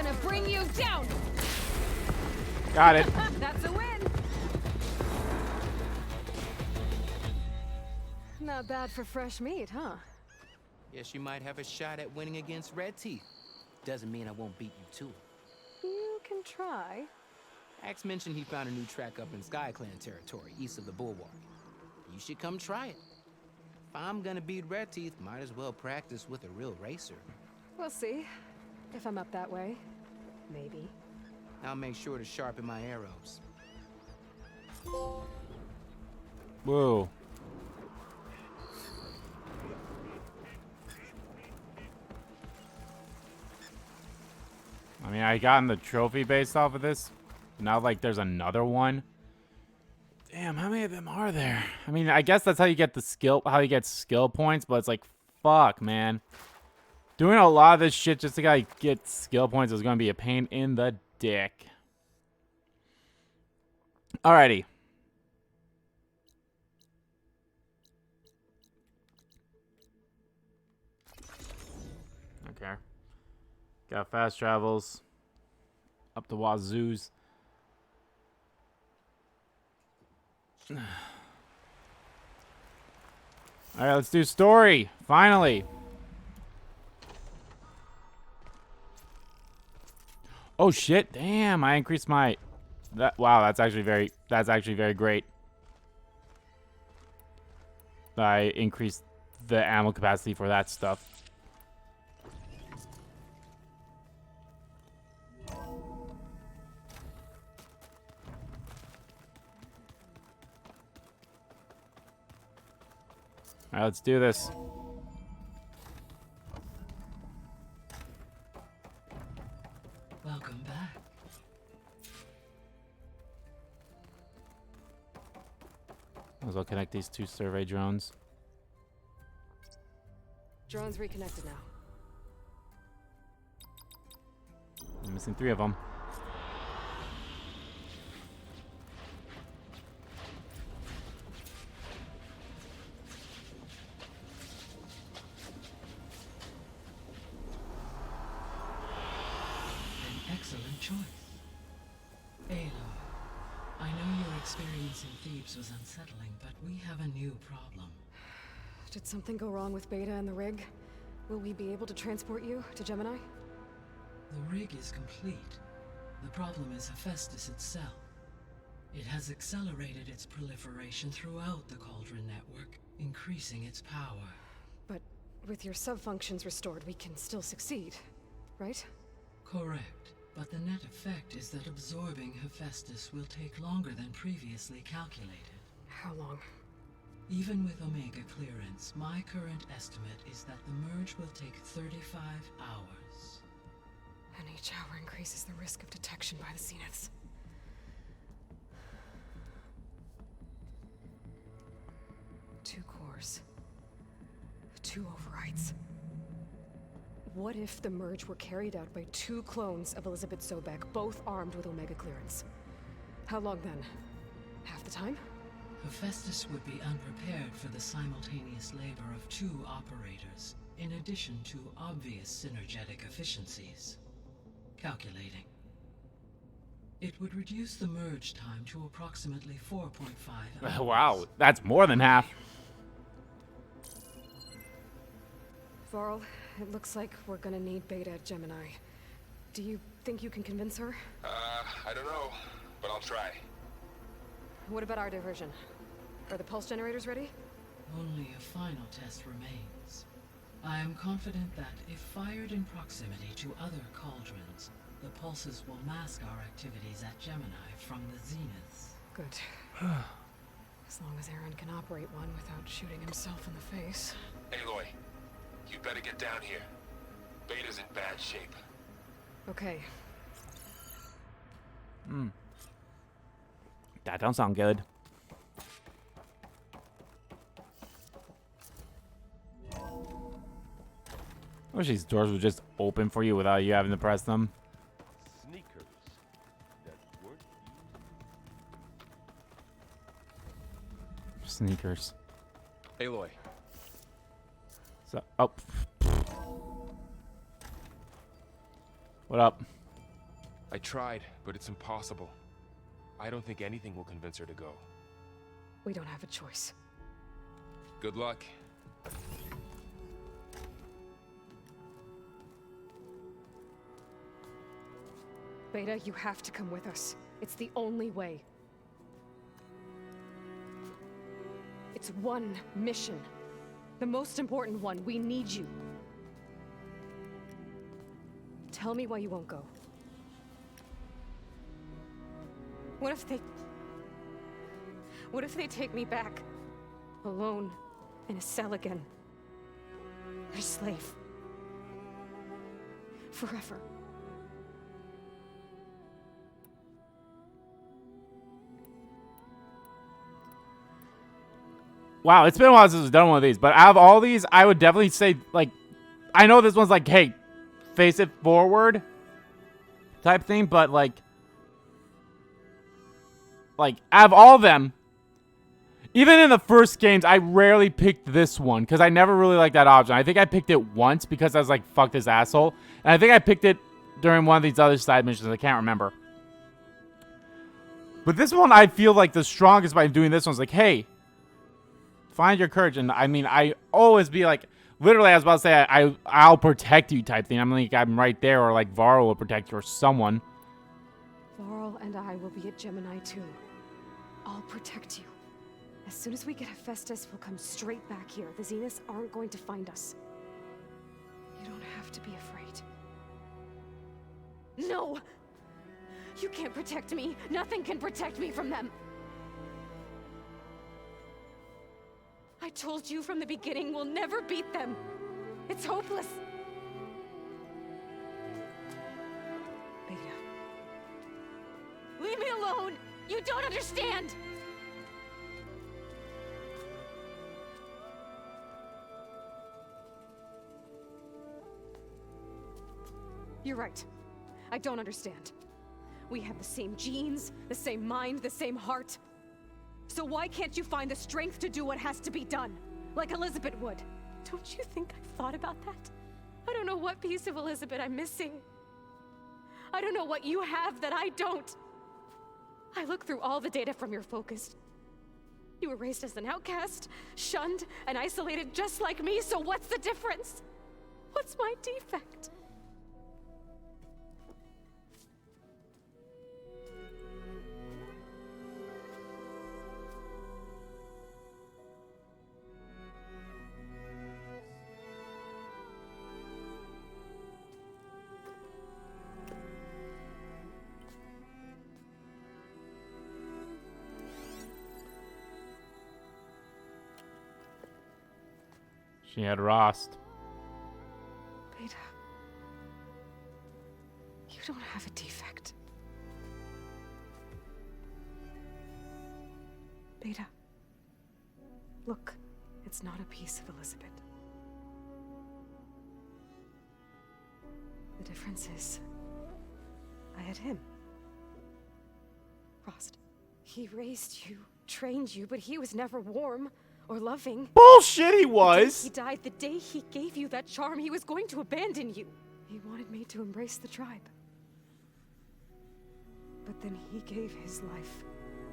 gonna bring you down.
Got it.
That's a win.
Not bad for fresh meat, huh?
Yes, you might have a shot at winning against Red Teeth. Doesn't mean I won't beat you to it.
You can try.
Axe mentioned he found a new track up in SkyClan territory, east of the Bulwark. You should come try it. If I'm gonna beat Red Teeth, might as well practice with a real racer.
We'll see. If I'm up that way. Maybe.
I'll make sure to sharpen my arrows.
Whoa. I mean, I gotten the trophy based off of this. Now, like, there's another one. Damn, how many of them are there? I mean, I guess that's how you get the skill, how you get skill points, but it's like, fuck, man. Doing a lot of this shit just to like, get skill points is going to be a pain in the dick. Alrighty. Okay. Got fast travels. Up the wazoos. Alright, let's do story. Finally. Oh shit. Damn, I increased my wow, that's actually very great. I increased the ammo capacity for that stuff. Alright, let's do this.
Welcome back.
Might as well connect these two survey drones.
Drones reconnected now.
I'm missing 3 of them.
Excellent choice. Aloy, I know your experience in Thebes was unsettling, but we have a new problem.
Did something go wrong with Beta and the rig? Will we be able to transport you to Gemini?
The rig is complete. The problem is Hephaestus itself. It has accelerated its proliferation throughout the Cauldron network, increasing its power.
But with your sub-functions restored, we can still succeed, right?
Correct. But the net effect is that absorbing Hephaestus will take longer than previously calculated.
How long?
Even with Omega clearance, my current estimate is that the merge will take 35 hours.
And each hour increases the risk of detection by the Zeniths. Two cores. 2 overrides. What if the merge were carried out by 2 clones of Elizabeth Sobek, both armed with Omega clearance? How long then? Half the time?
Hephaestus would be unprepared for the simultaneous labor of 2 operators, in addition to obvious synergetic efficiencies. Calculating. It would reduce the merge time to approximately 4.5 hours.
Wow, that's more than half.
Varl, it looks like we're gonna need Beta at Gemini. Do you think you can convince her?
I don't know, but I'll try.
What about our diversion? Are the pulse generators ready?
Only a final test remains. I am confident that if fired in proximity to other cauldrons, the pulses will mask our activities at Gemini from the zeniths.
Good. As long as Aaron can operate one without shooting himself in the face.
Aloy, you better get down here. Beta's in bad shape.
Okay.
That don't sound good. I wish these doors would just open for you without you having to press them.
Sneakers that weren't used.
Sneakers.
Aloy.
So, oh. What up?
I tried, but it's impossible. I don't think anything will convince her to go.
We don't have a choice.
Good luck.
Beta, you have to come with us. It's the only way. It's one mission. The most important one. We need you. Tell me why you won't go. What if they take me back? Alone, in a cell again. A slave. Forever.
Wow, it's been a while since we've done one of these, but out of all these, I would definitely say, like, I know this one's like, hey, face it forward type thing, but like out of all of them, even in the first games, I rarely picked this one because I never really liked that option. I think I picked it once because I was like, fuck this asshole. And I think I picked it during one of these other side missions. I can't remember. But this one, I feel like the strongest by doing this one's like, hey, find your courage. And I mean, I always be like, literally, I was about to say, I'll protect you type thing. I'm like, I'm right there, or like Varl will protect you, or someone.
Varl and I will be at Gemini too. I'll protect you. As soon as we get Hephaestus, we'll come straight back here. The Zeniths aren't going to find us. You don't have to be afraid. No! You can't protect me. Nothing can protect me from them. I told you from the beginning we'll never beat them. It's hopeless. Beta. Leave me alone! You don't understand! You're right. I don't understand. We have the same genes, the same mind, the same heart. So why can't you find the strength to do what has to be done? Like Elizabeth would. Don't you think I've thought about that? I don't know what piece of Elizabeth I'm missing. I don't know what you have that I don't. I look through all the data from your focus. You were raised as an outcast, shunned, and isolated just like me, so what's the difference? What's my defect?
She had Rost.
Beta. You don't have a defect. Beta. Look, it's not a piece of Elizabeth. The difference is, I had him. Rost. He raised you, trained you, but he was never warm or loving.
Bullshit, he was!
He died the day he gave you that charm. He was going to abandon you. He wanted me to embrace the tribe. But then he gave his life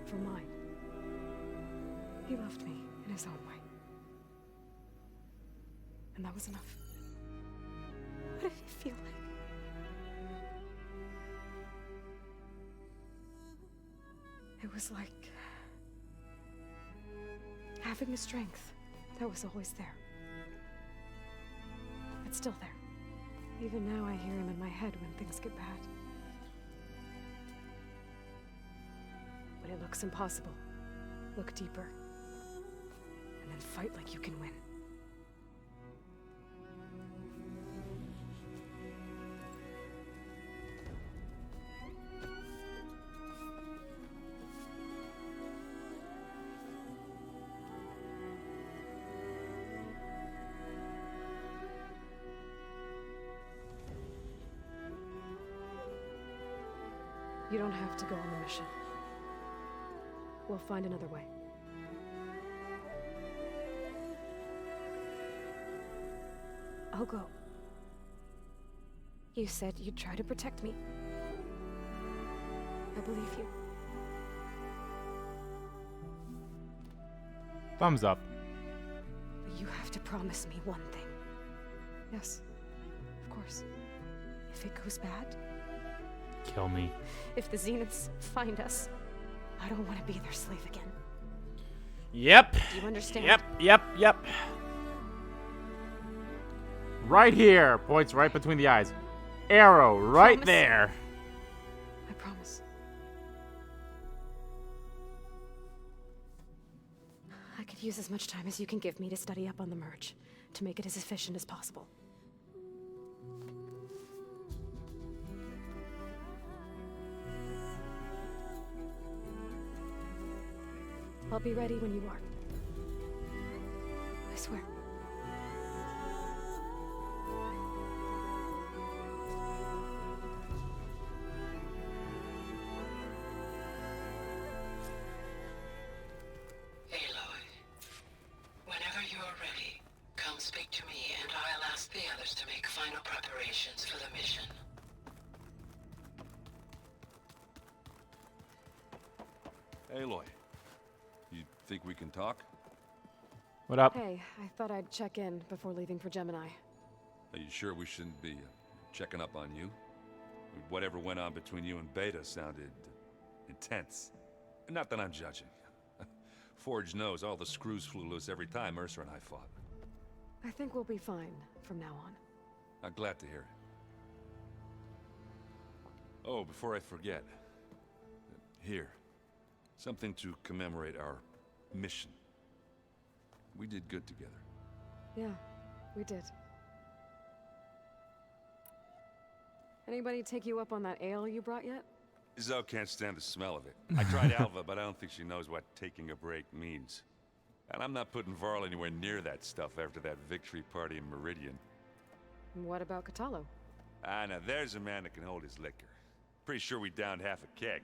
for mine. He loved me in his own way. And that was enough. What did it feel like? It was like having a strength that was always there. It's still there. Even now I hear him in my head when things get bad. When it looks impossible, look deeper. And then fight like you can win. You don't have to go on the mission. We'll find another way. I'll go. You said you'd try to protect me. I believe you.
Thumbs up.
But you have to promise me one thing. Yes, of course. If it goes bad,
Kill me.
if the Zeniths find us, I don't want to be their slave again.
Yep.
Do you understand?
Yep. Right here. Points right between the eyes. Arrow right
Promise.
there.
I promise. I could use as much time as you can give me to study up on the merge, to make it as efficient as possible. I'll be ready when you are. I swear.
Aloy, whenever you're ready, come speak to me and I'll ask the others to make final preparations for the mission.
Aloy, you think we can talk?
What up?
Hey, I thought I'd check in before leaving for Gemini.
Are you sure we shouldn't be checking up on you? Whatever went on between you and Beta sounded intense. Not that I'm judging. Forge knows all the screws flew loose every time Ursa and I fought.
I think we'll be fine from now on.
I'm glad to hear it. Oh, before I forget. Here. Something to commemorate our mission. We did good together.
Yeah, we did. Anybody take you up on that ale you brought yet?
Zoe can't stand the smell of it. I tried Alva, but I don't think she knows what taking a break means. And I'm not putting Varl anywhere near that stuff after that victory party in Meridian.
What about Catalo?
Ah, now there's a man that can hold his liquor. Pretty sure we downed half a keg.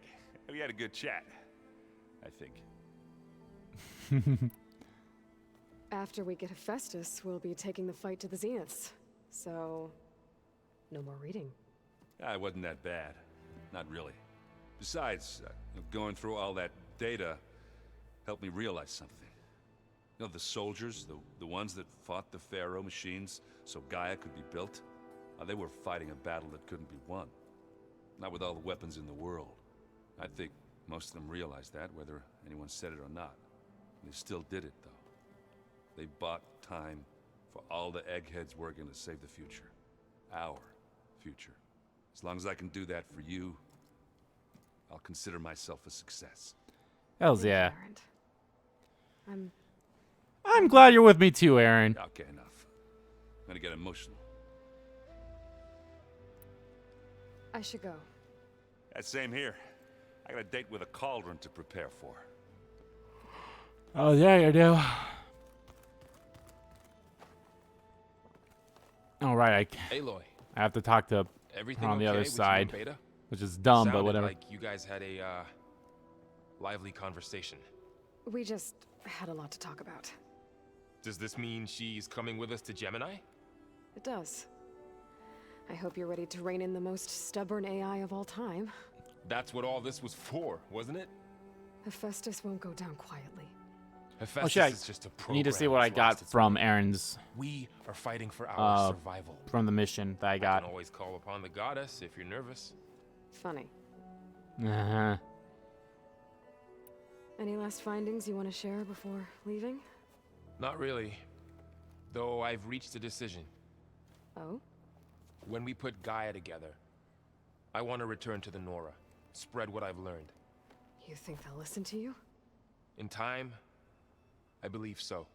We had a good chat, I think.
After we get Hephaestus, we'll be taking the fight to the Zeniths. So, no more reading.
Ah, it wasn't that bad. Not really. Besides, going through all that data helped me realize something. You know, the soldiers, the ones that fought the Pharaoh machines so Gaia could be built, they were fighting a battle that couldn't be won. Not with all the weapons in the world. I think most of them realized that, whether anyone said it or not. They still did it, though. They bought time for all the eggheads working to save the future. Our future. As long as I can do that for you, I'll consider myself a success.
Hells yeah.
I'm
I'm glad you're with me too, Aaron.
Okay, enough. I'm gonna get emotional.
I should go.
Same here. I got a date with a cauldron to prepare for.
Oh, yeah, you do. All right,
Aloy,
I have to talk to
everything
her on the
okay
other
with you
side,
and Beta?
which is dumb, but
Sounded
whatever.
like you guys had a lively conversation.
We just had a lot to talk about.
Does this mean she's coming with us to Gemini?
It does. I hope you're ready to rein in the most stubborn AI of all time.
That's what all this was for, wasn't it?
Hephaestus won't go down quietly.
Hephaestus
Oh, shit,
is just a
I
program.
need to see what I
that's
got
lost its
from
way.
Aaron's
We are fighting for our survival.
from the mission that I
I
got.
can always call upon the goddess if you're nervous.
Funny.
Uh-huh.
Any last findings you want to share before leaving?
Not really. Though I've reached a decision.
Oh?
When we put Gaia together, I want to return to the Nora. Spread what I've learned.
You think they'll listen to you?
In time, I believe so.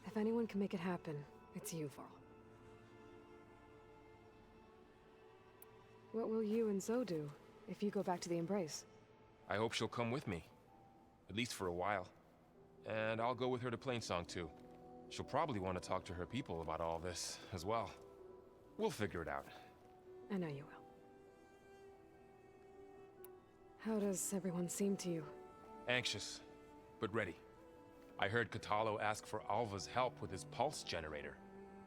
If anyone can make it happen, it's you, Varl. What will you and Zoe do if you go back to the Embrace?
I hope she'll come with me. At least for a while. And I'll go with her to Plainsong too. She'll probably want to talk to her people about all this as well. We'll figure it out.
I know you will. How does everyone seem to you?
Anxious, but ready. I heard Catalo ask for Alva's help with his pulse generator.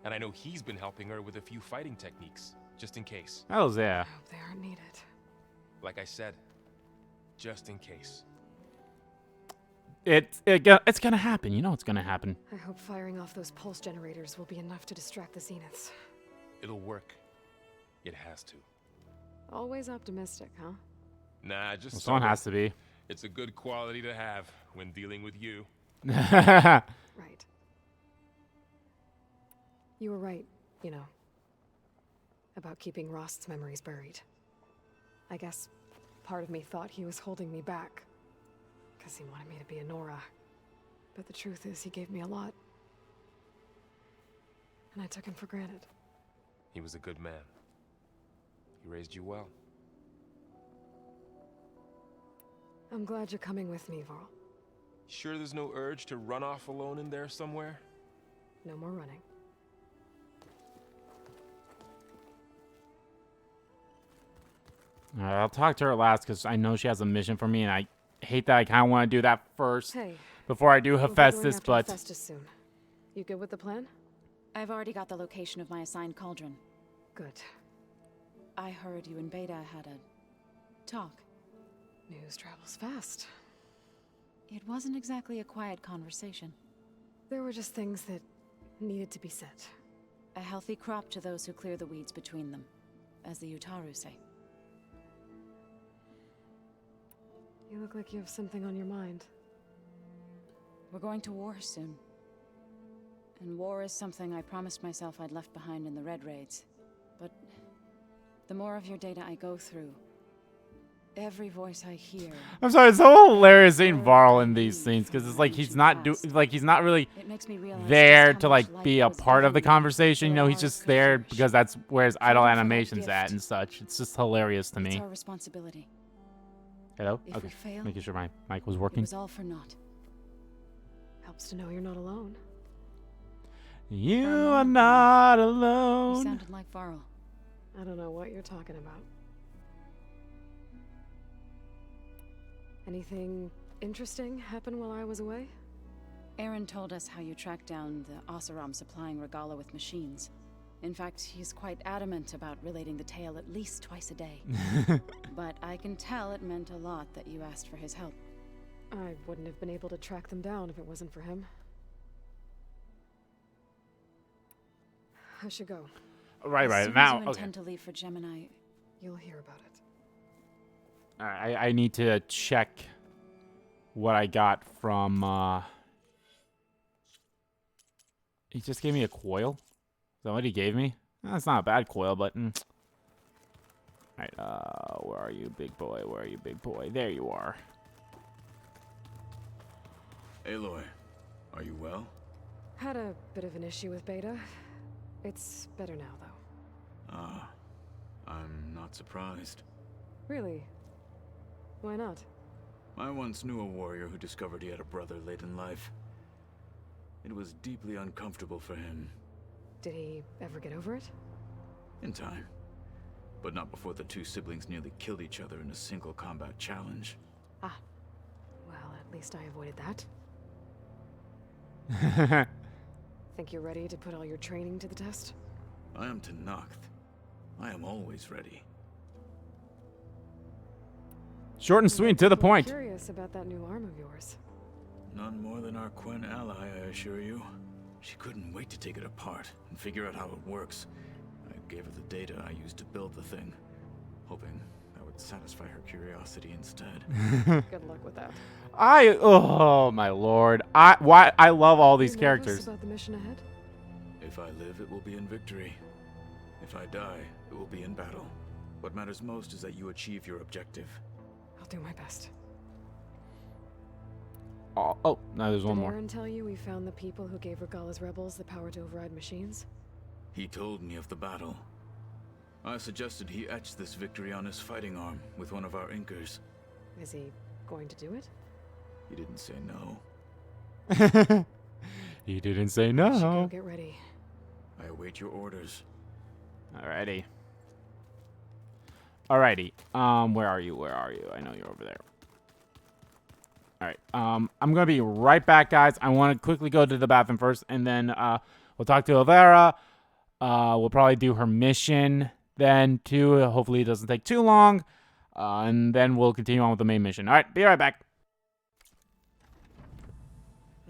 And I know he's been helping her with a few fighting techniques, just in case.
Hells yeah.
I hope they aren't needed.
Like I said, just in case.
It's gonna happen. You know it's gonna happen.
I hope firing off those pulse generators will be enough to distract the Zeniths.
It'll work. It has to.
Always optimistic, huh?
Nah, just
Well, someone has to be.
It's a good quality to have when dealing with you.
Right. You were right, you know, about keeping Rost's memories buried. I guess part of me thought he was holding me back, because he wanted me to be a Nora. But the truth is, he gave me a lot. And I took him for granted.
He was a good man. He raised you well.
I'm glad you're coming with me, Varl.
Sure there's no urge to run off alone in there somewhere?
No more running.
All right, I'll talk to her last because I know she has a mission for me, and I hate that I kind of want to do that first before I do Hephaestus, but...
Hephaestus soon. You good with the plan?
I've already got the location of my assigned cauldron.
Good.
I heard you and Beta had a talk.
News travels fast.
It wasn't exactly a quiet conversation.
There were just things that needed to be said.
A healthy crop to those who clear the weeds between them, as the Utaru say.
You look like you have something on your mind.
We're going to war soon. And war is something I promised myself I'd left behind in the Red Raids. But the more of your data I go through, every voice I hear...
I'm sorry, it's so hilarious seeing Varl in these scenes, because it's like he's not he's not really there to like be a part of the conversation. You know, he's just there because that's where his idle animation's at and such. It's just hilarious to me.
It's our responsibility.
Hello?
If
Okay,
we fail,
making sure my mic was
it
working.
was all for naught.
Helps to know you're not alone.
You are not
You
alone.
sounded like Varl.
I don't know what you're talking about. Anything interesting happen while I was away?
Aaron told us how you tracked down the Oseram supplying Regala with machines. In fact, he's quite adamant about relating the tale at least twice a day. But I can tell it meant a lot that you asked for his help.
I wouldn't have been able to track them down if it wasn't for him. I should go.
Right,
As soon
now.
as you
Okay.
intend to leave for Gemini,
you'll hear about it.
All right, I need to check what I got from. He just gave me a coil. Is that what he gave me? That's not a bad coil, but. All right, where are you, big boy? Where are you, big boy? There you are.
Aloy, are you well?
Had a bit of an issue with Beta. It's better now, though.
Ah, I'm not surprised.
Really? Why not?
I once knew a warrior who discovered he had a brother late in life. It was deeply uncomfortable for him.
Did he ever get over it?
In time. But not before the two siblings nearly killed each other in a single combat challenge.
Ah. Well, at least I avoided that. Think you're ready to put all your training to the test?
I am Tenakth. I am always ready.
Short and sweet, to the point.
I'm curious about that new arm of yours.
None more than our Quen ally, I assure you. She couldn't wait to take it apart and figure out how it works. I gave her the data I used to build the thing, hoping that would satisfy her curiosity instead.
Good luck with that.
Oh my lord. I love all these
You nervous
characters.
about the mission ahead?
If I live, it will be in victory. If I die, it will be in battle. What matters most is that you achieve your objective.
I'll do my best.
Oh, no, there's one
Did
more.
Aaron tell you we found the people who gave Regala's rebels the power to override machines?
He told me of the battle. I suggested he etch this victory on his fighting arm with one of our inkers.
Is he going to do it?
He didn't say no.
He didn't say
I should go
no.
get ready.
I await your orders.
Alrighty. Alrighty. Where are you? Where are you? I know you're over there. Alright. I'm gonna be right back, guys. I want to quickly go to the bathroom first, and then we'll talk to Elvira. We'll probably do her mission then too. Hopefully it doesn't take too long. And then we'll continue on with the main mission. All right, be right back.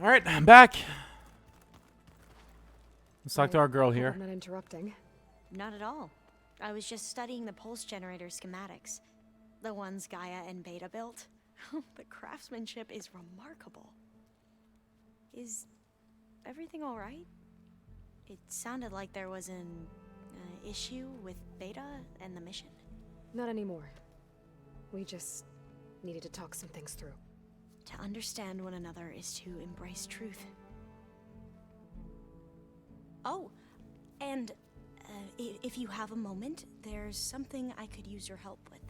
All right, I'm back. Let's talk to our girl here.
I'm not interrupting.
Not at all. I was just studying the pulse generator schematics. The ones Gaia and Beta built. The craftsmanship is remarkable. Is everything all right? It sounded like there was an issue with Beta and the mission.
Not anymore. We just needed to talk some things through.
To understand one another is to embrace truth. Oh, and if you have a moment, there's something I could use your help with.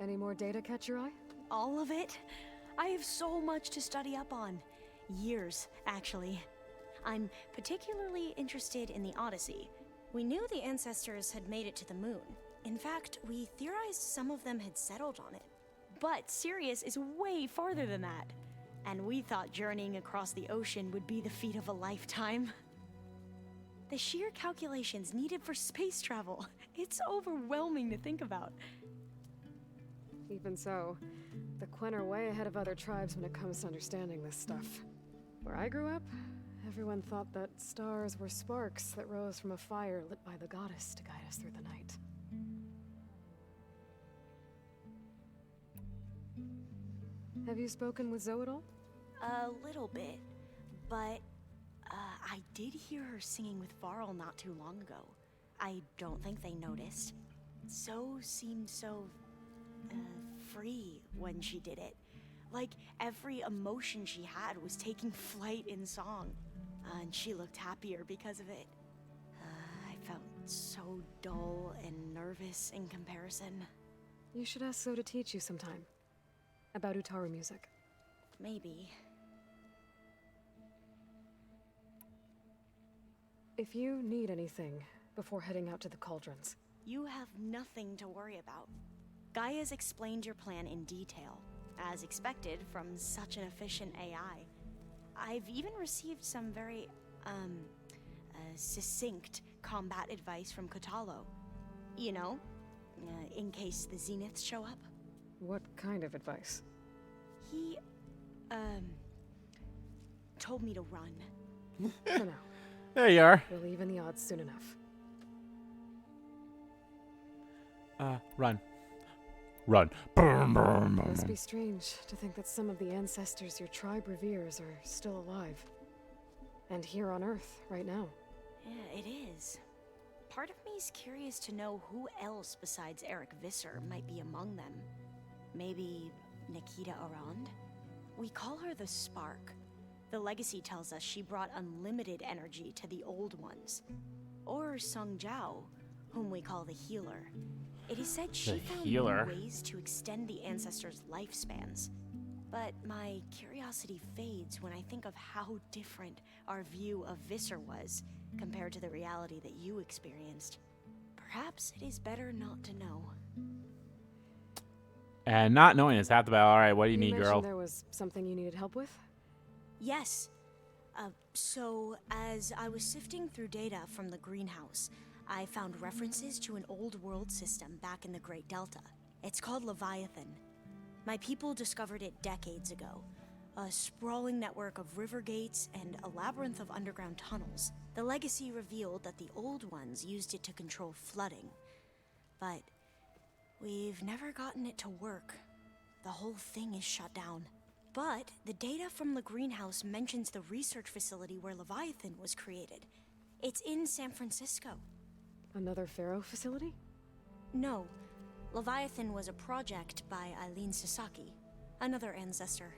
Any more data catch your eye?
All of it? I have so much to study up on. Years, actually. I'm particularly interested in the Odyssey. We knew the ancestors had made it to the moon. In fact, we theorized some of them had settled on it. But Sirius is way farther than that. And we thought journeying across the ocean would be the feat of a lifetime. The sheer calculations needed for space travel, it's overwhelming to think about.
Even so, the Quen are way ahead of other tribes when it comes to understanding this stuff. Where I grew up, everyone thought that stars were sparks that rose from a fire lit by the goddess to guide us through the night. Have you spoken with Zoe at all?
A little bit, but I did hear her singing with Varl not too long ago. I don't think they noticed. Zoe seemed so free when she did it. Like every emotion she had was taking flight in song. And she looked happier because of it. I felt so dull and nervous in comparison.
You should ask Zoe to teach you sometime. About Utaru music.
Maybe.
If you need anything before heading out to the cauldrons.
You have nothing to worry about. Gaia's explained your plan in detail, as expected from such an efficient AI. I've even received some very, succinct combat advice from Kotalo. You know, in case the Zeniths show up.
What kind of advice?
He, told me to run.
For now.
There you are.
We'll even the odds soon enough.
Run. Run.
Must be strange to think that some of the ancestors your tribe reveres are still alive. And here on Earth, right now.
Yeah, it is. Part of me's curious to know who else besides Eric Visser might be among them. Maybe Nikita Arand? We call her the Spark. The legacy tells us she brought unlimited energy to the old ones. Or Sung Jiao, whom we call the Healer. It is said she found new ways to extend the ancestors' lifespans. But my curiosity fades when I think of how different our view of Visser was compared to the reality that you experienced. Perhaps it is better not to know.
And not knowing is half the battle. All right, what do you need,
mentioned
girl?
There was something you needed help with?
Yes. So as I was sifting through data from the greenhouse, I found references to an old world system back in the Great Delta. It's called Leviathan. My people discovered it decades ago. A sprawling network of river gates and a labyrinth of underground tunnels. The legacy revealed that the old ones used it to control flooding. But we've never gotten it to work. The whole thing is shut down. But the data from the greenhouse mentions the research facility where Leviathan was created. It's in San Francisco.
Another Pharaoh facility?
No. Leviathan was a project by Eileen Sasaki, another ancestor.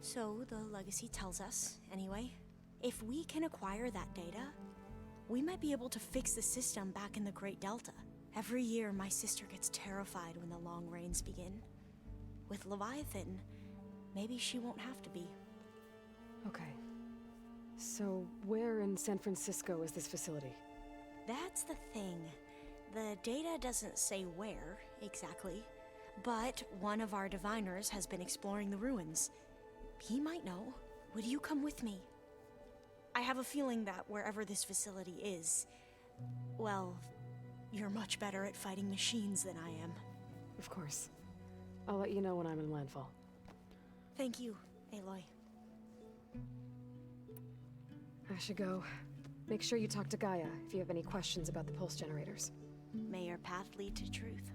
So the legacy tells us, anyway. If we can acquire that data, we might be able to fix the system back in the Great Delta. Every year, my sister gets terrified when the long rains begin. With Leviathan, maybe she won't have to be.
Okay. So, where in San Francisco is this facility?
That's the thing. The data doesn't say where, exactly. But one of our diviners has been exploring the ruins. He might know. Would you come with me? I have a feeling that wherever this facility is, Well, you're much better at fighting machines than I am.
Of course. I'll let you know when I'm in landfall.
Thank you, Aloy.
I should go. Make sure you talk to Gaia if you have any questions about the pulse generators.
May your path lead to truth.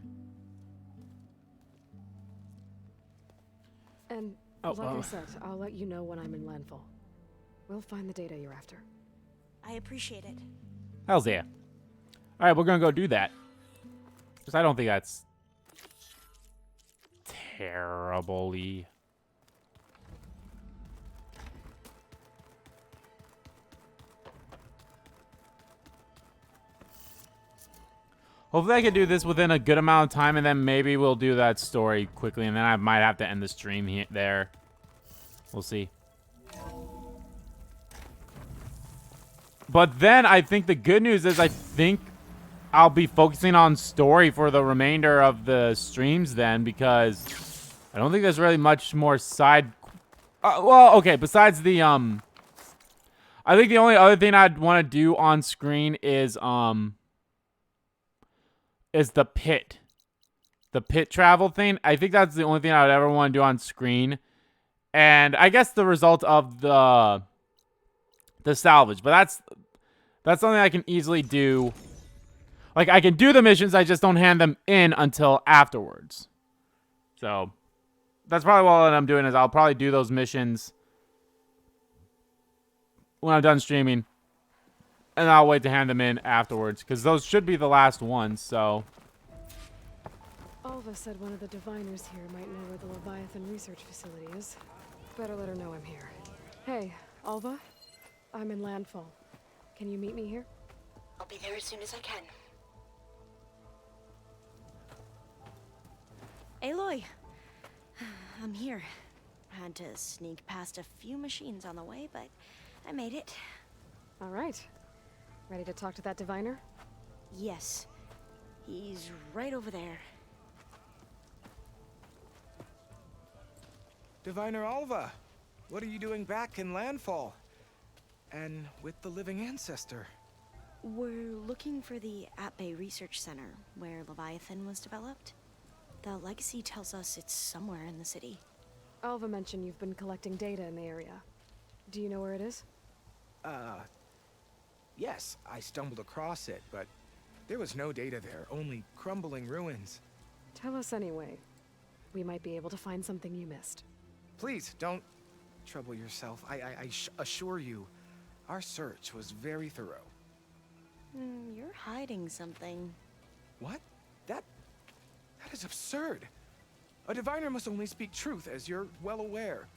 And like I said, I'll let you know when I'm in landfall. We'll find the data you're after.
I appreciate it.
Hell's yeah. All right, we're gonna go do that. Because I don't think that's terribly. Hopefully I can do this within a good amount of time, and then maybe we'll do that story quickly, and then I might have to end the stream there. We'll see. But then I think the good news is I think I'll be focusing on story for the remainder of the streams then, because I don't think there's really much more side... well, okay, besides the... I think the only other thing I'd want to do on screen is the pit. The pit travel thing. I think that's the only thing I would ever want to do on screen. And I guess the result of the salvage. But that's something I can easily do. Like, I can do the missions, I just don't hand them in until afterwards. So, that's probably what I'm doing, is I'll probably do those missions when I'm done streaming. And I'll wait to hand them in afterwards, because those should be the last ones, so...
Alva said one of the diviners here might know where the Leviathan research facility is. Better let her know I'm here. Hey, Alva? I'm in landfall. Can you meet me here?
I'll be there as soon as I can.
Aloy, I'm here. Had to sneak past a few machines on the way, but I made it.
All right. Ready to talk to that diviner?
Yes. He's right over there.
Diviner Alva, what are you doing back in landfall? And with the living ancestor?
We're looking for the At-Bay Research Center, where Leviathan was developed. The legacy tells us it's somewhere in the city.
Alva mentioned you've been collecting data in the area. Do you know where it is?
Yes, I stumbled across it, but there was no data there, only crumbling ruins.
Tell us anyway. We might be able to find something you missed.
Please, don't trouble yourself. I assure you, our search was very thorough.
You're hiding something.
What? That is absurd. A diviner must only speak truth, as you're well aware.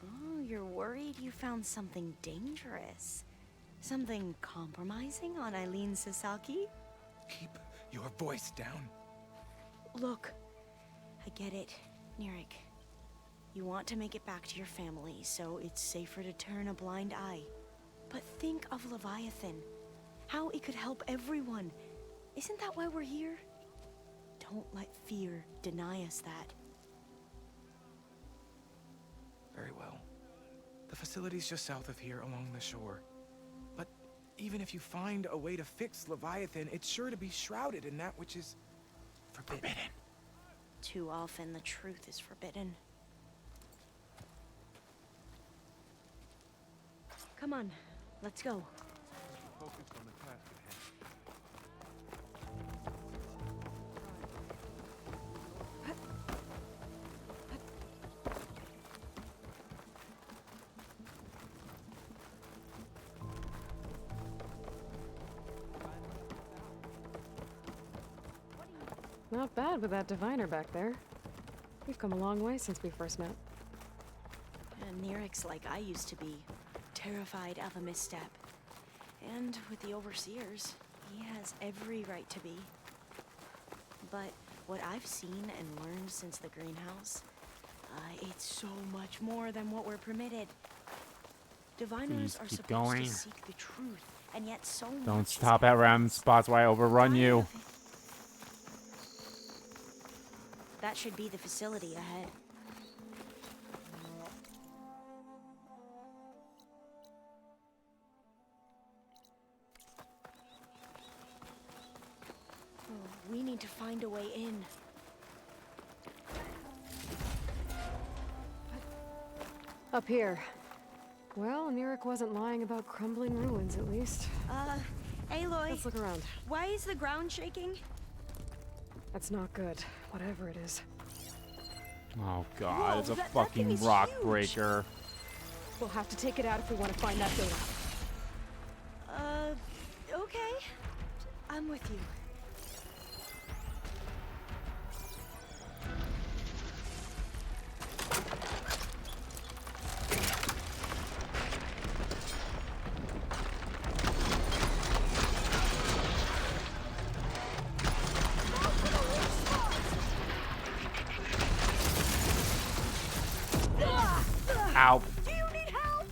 Oh, you're worried you found something dangerous? Something compromising on Eileen Sasaki?
Keep your voice down.
Look, I get it, Nirik. You want to make it back to your family, so it's safer to turn a blind eye. But think of Leviathan. How it could help everyone. Isn't that why we're here? Don't let fear deny us that.
Very well. The facility's just south of here along the shore. But even if you find a way to fix Leviathan, it's sure to be shrouded in that which is forbidden.
Too often the truth is forbidden. Come on, let's go.
Focus on the task at hand.
Not bad with that diviner back there. We've come a long way since we first met.
And Nirik's like I used to be, terrified of a misstep. And with the Overseers, he has every right to be. But what I've seen and learned since the greenhouse, it's so much more than what we're permitted. Diviners are supposed
going.
to seek the truth, and yet so much.
Don't stop at random spots where I overrun you.
That should be the facility ahead. We need to find a way in.
Up here. Well, Neric wasn't lying about crumbling ruins, at least.
Aloy.
Let's look around.
Why is the ground shaking?
That's not good, whatever it is.
Oh god,
Whoa,
it's a
that
fucking
thing is
rock
huge.
breaker.
We'll have to take it out if we want to find that data.
Okay. I'm with you.
Ow.
Do you need help?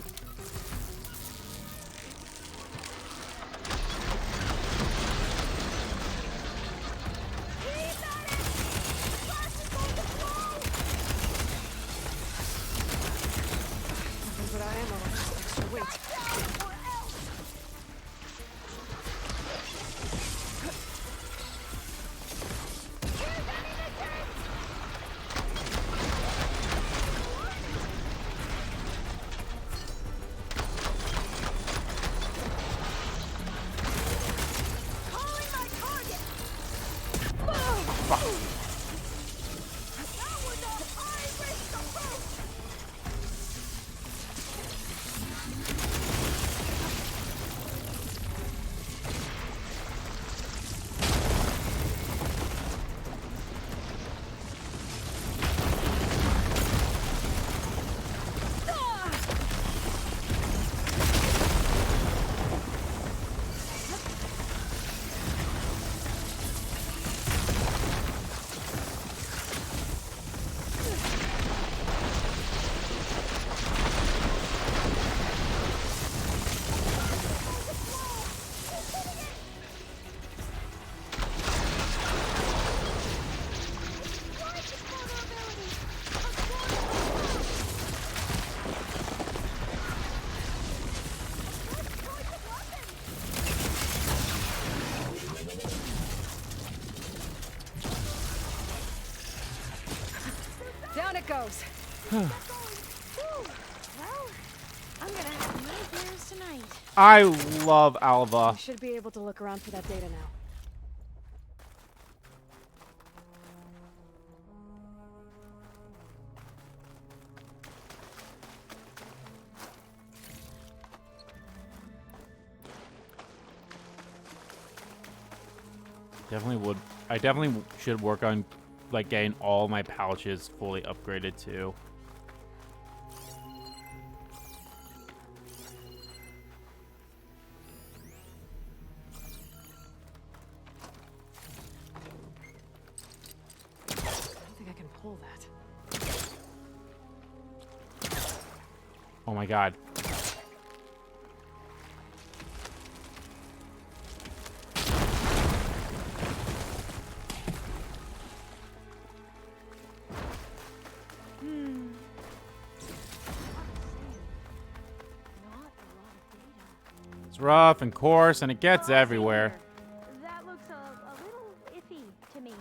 Nothing but ammo, just extra weight. Down it goes.
Well, I'm gonna have nightmares tonight.
I love Alva.
We should be able to look around for that data now.
I definitely should work on like getting all my pouches fully upgraded too.
I don't think I can pull that.
Oh my god. It's rough and coarse and it gets everywhere.
That looks a little iffy to me.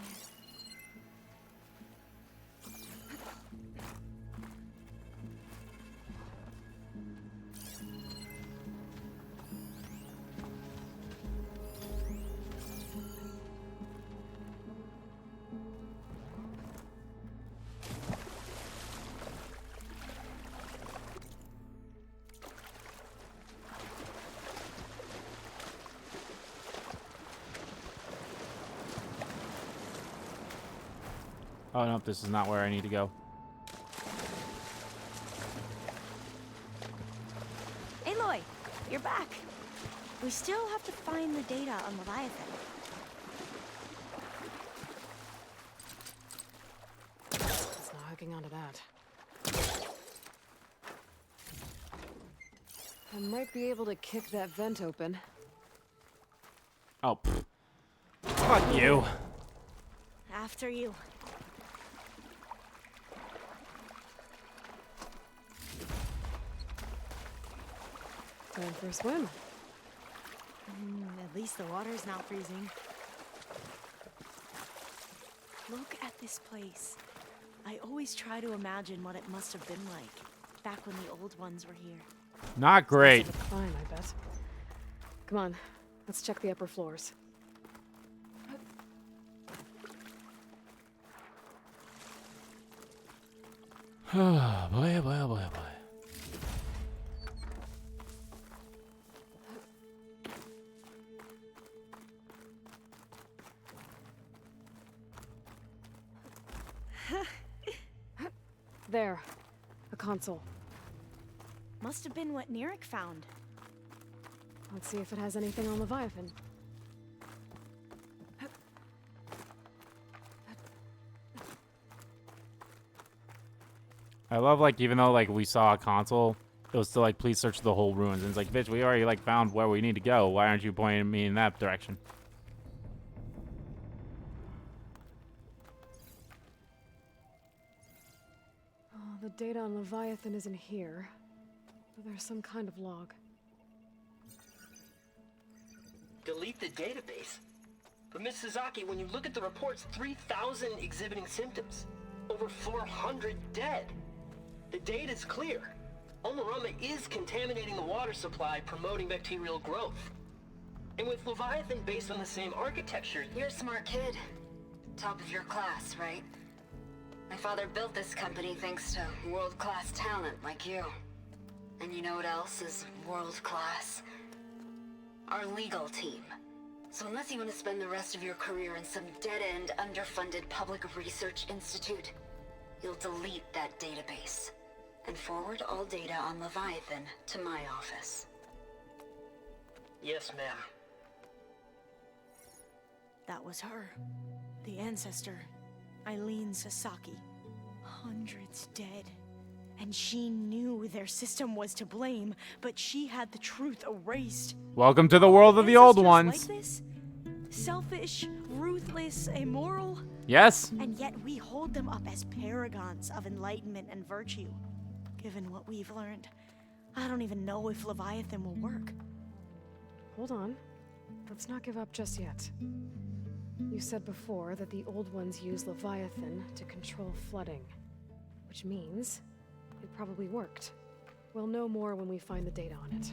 Oh no, this is not where I need to go.
Aloy, you're back. We still have to find the data on Leviathan.
It's not hooking onto that. I might be able to kick that vent open.
Oh, pfft. Fuck you.
After you.
Time for a swim.
At least the water's not freezing. Look at this place. I always try to imagine what it must have been like back when the old ones were here.
Not great.
Sounds like a climb, I bet. Come on, let's check the upper floors.
Oh boy, boy, boy, boy.
There, a console.
Must have been what Neric found.
Let's see if it has anything on Leviathan.
I love, like, even though, like, we saw a console, it was still like, please search the whole ruins. And it's like, bitch, we already, like, found where we need to go. Why aren't you pointing me in that direction?
Oh, the data on Leviathan isn't here. But there's some kind of log.
Delete the database? But Miss Sasaki, when you look at the reports, 3,000 exhibiting symptoms. Over 400 dead. The data's clear. Omarama is contaminating the water supply, promoting bacterial growth. And with Leviathan based on the same architecture...
You're a smart kid. Top of your class, right? My father built this company thanks to world-class talent like you. And you know what else is world-class? Our legal team. So unless you want to spend the rest of your career in some dead-end, underfunded public research institute, you'll delete that database and forward all data on Leviathan to my office.
Yes, ma'am.
That was her. The ancestor, Eileen Sasaki. Hundreds dead. And she knew their system was to blame, but she had the truth erased.
Welcome to the world of the old ones.
Like this? Selfish, ruthless, immoral?
Yes.
And yet we hold them up as paragons of enlightenment and virtue. Given what we've learned, I don't even know if Leviathan will work.
Hold on. Let's not give up just yet. You said before that the old ones use Leviathan to control flooding. Which means it probably worked. We'll know more when we find the data on it.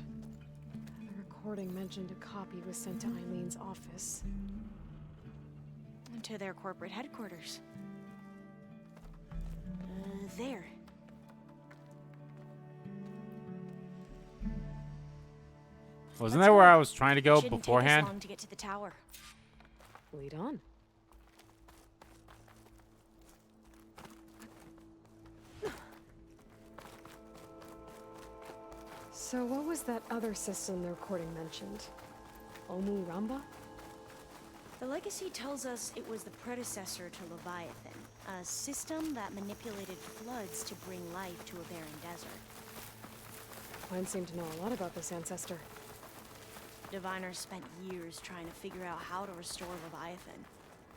The recording mentioned a copy was sent to Eileen's office.
To their corporate headquarters. There.
Wasn't that where I was trying to go beforehand?
Take us long to get to the tower.
Lead on. So what was that other system the recording mentioned? Omu Ramba?
The legacy tells us it was the predecessor to Leviathan, a system that manipulated floods to bring life to a barren desert.
Mine seemed to know a lot about this ancestor.
Diviners spent years trying to figure out how to restore Leviathan.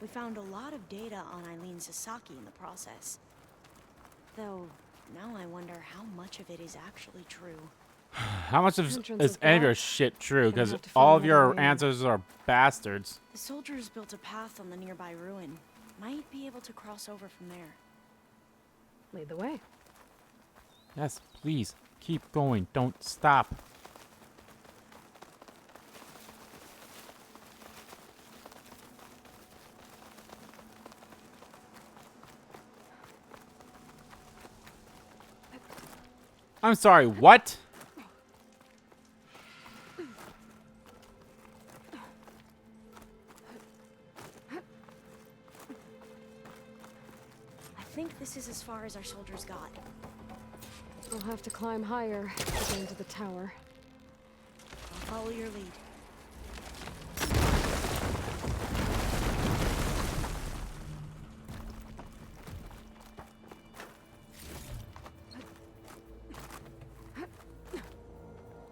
We found a lot of data on Eileen Sasaki in the process. Though, now I wonder how much of it is actually true.
How much of is any of your shit true? Because all of your answers are bastards.
The soldiers built a path on the nearby ruin. Might be able to cross over from there.
Lead the way.
Yes, please. Keep going. Don't stop. I'm sorry, what?
I think this is as far as our soldiers got.
We'll have to climb higher to get into the tower.
I'll follow your lead.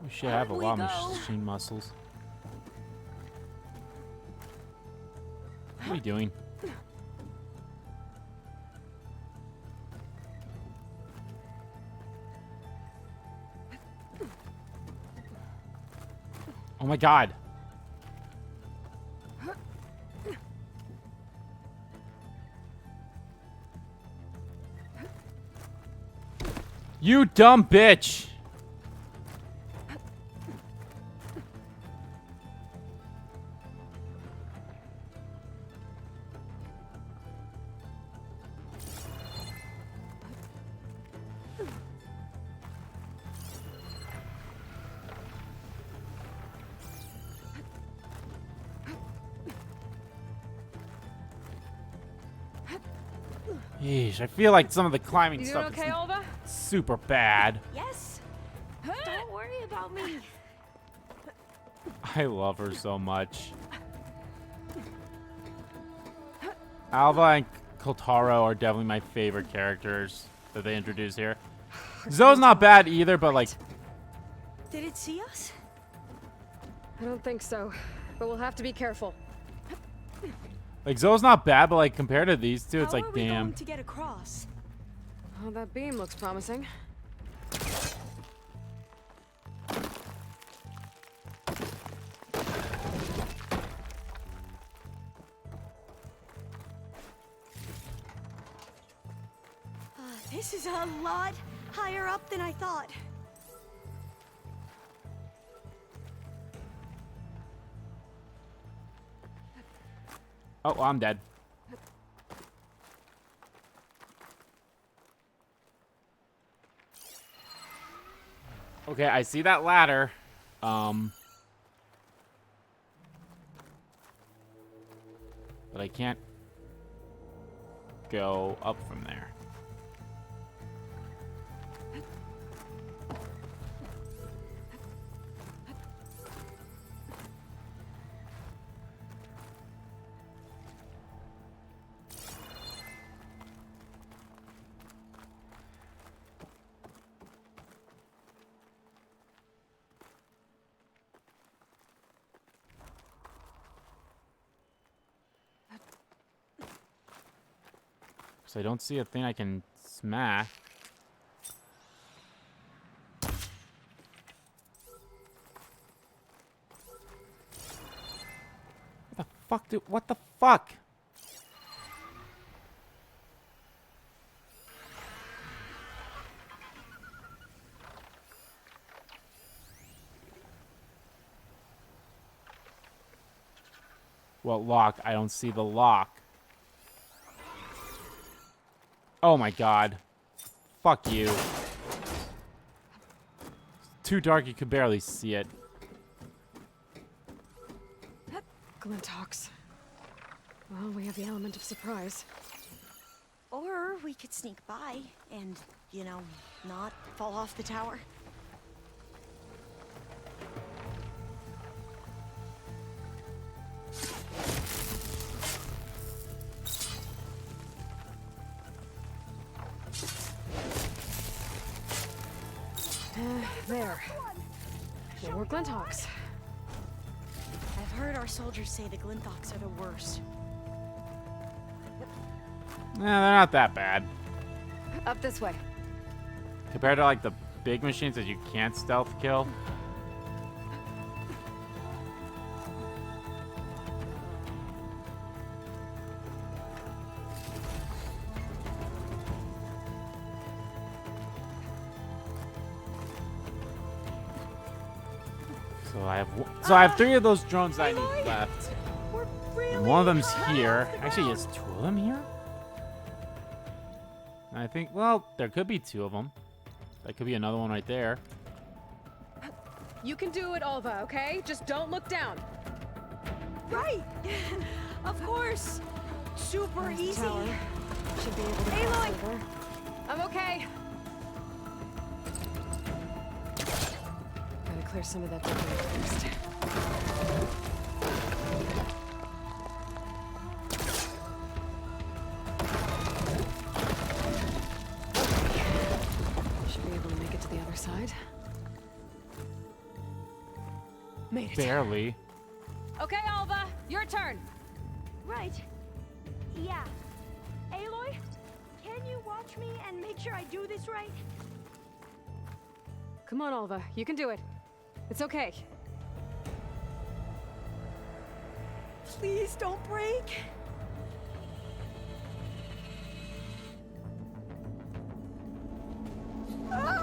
We should have a lot of machine muscles. What are we doing? Oh my god. You dumb bitch! Yeesh, I feel like some of the climbing
You
stuff
doing okay,
is
Alva?
super bad.
Yes. Don't worry about me.
I love her so much. Alva and Kotaro are definitely my favorite characters that they introduce here. Zoe's not bad either, but like...
Did it see us?
I don't think so, but we'll have to be careful.
Like, Zoe's not bad, but like compared to these two, it's
How
like,
are we
damn.
going to get across?
Oh, that beam looks promising.
This is a lot higher up than I thought.
Oh, I'm dead. Okay, I see that ladder. But I can't go up from there. So I don't see a thing I can smash. What the fuck, dude? What the fuck? Well, lock. I don't see the lock. Oh my god. Fuck you. It's too dark, you could barely see it.
Glintox. Well, we have the element of surprise.
Or we could sneak by and, you know, not fall off the tower.
There. No more Glintox.
I've heard our soldiers say the Glinthox are the worst.
They're not that bad.
Up this way.
Compared to like the big machines that you can't stealth kill. So I have 3 of those drones that I need left. And one of them's here. Actually, is 2 of them here? I think, well, there could be 2 of them. That could be another one right there.
You can do it, Alva, okay? Just don't look down.
Right! Of course! Super easy!
Should be able to cross over. I'm okay. Gotta clear some of that debris first. Should be able to make it to the other side. Made it.
Barely.
Okay, Alva, your turn.
Right. Yeah. Aloy, can you watch me and make sure I do this right?
Come on, Alva, you can do it. It's okay.
Please don't break. Ah!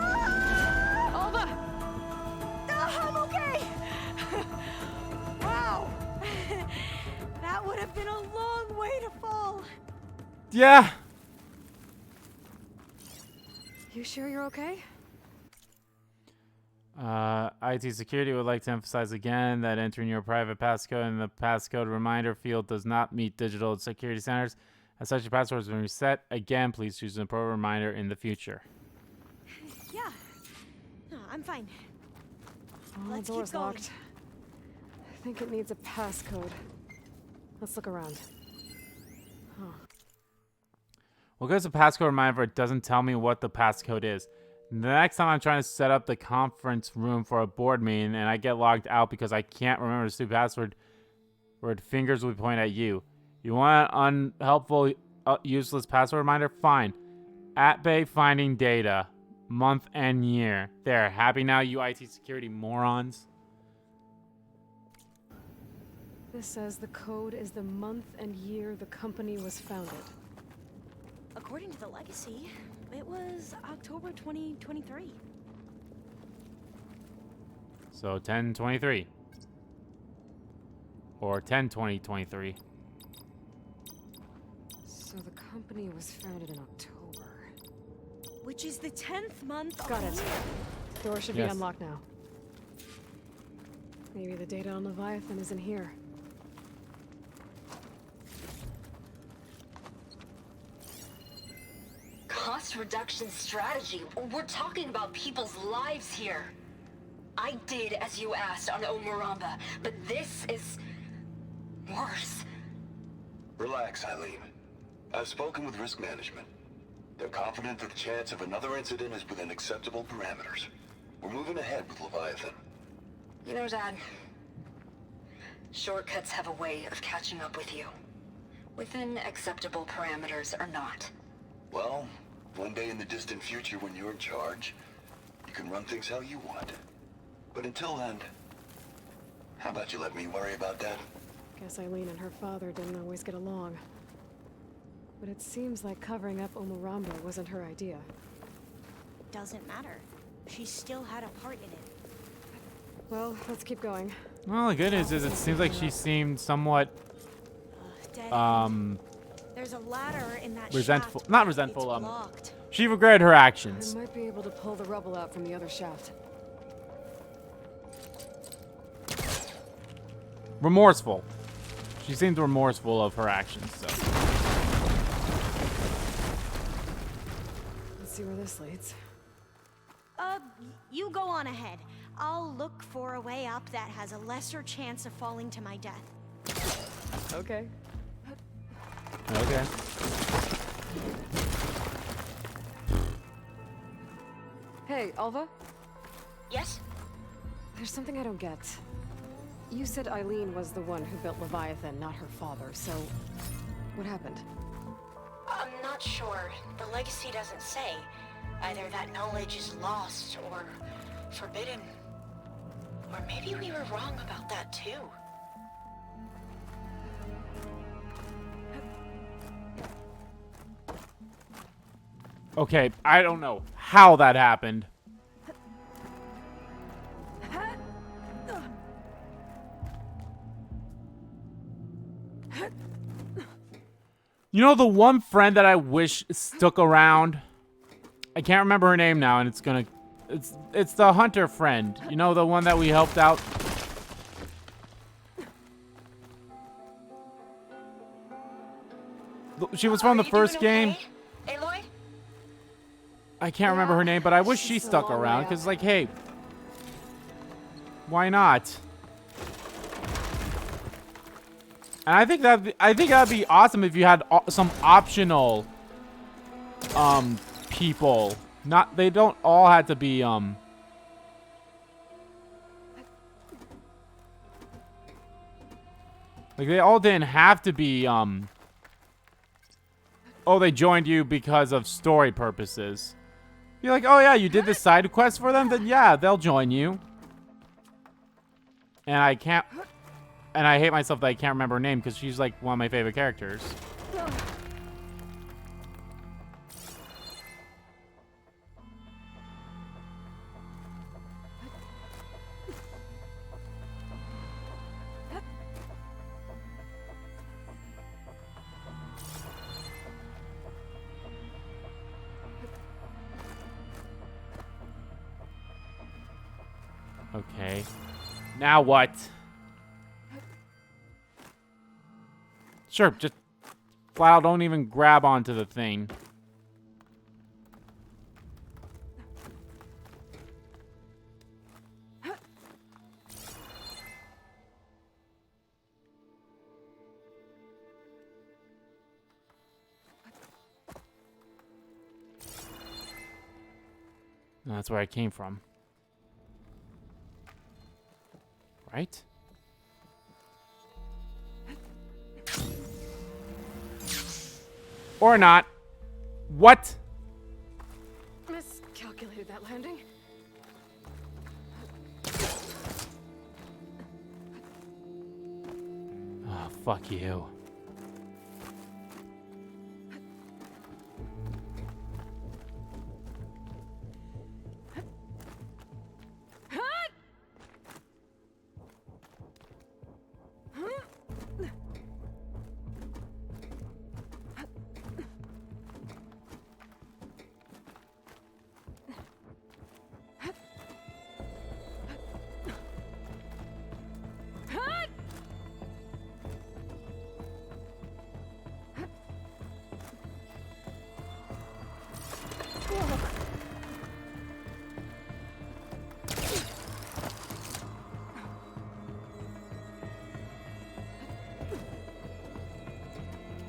Yeah.
You sure you're okay?
IT security would like to emphasize again that entering your private passcode in the passcode reminder field does not meet digital security standards. As such, your password has been reset. Again, please choose an appropriate reminder in the future.
Yeah. No, I'm fine.
Oh,
Let's
the door's
keep going.
locked. I think it needs a passcode. Let's look around. Huh.
Well, because the passcode reminder it doesn't tell me what the passcode is. The next time I'm trying to set up the conference room for a board meeting and I get logged out because I can't remember the stupid password, where fingers will point at you. You want an unhelpful, useless password reminder? Fine. At Bay finding data. Month and year. There. Happy now, you IT security morons?
This says the code is the month and year the company was founded.
According to the legacy, it was October 2023.
So 10/23. Or 10/20/23.
So the company was founded in October.
Which is the 10th month of
Got
the
it.
year.
Door should
Yes.
be unlocked now. Maybe the data on Leviathan is in here.
Cost reduction strategy. We're talking about people's lives here. I did as you asked on Omuramba, but this is worse.
Relax, Eileen. I've spoken with risk management. They're confident that the chance of another incident is within acceptable parameters. We're moving ahead with Leviathan.
You know, Dad, shortcuts have a way of catching up with you. Within acceptable parameters or not.
Well, one day in the distant future when you're in charge, you can run things how you want. But until then, how about you let me worry about that?
Guess Eileen and her father didn't always get along. But it seems like covering up Omuramba wasn't her idea.
Doesn't matter. She still had a part in it.
Well, let's keep going.
Well, the good news is it seems like she seemed somewhat,
There's a ladder in that
resentful.
shaft.
Not resentful,
It's blocked.
she regretted her actions.
I might be able to pull the rubble out from the other shaft.
Remorseful. She seemed remorseful of her actions, so.
Let's see where this leads.
You go on ahead. I'll look for a way up that has a lesser chance of falling to my death.
Okay.
Okay.
Hey, Alva?
Yes?
There's something I don't get. You said Eileen was the one who built Leviathan, not her father, so what happened?
I'm not sure. The legacy doesn't say. Either that knowledge is lost or forbidden. Or maybe we were wrong about that too.
Okay, I don't know how that happened. You know the one friend that I wish stuck around? I can't remember her name now, and it's the hunter friend. You know, the one that we helped out? She was from the first game.
Aloy?
I can't remember her name, but I wish she stuck around, because, like, hey, why not? And I think that'd be awesome if you had some optional people. They don't all have to be like they all didn't have to be oh, they joined you because of story purposes. You're like, oh yeah, you did this side quest for them, then yeah, they'll join you. And I hate myself that I can't remember her name because she's like one of my favorite characters. Now what? Sure, just flat out don't even grab onto the thing. That's where I came from. Right? Or not. What?
Miscalculated that landing.
Oh, fuck you.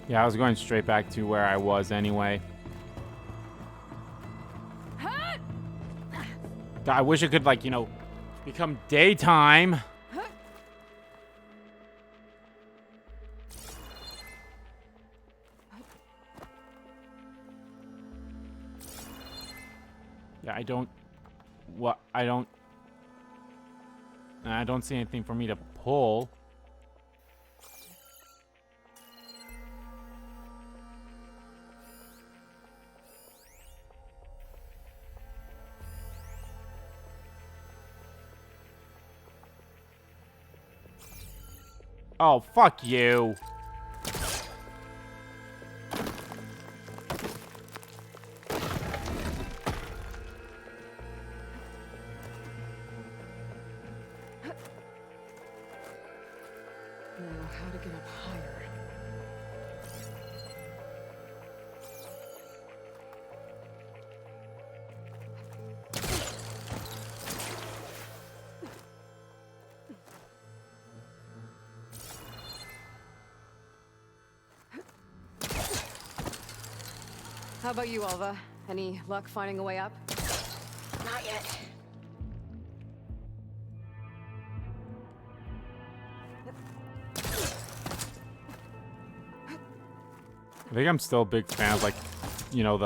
Yeah, I was going straight back to where I was anyway. God, I wish it could, like, you know, become daytime. Yeah, I don't see anything for me to pull. Oh, fuck you.
Now, how to get up higher? How about you, Alva? Any luck finding a way up?
Not yet.
I think I'm still a big fan of, like, you know,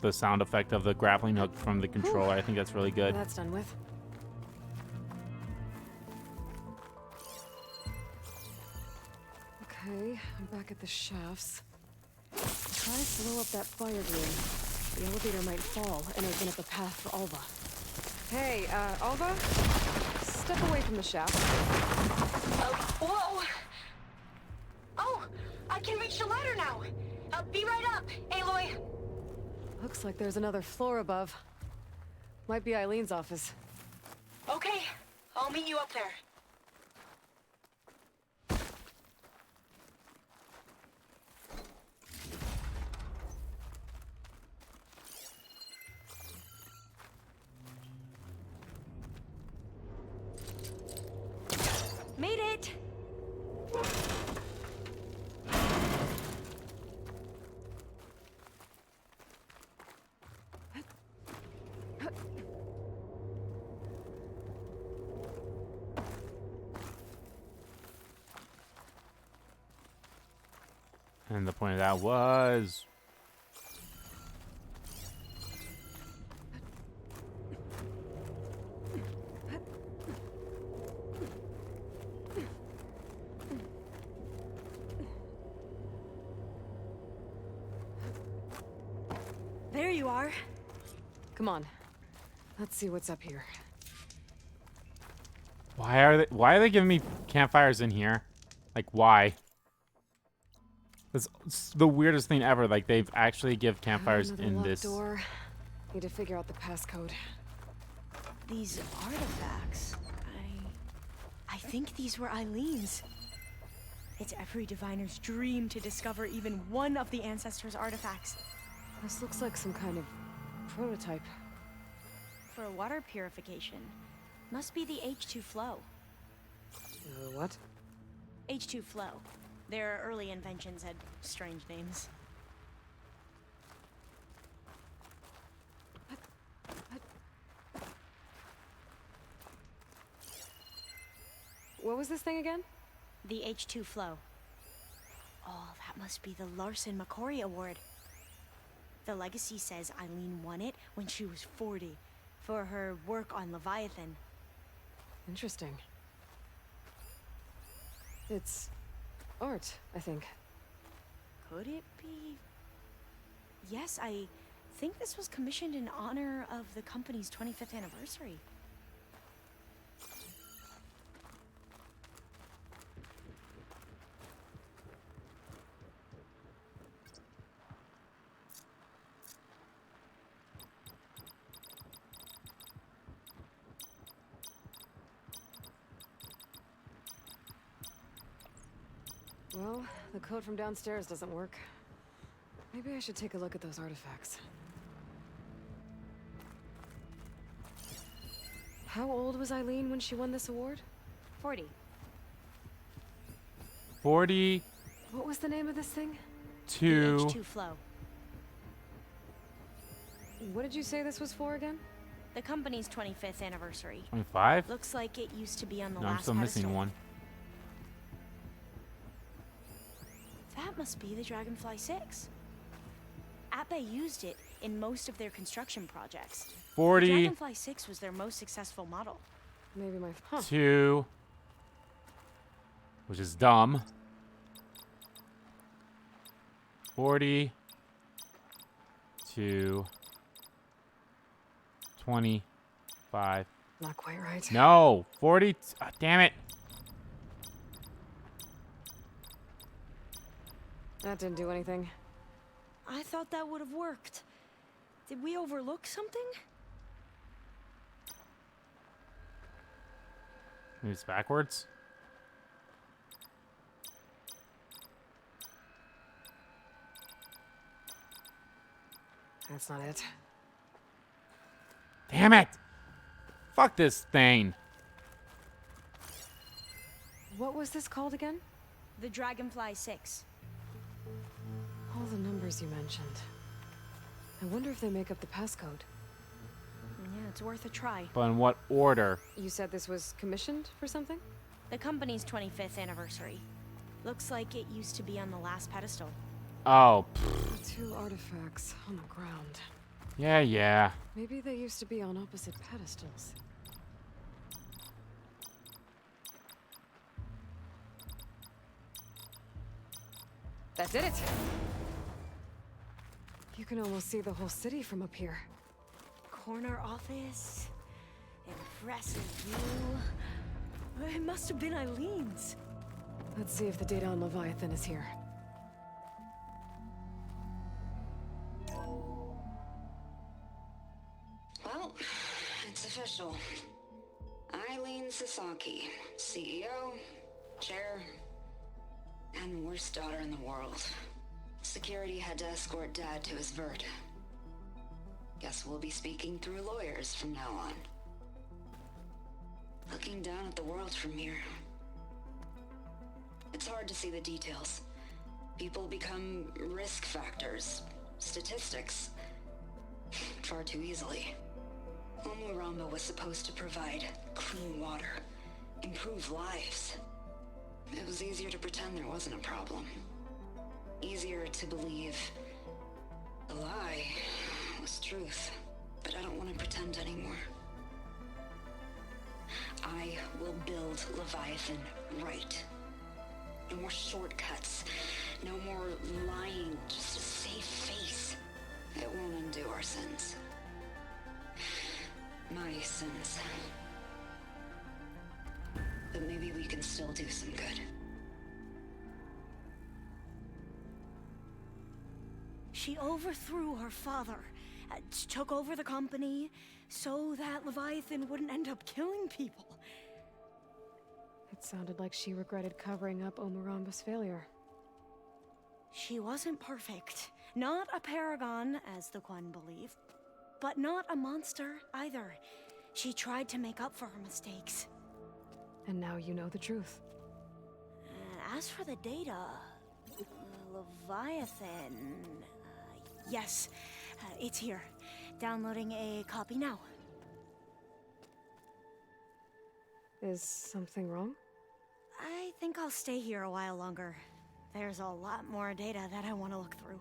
the sound effect of the grappling hook from the controller. I think that's really good.
That's done with. Okay, I'm back at the shafts. If I blow up that fire room, the elevator might fall and open up a path for Alva. Hey, Alva? Step away from the shaft.
Whoa! Oh, I can reach the ladder now. Be right up, Aloy.
Looks like there's another floor above. Might be Eileen's office.
Okay, I'll meet you up there.
Made it!
And the point of that was...
There you are.
Come on. Let's see what's up here.
Why are they giving me campfires in here? Like, why? That's the weirdest thing ever. Like, they've actually give campfires
Another
in
locked
this.
door. Need to figure out the passcode.
These artifacts, I think these were Eileen's. It's every diviner's dream to discover even one of the ancestors' artifacts.
This looks like some kind of prototype.
For water purification, must be the H2 flow.
What?
H2 flow. Their early inventions had strange names.
What was this thing again?
The H2 flow. Oh, that must be the Larson McCory Award. The legacy says Eileen won it when she was 40 for her work on Leviathan.
Interesting. It's art, I think.
Could it be? Yes, I think this was commissioned in honor of the company's 25th anniversary.
Well, the code from downstairs doesn't work. Maybe I should take a look at those artifacts. How old was Eileen when she won this award?
40.
40.
What was the name of this thing?
The H2 flow.
What did you say this was for again?
The company's 25th anniversary.
25?
Looks like it used to be on the
No,
last
I'm still
pedestal.
missing one.
That must be the Dragonfly 6. Ape used it in most of their construction projects.
40.
The Dragonfly 6 was their most successful model.
Maybe my...
2. Which is dumb. 40. 2. 25.
Not quite right.
No! 40. Damn it.
That didn't do anything.
I thought that would have worked. Did we overlook something?
Maybe it's backwards.
That's not it.
Damn it! Fuck this thing.
What was this called again?
The Dragonfly 6.
All the numbers you mentioned. I wonder if they make up the passcode.
Yeah, it's worth a try.
But in what order?
You said this was commissioned for something?
The company's 25th anniversary. Looks like it used to be on the last pedestal.
Oh.
Two artifacts on the ground.
Yeah.
Maybe they used to be on opposite pedestals. That did it! You can almost see the whole city from up here.
Corner office. Impressive view. It must have been Eileen's.
Let's see if the data on Leviathan is here.
Well, it's official. Eileen Sasaki, CEO, chair, and worst daughter in the world. Security had to escort Dad to his vert. Guess we'll be speaking through lawyers from now on. Looking down at the world from here. It's hard to see the details. People become risk factors, statistics, far too easily. Omuramba was supposed to provide clean water, improve lives. It was easier to pretend there wasn't a problem. Easier to believe the lie was truth. But I don't want to pretend anymore. I will build Leviathan right. No more shortcuts. No more lying just to save face. It won't undo our sins. My sins. But maybe we can still do some good.
She overthrew her father, took over the company, so that Leviathan wouldn't end up killing people.
It sounded like she regretted covering up Omuramba's failure.
She wasn't perfect. Not a paragon, as the Quan believe. But not a monster, either. She tried to make up for her mistakes.
And now you know the truth.
As for the data... Leviathan... yes, it's here. Downloading a copy now.
Is something wrong?
I think I'll stay here a while longer. There's a lot more data that I want to look through.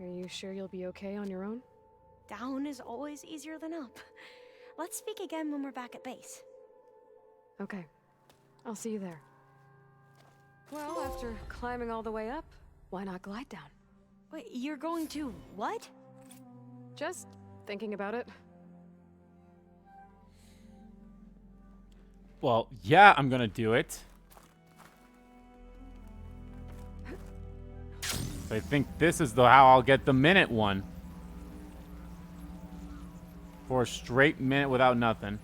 Are you sure you'll be okay on your own?
Down is always easier than up. Let's speak again when we're back at base.
Okay. I'll see you there. Well, after climbing all the way up, why not glide down?
Wait, you're going to what?
Just thinking about it.
Well, yeah, I'm gonna do it. I think this is how I'll get the minute one. For a straight minute without nothing.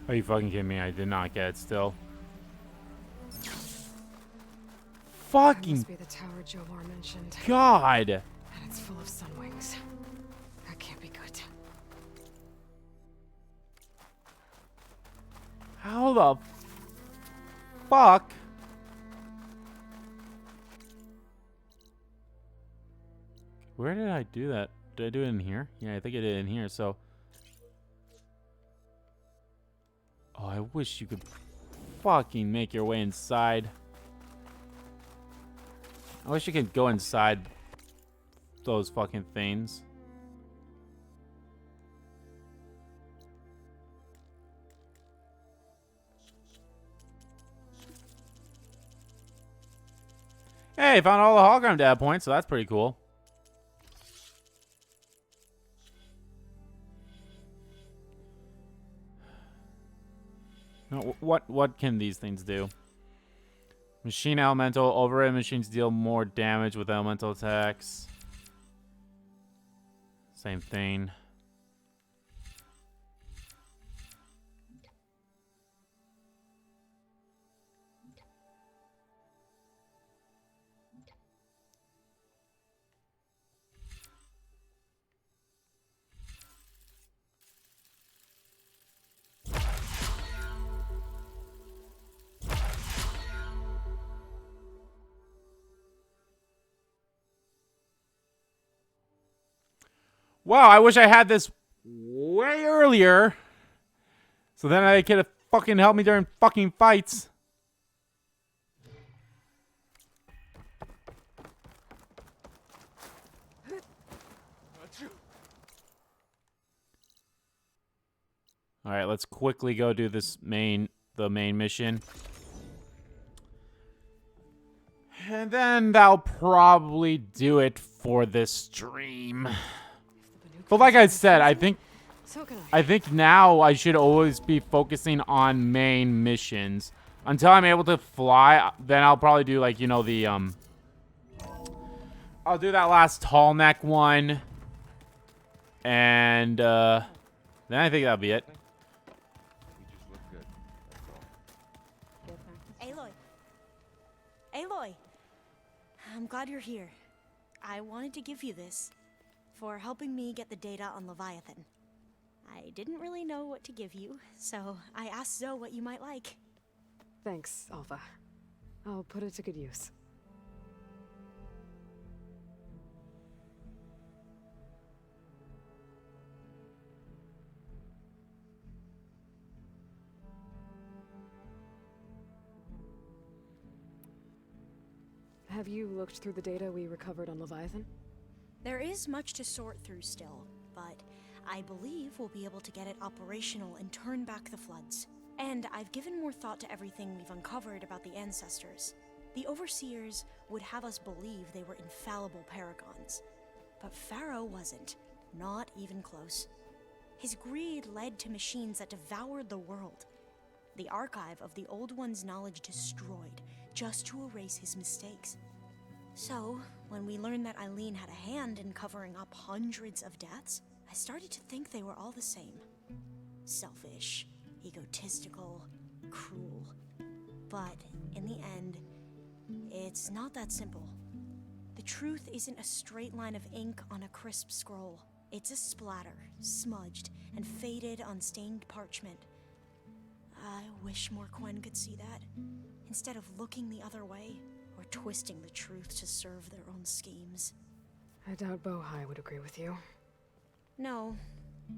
Are you fucking kidding me? I did not get it still. Fucking...
That must be the tower Jomar mentioned.
God!
And it's full of sun wings. That can't be good.
How the fuck? Where did I do that? Did I do it in here? Yeah, I think I did it in here, so... Oh, I wish you could fucking make your way inside. I wish you could go inside those fucking things. Hey, found all the hologram data points, so that's pretty cool. No, what can these things do? Machine elemental. Overrated machines deal more damage with elemental attacks. Same thing. Wow, I wish I had this way earlier. So then I could have fucking helped me during fucking fights. Alright, let's quickly go do this the main mission. And then that'll probably do it for this stream. But like I said, I think now I should always be focusing on main missions. Until I'm able to fly, then I'll probably do like, you know, the I'll do that last tall neck one. And then I think that'll be it.
Aloy. Aloy. I'm glad you're here. I wanted to give you this for helping me get the data on Leviathan. I didn't really know what to give you, so I asked Zoe what you might like.
Thanks, Alpha. I'll put it to good use. Have you looked through the data we recovered on Leviathan?
There is much to sort through still, but I believe we'll be able to get it operational and turn back the floods. And I've given more thought to everything we've uncovered about the ancestors. The Overseers would have us believe they were infallible paragons. But Pharaoh wasn't. Not even close. His greed led to machines that devoured the world. The archive of the Old One's knowledge destroyed, just to erase his mistakes. So, when we learned that Eileen had a hand in covering up hundreds of deaths, I started to think they were all the same. Selfish, egotistical, cruel. But, in the end, it's not that simple. The truth isn't a straight line of ink on a crisp scroll. It's a splatter, smudged, and faded on stained parchment. I wish more Quen could see that, instead of looking the other way, or twisting the truth to serve their own schemes.
I doubt Bohai would agree with you.
No,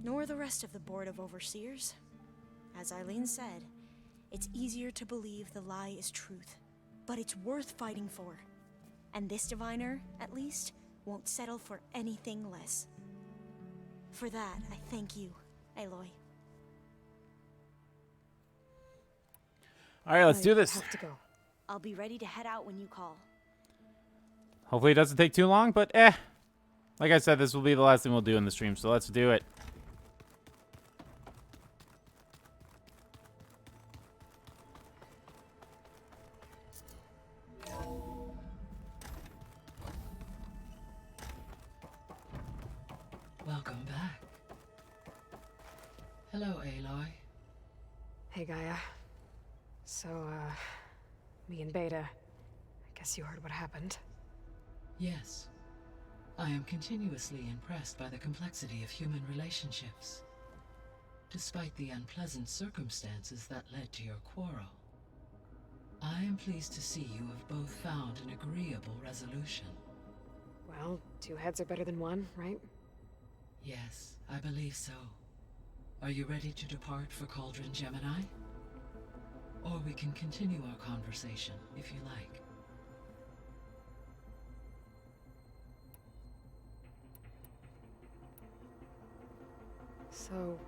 nor the rest of the Board of Overseers. As Eileen said, it's easier to believe the lie is truth, but it's worth fighting for. And this diviner, at least, won't settle for anything less. For that, I thank you, Aloy.
All right, let's do this.
I have to go.
I'll be ready to head out when you call.
Hopefully it doesn't take too long, but like I said, this will be the last thing we'll do in the stream, so let's do it.
Welcome back. Hello, Aloy.
Hey, Gaia. So, me and Beta, I guess you heard what happened.
Yes. I am continuously impressed by the complexity of human relationships. Despite the unpleasant circumstances that led to your quarrel, I am pleased to see you have both found an agreeable resolution.
Well, two heads are better than one, right?
Yes, I believe so. Are you ready to depart for Cauldron Gemini? Or we can continue our conversation, if you like.
So,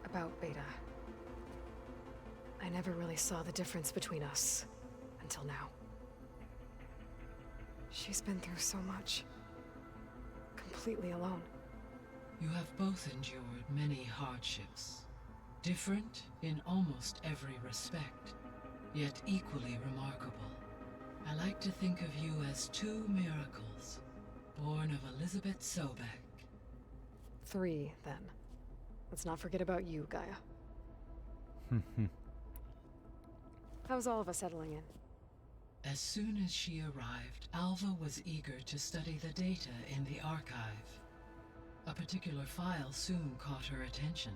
about Beta. I never really saw the difference between us, until now. She's been through so much. Completely alone.
You have both endured many hardships. Different in almost every respect, yet equally remarkable. I like to think of you as two miracles, born of Elizabeth Sobek.
3, then. Let's not forget about you, Gaia. How's all of us settling in?
As soon as she arrived, Alva was eager to study the data in the archive. A particular file soon caught her attention.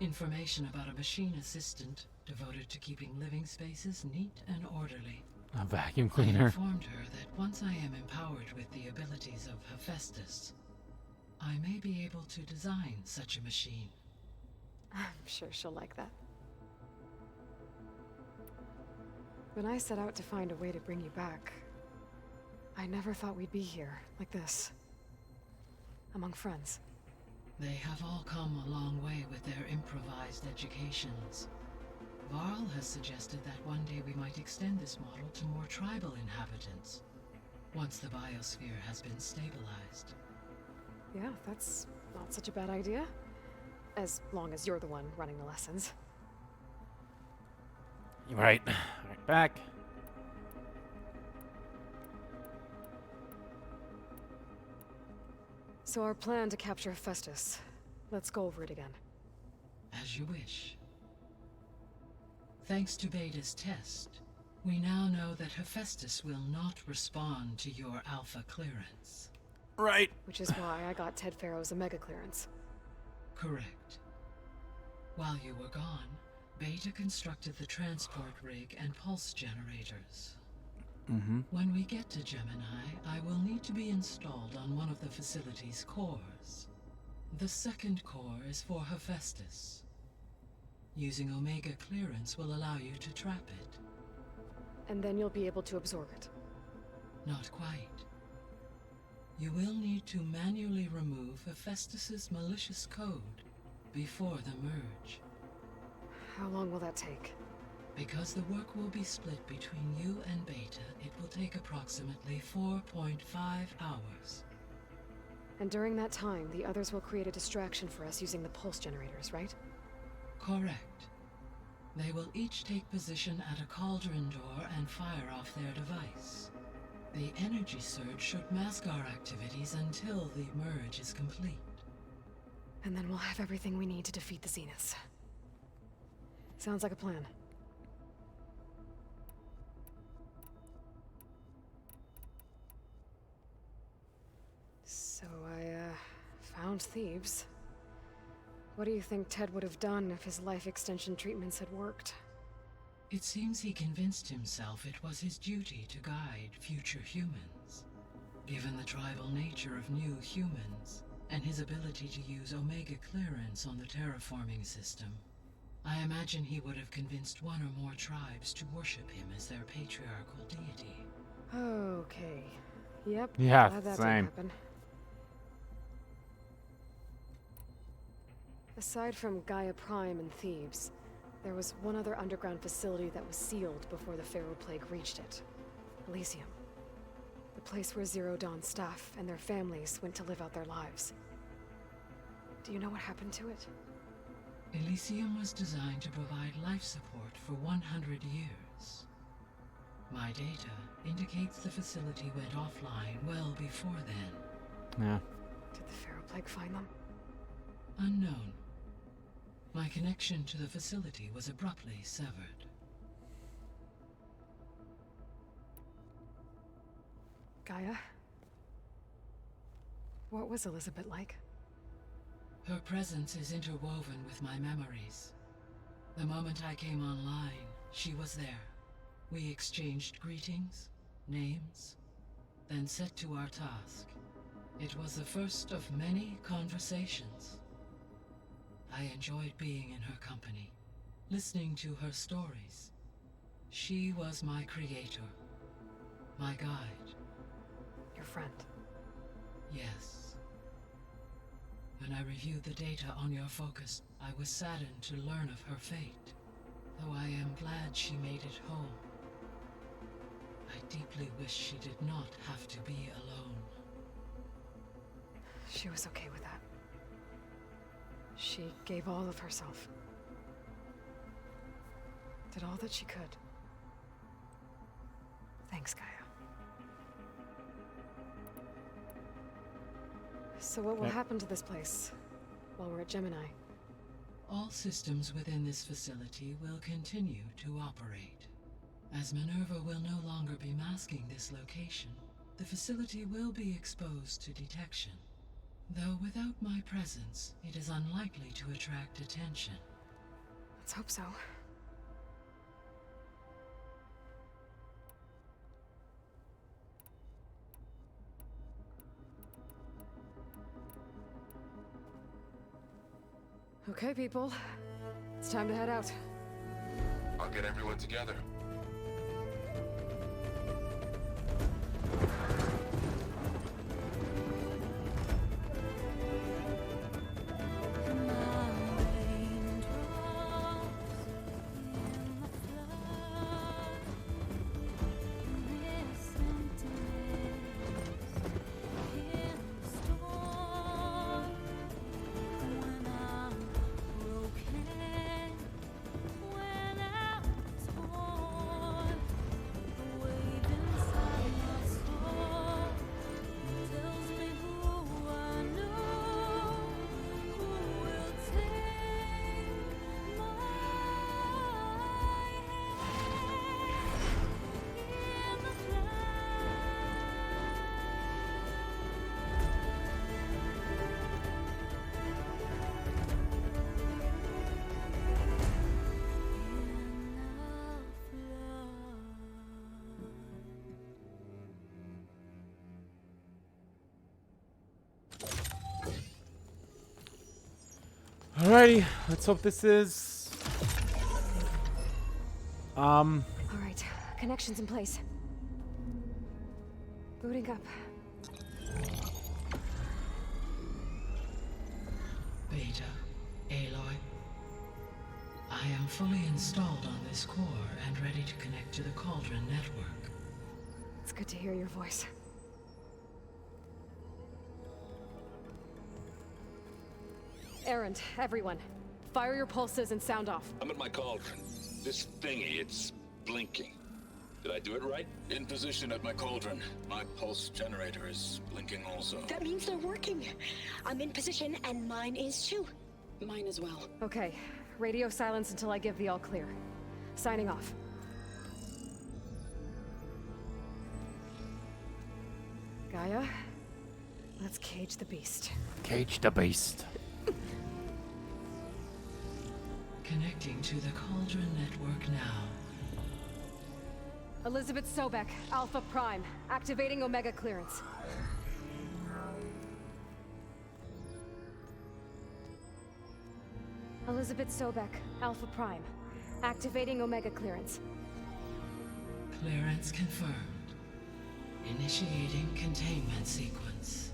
Information about a machine assistant devoted to keeping living spaces neat and orderly.
A vacuum
I
cleaner.
informed her that once I am empowered with the abilities of Hephaestus, I may be able to design such a machine.
I'm sure she'll like that. When I set out to find a way to bring you back, I never thought we'd be here, like this. Among friends.
They have all come a long way with their improvised educations. Varl has suggested that one day we might extend this model to more tribal inhabitants, once the biosphere has been stabilized.
Yeah, that's not such a bad idea. As long as you're the one running the lessons.
Right. Right back.
So our plan to capture Hephaestus. Let's go over it again.
As you wish. Thanks to Beta's test, we now know that Hephaestus will not respond to your alpha clearance.
Right.
Which is why I got Ted Pharaoh's Omega clearance.
Correct. While you were gone, Beta constructed the transport rig and pulse generators. When we get to Gemini, I will need to be installed on one of the facility's cores. The second core is for Hephaestus. Using Omega clearance will allow you to trap it.
And then you'll be able to absorb it.
Not quite. You will need to manually remove Hephaestus's malicious code before the merge.
How long will that take?
Because the work will be split between you and Beta, it will take approximately 4.5 hours.
And during that time, the others will create a distraction for us using the pulse generators, right?
Correct. They will each take position at a cauldron door and fire off their device. The energy surge should mask our activities until the merge is complete.
And then we'll have everything we need to defeat the Zeniths. Sounds like a plan. So I found thieves. What do you think Ted would have done if his life extension treatments had worked?
It seems he convinced himself it was his duty to guide future humans. Given the tribal nature of new humans, and his ability to use Omega clearance on the terraforming system, I imagine he would have convinced one or more tribes to worship him as their patriarchal deity.
Okay. Yep.
Yeah,
glad that
same.
didn't happen. Aside from Gaia Prime and Thebes, there was one other underground facility that was sealed before the Pharaoh Plague reached it. Elysium. The place where Zero Dawn staff and their families went to live out their lives. Do you know what happened to it?
Elysium was designed to provide life support for 100 years. My data indicates the facility went offline well before then.
Yeah.
Did the Pharaoh Plague find them?
Unknown. My connection to the facility was abruptly severed.
Gaia? What was Elizabeth like?
Her presence is interwoven with my memories. The moment I came online, she was there. We exchanged greetings, names, then set to our task. It was the first of many conversations. I enjoyed being in her company, listening to her stories. She was my creator, my guide.
Your friend?
Yes. When I reviewed the data on your focus, I was saddened to learn of her fate, though I am glad she made it home. I deeply wish she did not have to be alone.
She was okay with that. She gave all of herself. Did all that she could. Thanks, Gaia. So what will happen to this place while we're at Gemini?
All systems within this facility will continue to operate. As Minerva will no longer be masking this location, the facility will be exposed to detection. Though without my presence, it is unlikely to attract attention.
Let's hope so. Okay, people. It's time to head out.
I'll get everyone together.
Alrighty, let's hope this is...
All right, connections in place. Booting up.
Beta, Aloy. I am fully installed on this core and ready to connect to the Cauldron network.
It's good to hear your voice. Errand, everyone. Fire your pulses and sound off.
I'm at my cauldron. This thingy, it's blinking. Did I do it right? In position at my cauldron. My pulse generator is blinking also.
That means they're working. I'm in position, and mine is too.
Mine as well.
Okay. Radio silence until I give the all clear. Signing off. Gaia, let's cage the beast.
Cage the beast.
Connecting to the Cauldron network now.
Elizabeth Sobek, Alpha Prime, activating Omega clearance. Elizabeth Sobek, Alpha Prime, activating Omega clearance.
Clearance confirmed. Initiating containment sequence.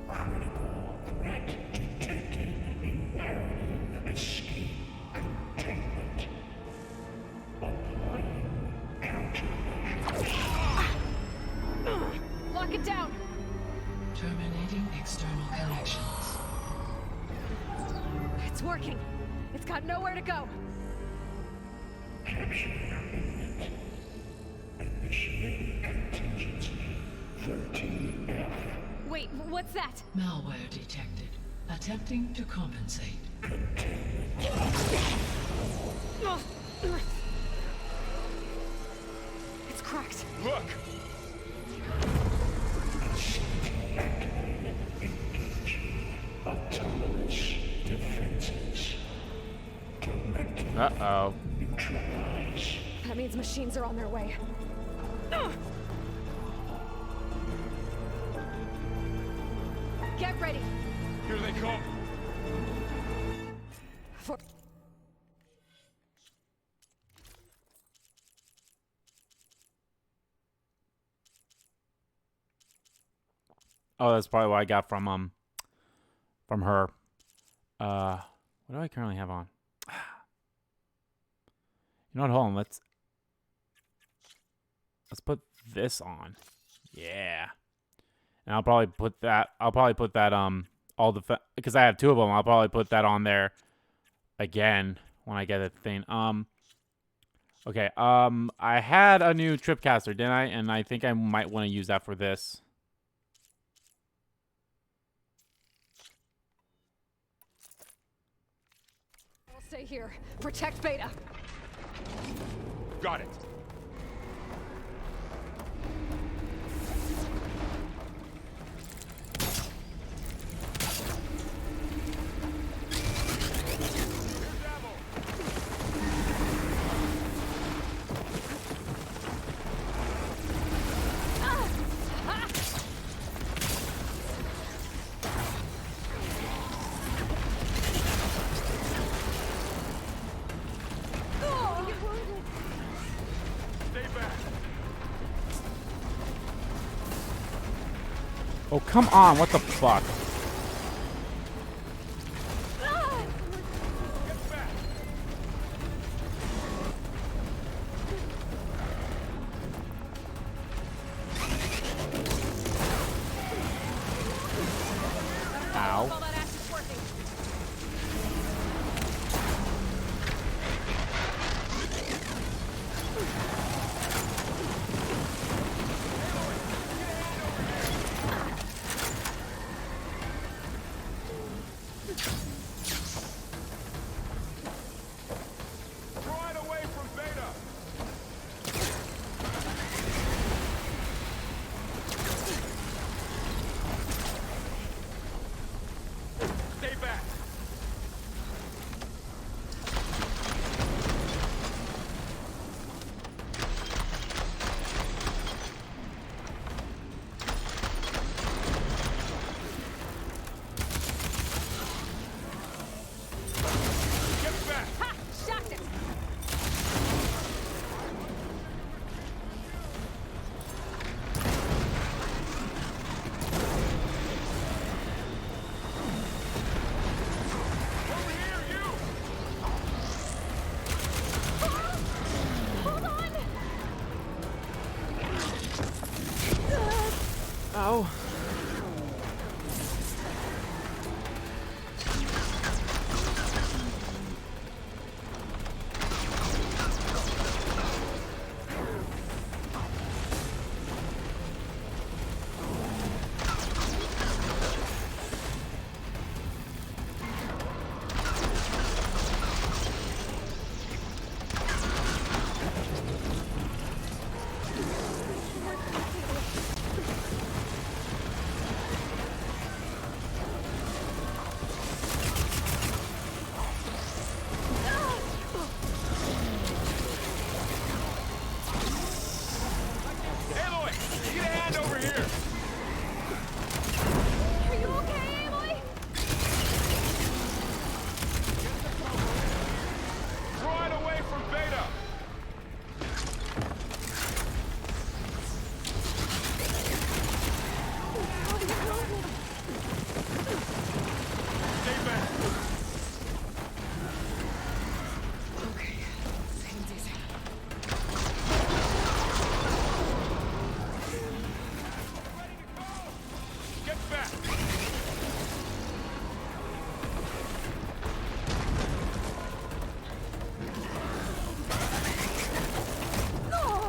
Critical threat detected. Imperative escape containment. Applying countermeasures.
Lock it down!
Terminating external connections.
It's working. It's got nowhere to go.
Capture imminent. Initiating contingency 13F.
Wait, what's that?
Malware detected. Attempting to compensate.
It's cracked.
Look!
Autonomous defenses.
Uh-oh.
Neutralize.
That means machines are on their way. Get ready.
Here they come.
For
Oh, that's probably what I got from her. What do I currently have on? You know what? Hold on. Let's put this on. Yeah. And I'll probably put that. All the because I have two of them. I'll probably put that on there again when I get a thing. Okay. I had a new tripcaster, didn't I? And I think I might want to use that for this.
I'll stay here. Protect Beta.
Got it.
Oh, come on. What the fuck? Ow.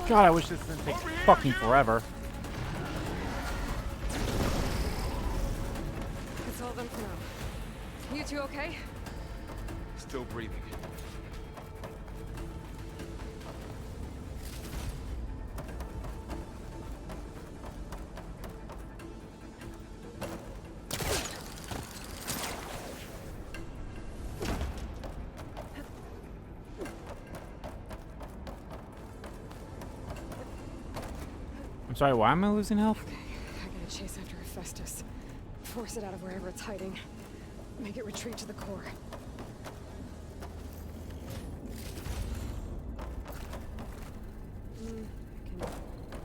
God, I wish this didn't take fucking forever.
It's all done for now. You two okay?
Still breathing.
I'm sorry, why am I losing health?
Okay, I gotta chase after Hephaestus. Force it out of wherever it's hiding. Make it retreat to the core. I can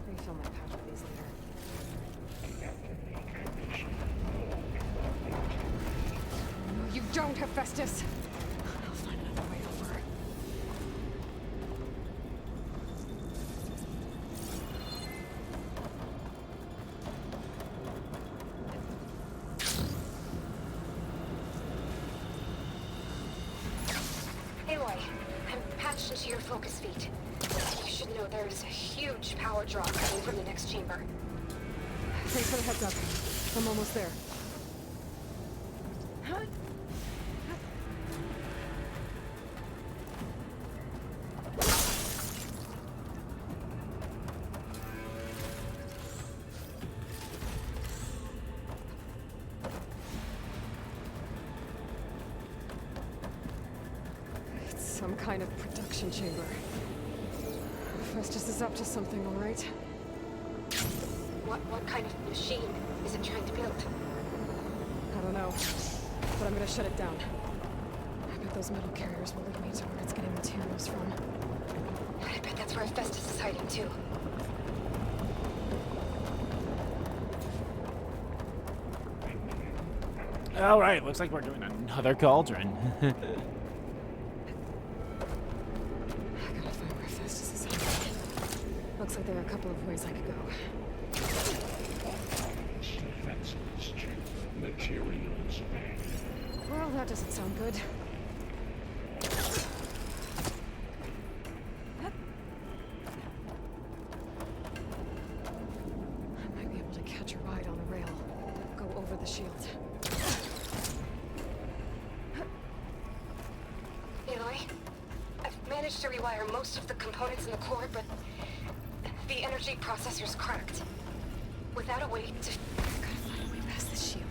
refill my pouch with these later. No, you don't, Hephaestus! I'll find another way over.
Aloy, I'm patched into your focus feed. You should know there's a huge power draw coming from the next chamber.
Thanks for the heads up. I'm almost there. It's some kind of production chamber. Festus is up to something, all right?
What kind of machine is it trying to build?
I don't know, but I'm gonna shut it down. I bet those metal carriers will lead me to where it's getting materials from.
I bet that's where Festus is hiding too.
All right, looks like we're doing another cauldron.
I gotta find where Festus is hiding. Looks like there are a couple of ways I could go.
Defenses to materials.
Well, that doesn't sound good. I might be able to catch a ride on the rail. Go over the shield.
Aloy, I've managed to rewire most of the components in the core, but the energy processor's cracked. Without a way to...
I've gotta find a way past the shield.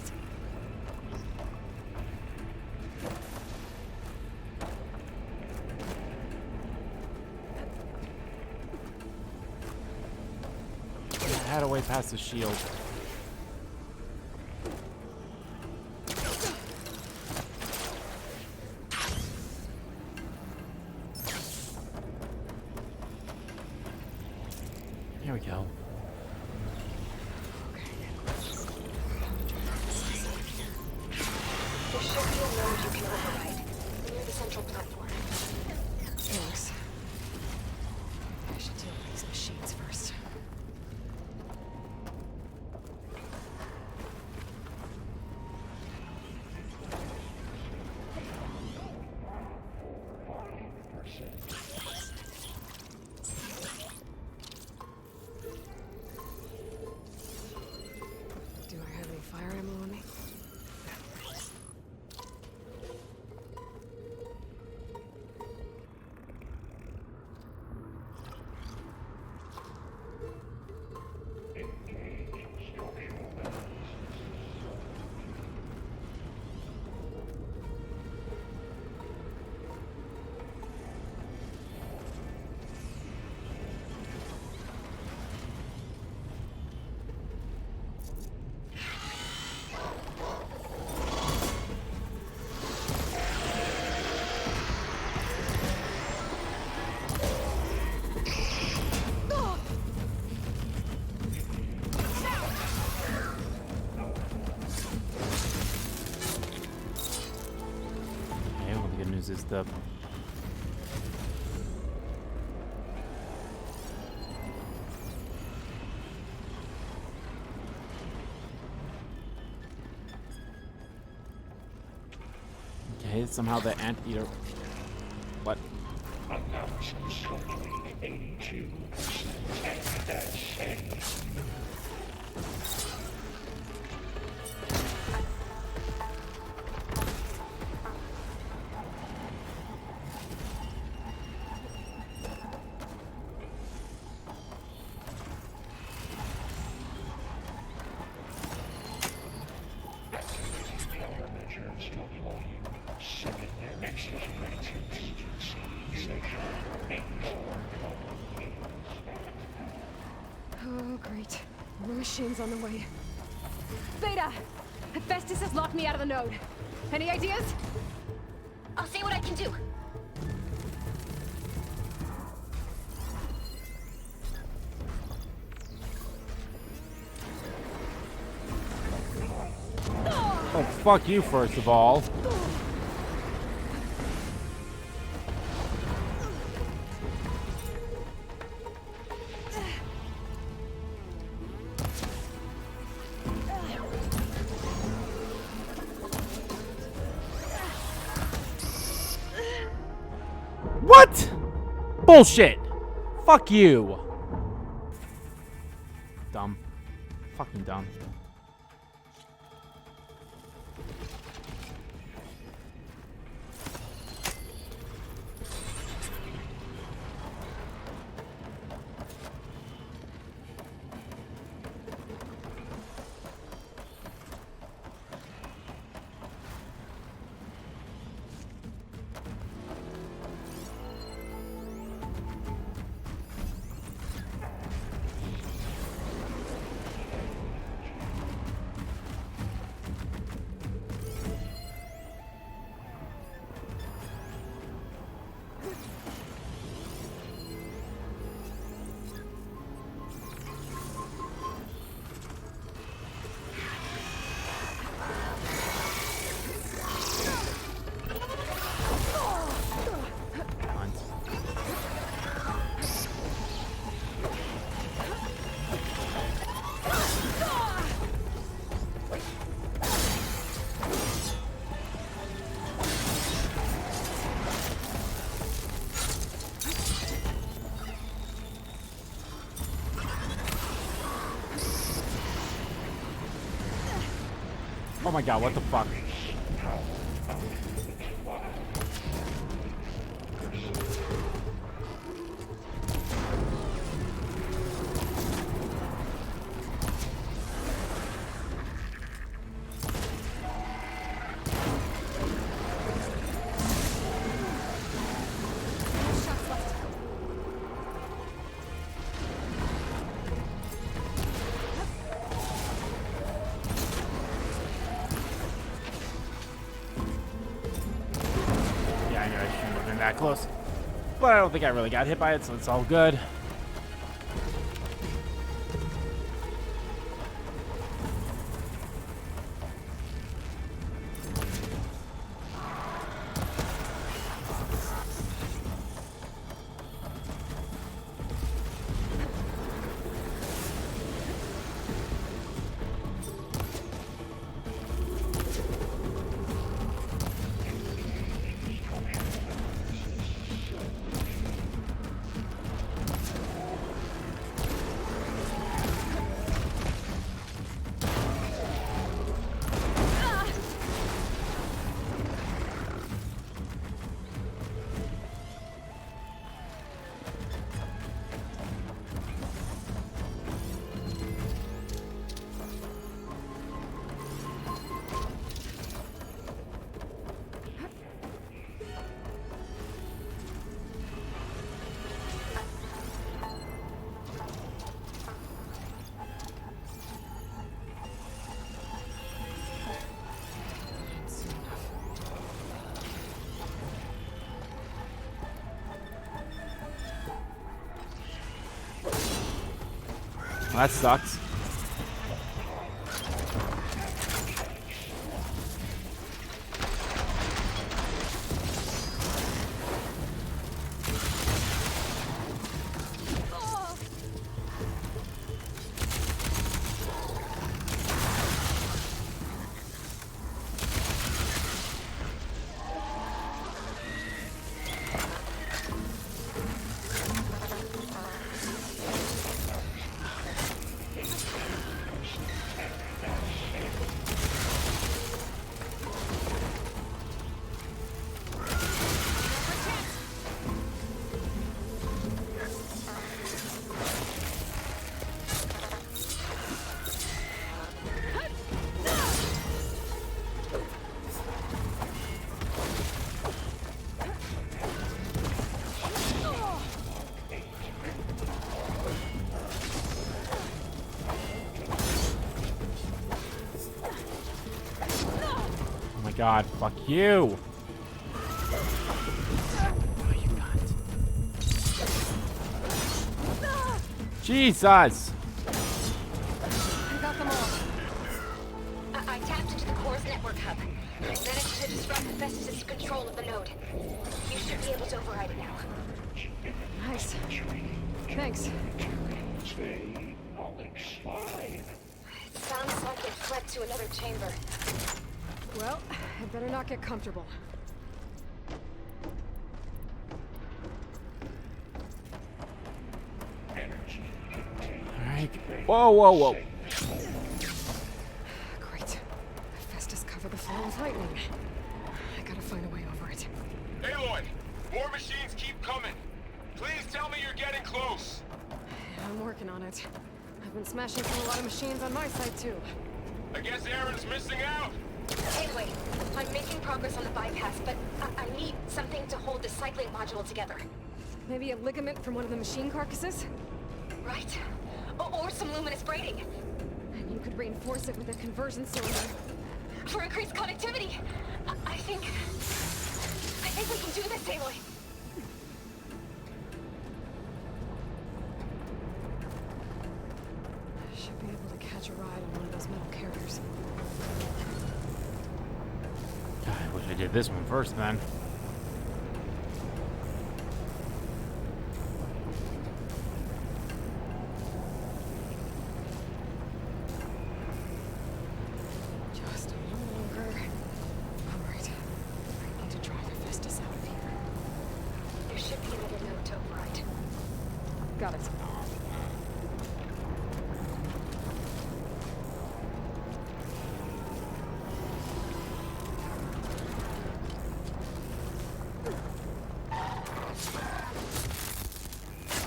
I had a way past the shield. Here we go.
There should be a node you can override, near the central platform.
Thanks. I should deal with these machines first. Do I have any fire ammo on me?
Okay, well, the good news is the okay, somehow the anteater. What?
Announce the slot leak. 82% accuracy.
Oh, great. More machines on the way.
Beta! Festus has locked me out of the node. Any ideas?
I'll see what I can do.
Oh, fuck you, first of all. What? Bullshit. Fuck you. Dumb. Fucking dumb. Oh my god, what the fuck? That close, but I don't think I really got hit by it, so it's all good. Well, that sucks. God, fuck you. Oh, you cunt. Jesus.
I got them all. I tapped into the core's network hub. I managed to disrupt Hephaestus' control of the node. You should be able to override it now.
Nice. Thanks.
It sounds like it fled to another chamber.
Well, I better not get comfortable.
Alright. Whoa, whoa, whoa.
Great. Hephaestus covered the floor with lightning. I gotta find a way over it.
Aloy! More machines keep coming! Please tell me you're getting close!
I'm working on it. I've been smashing through a lot of machines on my side, too.
I guess Aaron's missing out!
Anyway, I'm making progress on the bypass, but I need something to hold the cycling module together.
Maybe a ligament from one of the machine carcasses?
Right. Or some luminous braiding.
And you could reinforce it with a conversion cylinder.
For increased connectivity. I think we can do this, Aloy.
Should be able to catch a ride on one of those metal carriers.
God, I wish I did this one first, man.
Just a little longer. Alright. I need to drive Hephaestus out of here.
There should be another node to override.
Got it.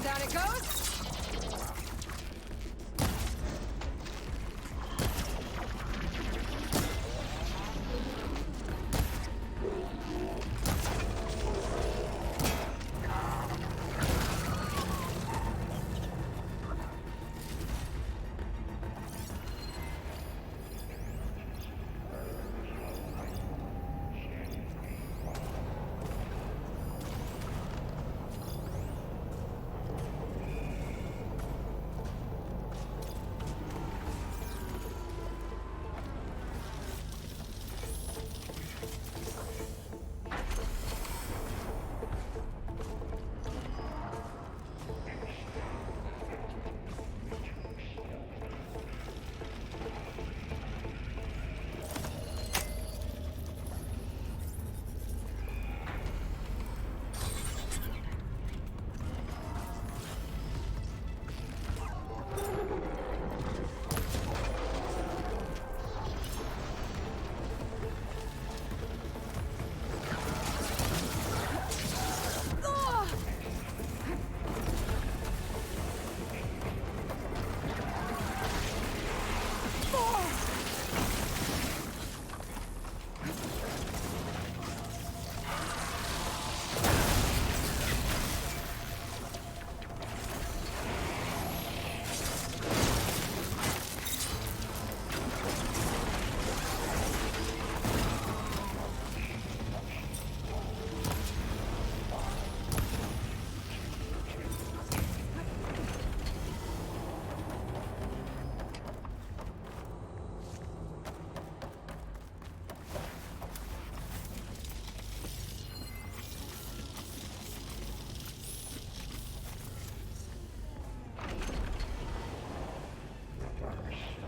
Down it goes.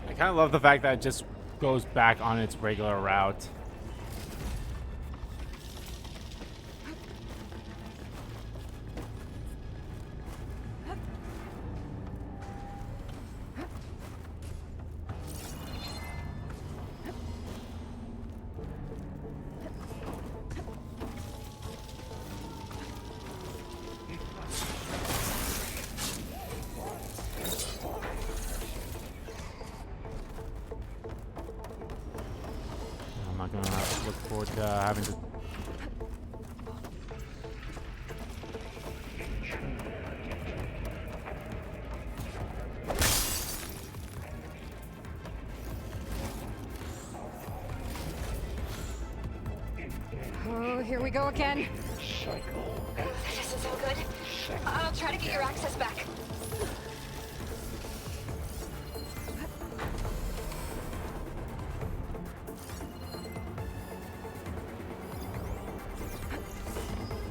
I kind of love the fact that it just goes back on its regular route. I'm not gonna look forward to having to.
Here we go again.
That doesn't sound good. I'll try to get your access back.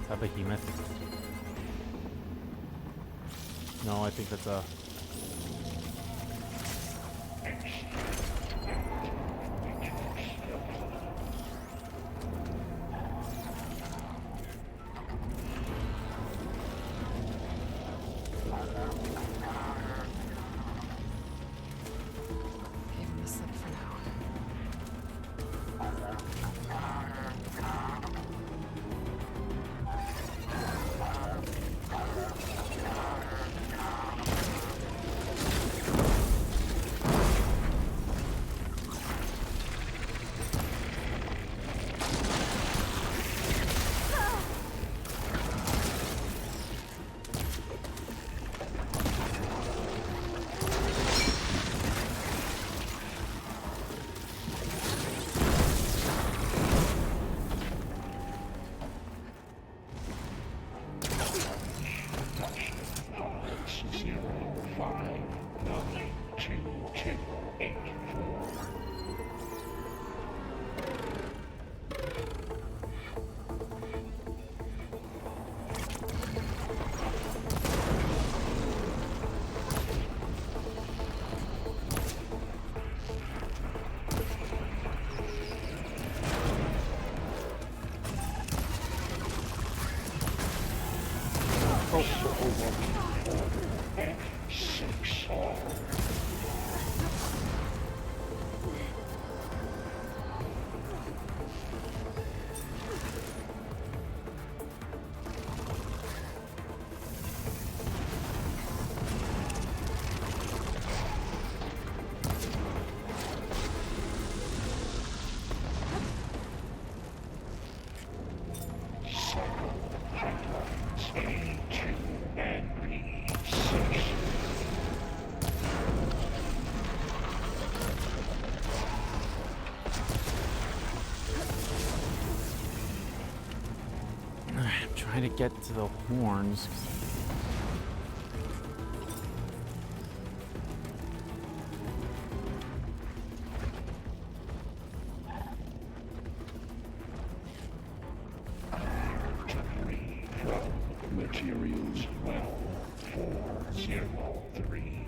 Is that behemoth? No, I think that's a...
Give him a slip for now.
Trying to get to the horns.
Materials well 403.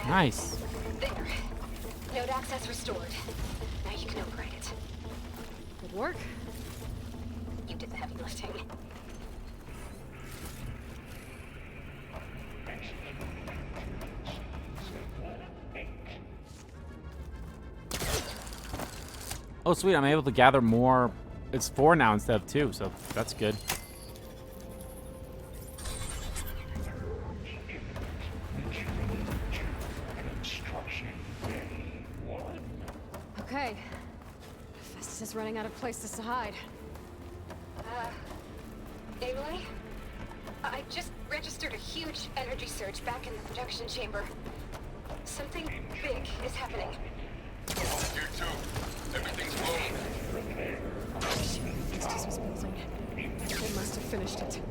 Nice.
There. Node access restored. Now you can upgrade it.
Good work.
You did the heavy lifting.
Oh, sweet. I'm able to gather more. It's 4 now instead of 2, so that's good.
Okay. Festus is running out of places to hide.
Aloy? I just registered a huge energy surge back in the production chamber. Something big is happening.
Here too. Everything's blown.
Festus was building. They must have finished it.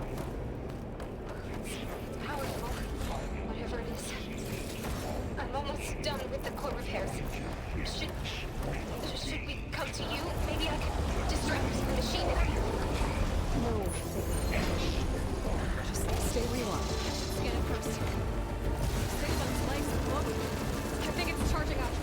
Powerful. Whatever it is. I'm almost done with the core repairs. Should we come to you? Maybe I could distract the machinery.
No. Just stay where you are. Scan it first. Stay on its legs and look. I think it's charging up.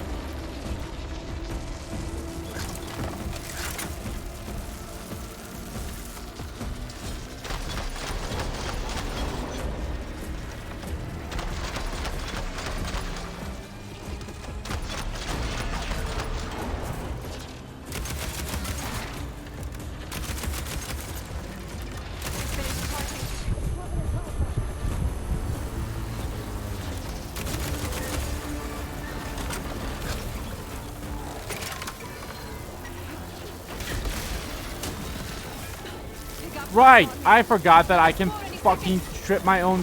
Right, I forgot that I can fucking trip my own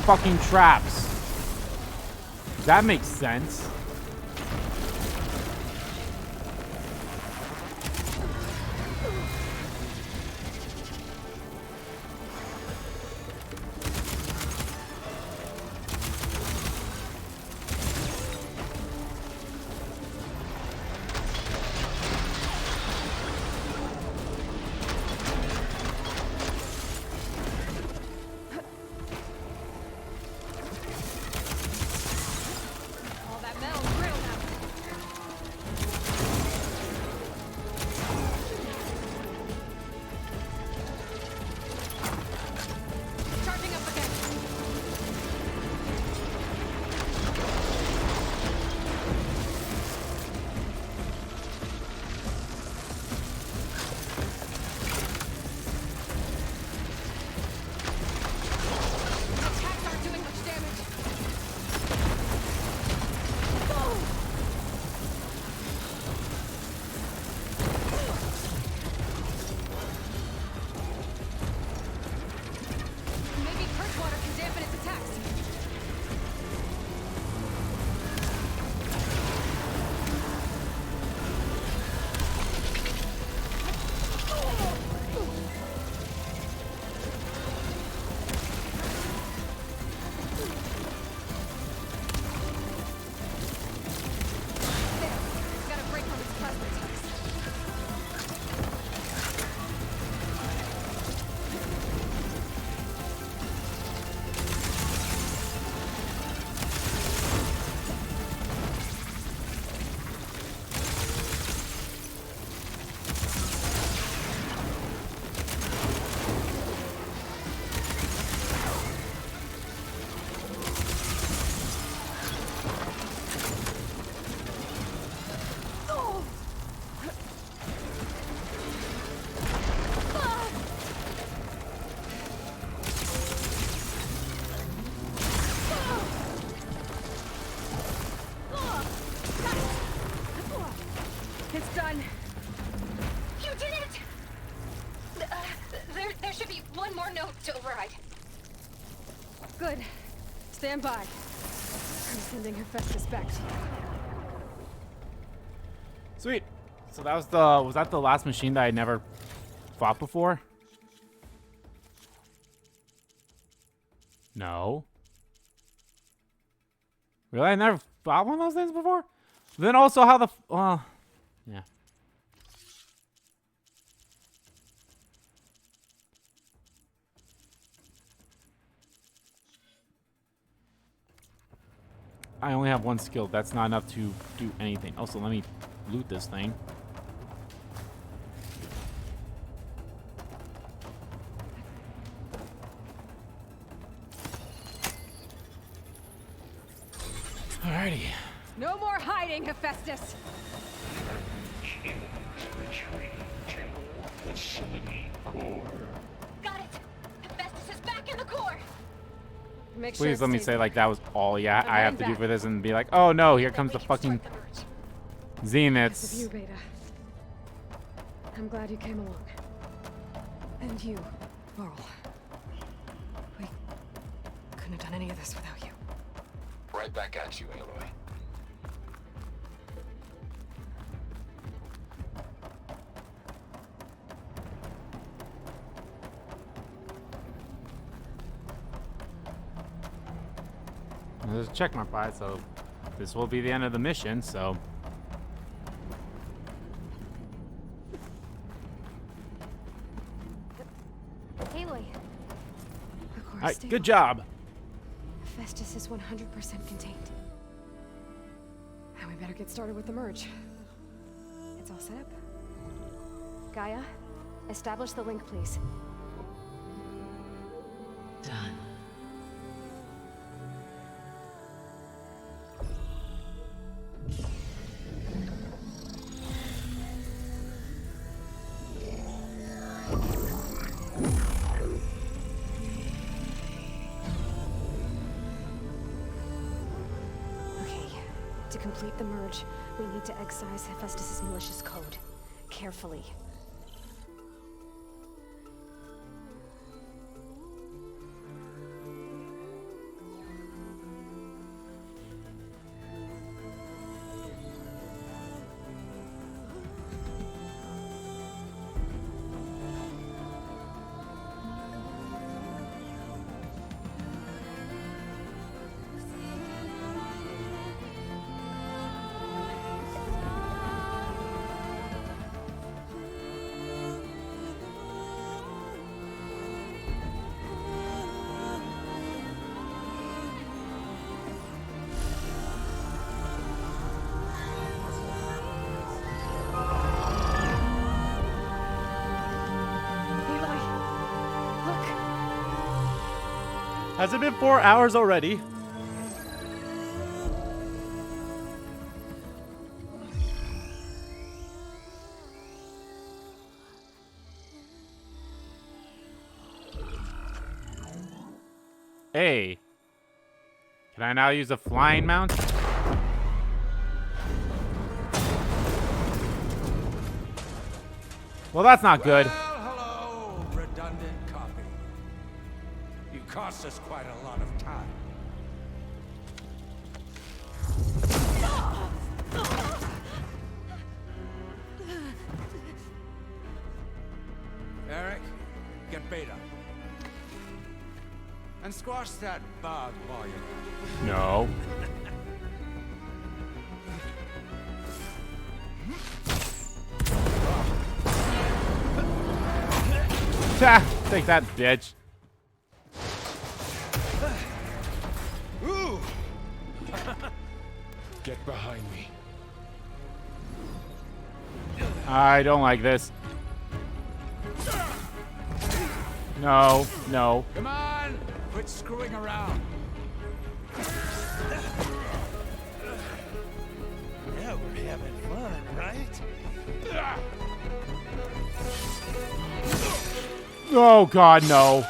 fucking traps. That makes sense.
All that metal's real now. Charging up again. Attacks aren't doing much damage. Maybe perch water can dampen its attacks. There. Got a break from its plasma attacks. It's done.
You did it! There should be one more note to override.
Good. Stand by. I'm sending Hephaestus back to you.
Sweet. So that was that the last machine that I never fought before? No. Really? I never fought one of those things before? Then also how the yeah. I only have one skill. That's not enough to do anything. Also, let me loot this thing. Alrighty.
No more hiding, Hephaestus.
Got it! Hephaestus is back in the core!
Make sure
Please
it
let me
stays
say
there.
like that was all I have
heading
to do
back.
for this and be like, oh no, here comes the fucking
Because of
Zeniths.
you, Beta. I'm glad you came along. And you, Laurel. We couldn't have done any of this without you.
Right back at you, Aloy.
There's a check mark by it, so this will be the end of the mission, so.
Aloy.
Alright, good job.
Hephaestus is 100% contained. Now we better get started with the merge. It's all set up. Gaia, establish the link, please.
Done.
To complete the merge, we need to excise Hephaestus's malicious code. Carefully.
Has it been 4 hours already? Hey. Can I now use a flying mount? Well, that's not good.
Hello, redundant copy. You cost us quite a lot of time. Eric, get Beta. And squash that bug while you're at it.
No. Take that, bitch.
Ooh. Get behind me.
I don't like this. No, no.
Come on, quit screwing around.
Yeah, we're having fun, right?
Oh God, no.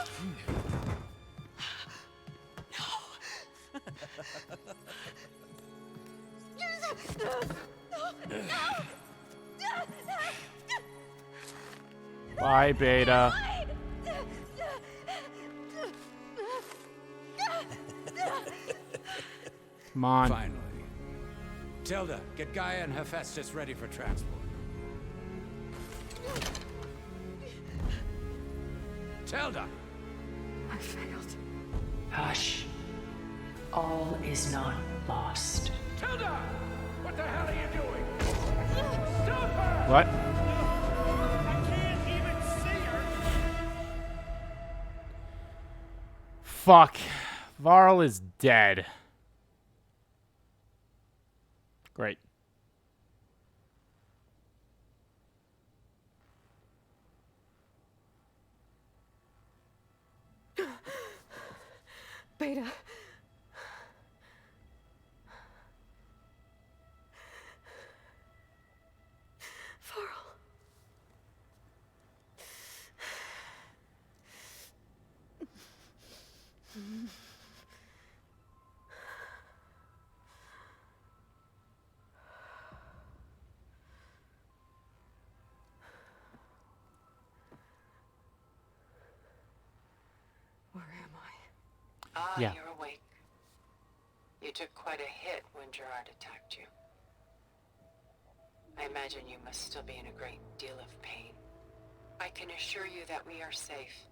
Bye, Beta. Come on.
Finally. Tilda, get Gaia and Hephaestus ready for transport. Tilda!
I failed.
Hush. All is not lost.
Tilda! What the hell are you doing? Stop her!
What?
I can't even see her!
Fuck. Varl is dead. Great.
Beta. Varl. Where am I?
Ah,
Yeah.
you're awake. You took quite a hit when Gerard attacked you. I imagine you must still be in a great deal of pain. I can assure you that we are safe.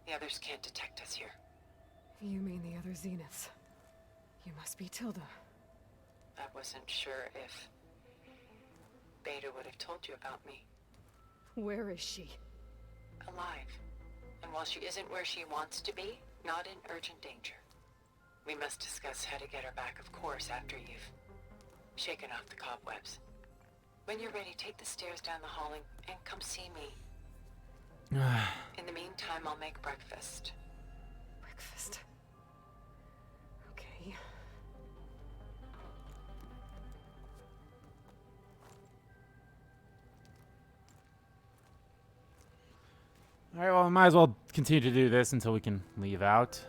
The others can't detect us here.
You mean the other Zeniths? You must be Tilda.
I wasn't sure if Beta would have told you about me.
Where is she?
Alive. And while she isn't where she wants to be, not in urgent danger. We must discuss how to get her back, of course, after you've shaken off the cobwebs. When you're ready, take the stairs down the hall and come see me. In the meantime, I'll make breakfast.
Breakfast. Okay.
Alright, well, I might as well continue to do this until we can leave out.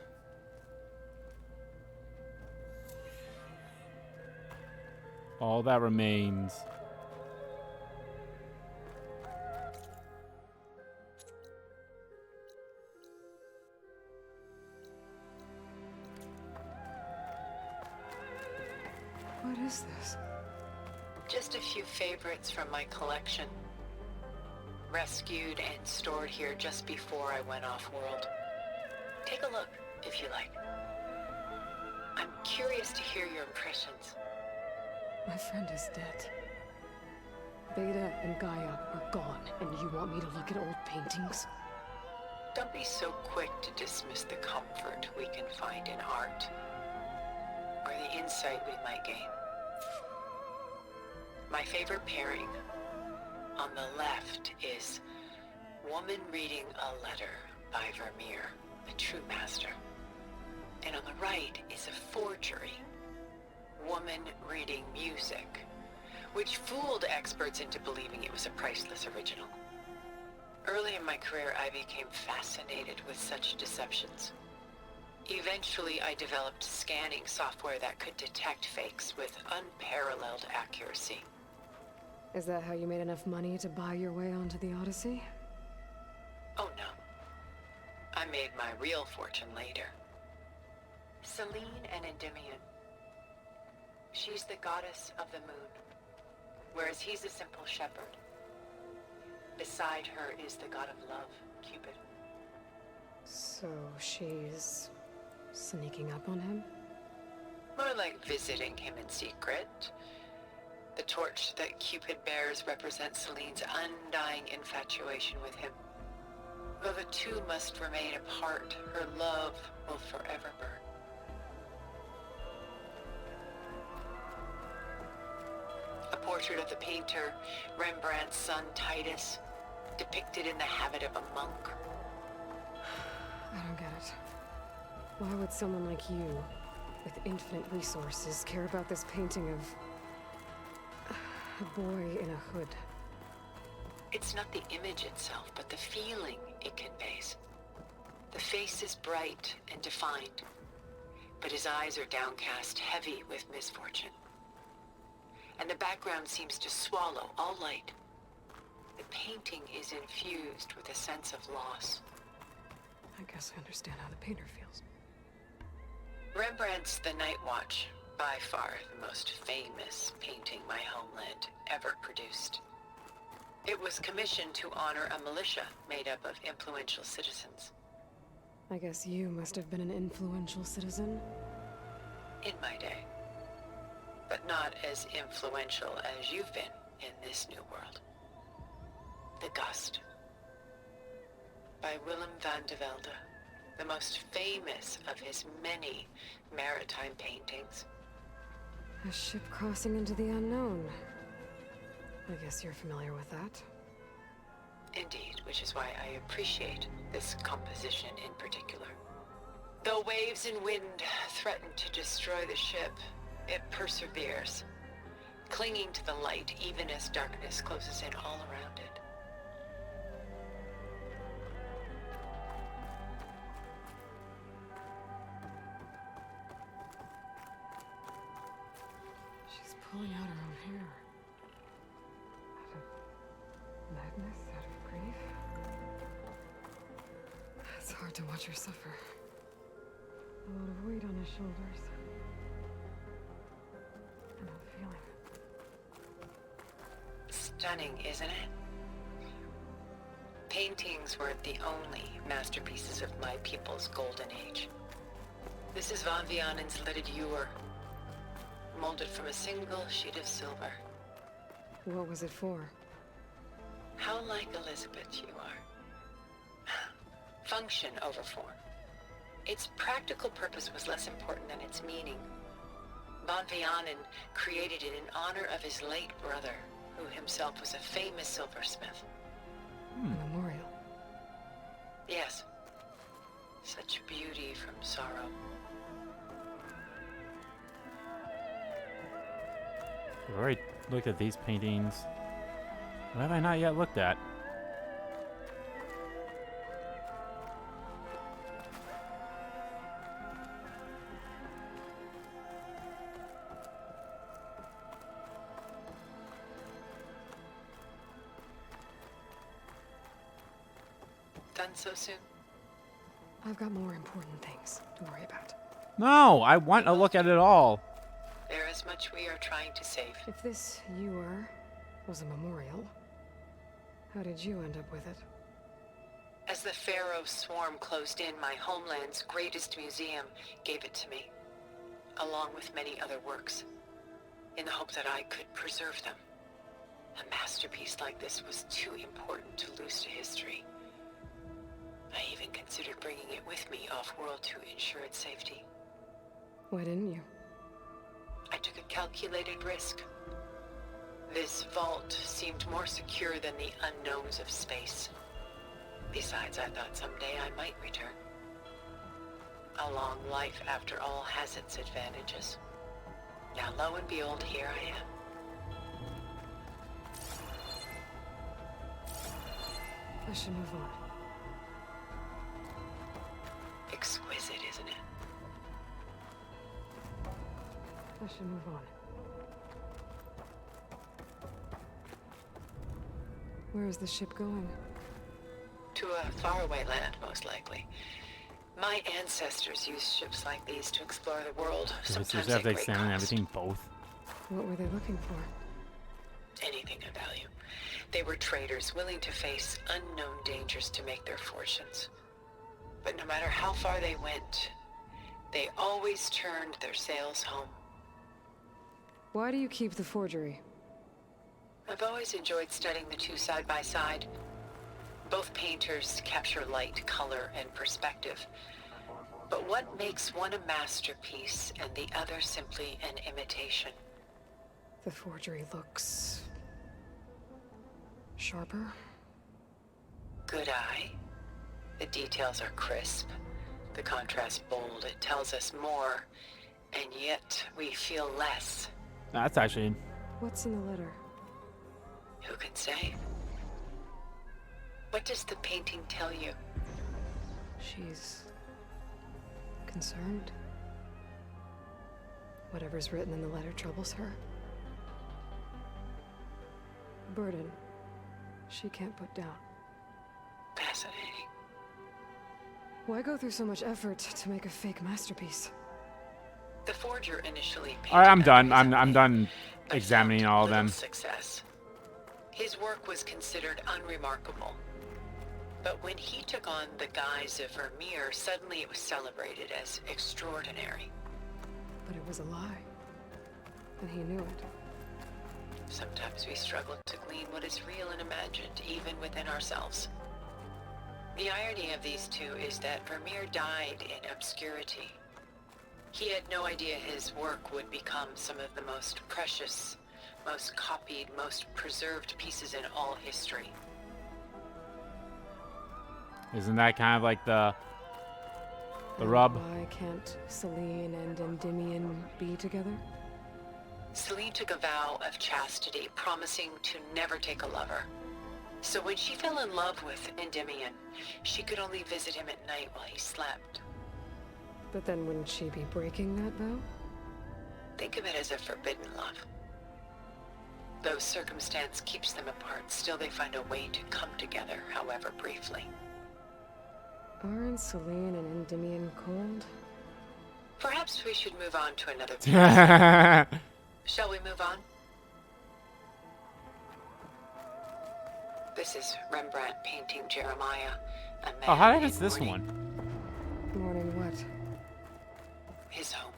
All that remains.
What is this?
Just a few favorites from my collection. Rescued and stored here just before I went off-world. Take a look, if you like. I'm curious to hear your impressions.
My friend is dead. Beta and Gaia are gone, and you want me to look at old paintings?
Don't be so quick to dismiss the comfort we can find in art, or the insight we might gain. My favorite pairing on the left is Woman Reading a Letter by Vermeer, a true master.
right is a forgery. Woman reading music, which fooled experts into believing it was a priceless original. Early in my career, I became fascinated with such deceptions. Eventually, I developed scanning software that could detect fakes with unparalleled accuracy.
Is that how you made enough money to buy your way onto the Odyssey?
Oh no. I made my real fortune later. Selene an Endymion. She's the goddess of the moon, whereas he's a simple shepherd. Beside her is the god of love, Cupid.
So she's sneaking up on him?
More like visiting him in secret. The torch that Cupid bears represents Selene's undying infatuation with him. Though the two must remain apart, her love will forever burn. A portrait of the painter, Rembrandt's son Titus, depicted in the habit of a monk.
I don't get it. Why would someone like you, with infinite resources, care about this painting of a boy in a hood?
It's not the image itself, but the feeling it conveys. The face is bright and defined, but his eyes are downcast, heavy with misfortune. And the background seems to swallow all light. The painting is infused with a sense of loss.
I guess I understand how the painter feels.
Rembrandt's The Night Watch, by far the most famous painting my homeland ever produced. It was commissioned to honor a militia made up of influential citizens.
I guess you must have been an influential citizen?
In my day. But not as influential as you've been in this new world. The Gust. By Willem van de Velde, the most famous of his many maritime paintings.
A ship crossing into the unknown. I guess you're familiar with that.
Indeed, which is why I appreciate this composition in particular. Though waves and wind threaten to destroy the ship, it perseveres, clinging to the light even as darkness closes in all around it.
She's pulling out her own hair. Out of madness, out of grief. It's hard to watch her suffer. A lot of weight on his shoulders. And I'm feeling it.
Stunning, isn't it? Paintings weren't the only masterpieces of my people's golden age. This is Van Vianen's Lidded Ewer, molded from a single sheet of silver.
What was it for?
How like Elizabeth you are. Function over form. Its practical purpose was less important than its meaning. Van Vianen created it in honor of his late brother, who himself was a famous silversmith.
A memorial.
Yes. Such beauty from sorrow.
I've already looked at these paintings. What have I not yet looked at?
Done so soon?
I've got more important things to worry about.
No, I want to look at it all.
There is much we are trying to save.
If this ewer was a memorial, how did you end up with it?
As the Pharaoh swarm closed in, my homeland's greatest museum gave it to me, along with many other works, in the hope that I could preserve them. A masterpiece like this was too important to lose to history. I even considered bringing it with me off-world to ensure its safety.
Why didn't you?
I took a calculated risk. This vault seemed more secure than the unknowns of space. Besides, I thought someday I might return. A long life, after all, has its advantages. Now, lo and behold, here I am.
I should move on.
Exquisite, isn't it?
I should move on. Where is the ship going?
To a faraway land, most likely. My ancestors used ships like these to explore the world, sometimes at great cost.
Everything both.
What were they looking for?
Anything of value. They were traders willing to face unknown dangers to make their fortunes. But no matter how far they went, they always turned their sails home.
Why do you keep the forgery?
I've always enjoyed studying the two side by side. Both painters capture light, color, and perspective. But what makes one a masterpiece and the other simply an imitation?
The forgery looks... sharper?
Good eye. The details are crisp. The contrast bold. It tells us more, and yet we feel less.
That's actually...
What's in the letter?
Who can say? What does the painting tell you?
She's... concerned. Whatever's written in the letter troubles her. A burden she can't put down.
Fascinating.
Why go through so much effort to make a fake masterpiece?
The forger initially painted...
Alright, I'm done. I'm done examining all of them.
Success. His work was considered unremarkable. But when he took on the guise of Vermeer, suddenly it was celebrated as extraordinary.
But it was a lie. And he knew it.
Sometimes we struggle to glean what is real and imagined, even within ourselves. The irony of these two is that Vermeer died in obscurity. He had no idea his work would become some of the most precious, most copied, most preserved pieces in all history.
Isn't that kind of like the rub?
Why can't Celine and Endymion be together?
Celine took a vow of chastity, promising to never take a lover. So when she fell in love with Endymion, she could only visit him at night while he slept.
But then wouldn't she be breaking that vow?
Think of it as a forbidden love. Though circumstance keeps them apart, still they find a way to come together, however briefly.
Aren't Celine and Endymion cold?
Perhaps we should move on to another piece. Shall we move on? This is Rembrandt painting Jeremiah, a man.
Oh, how did I miss this one?
Mourning what?
His home.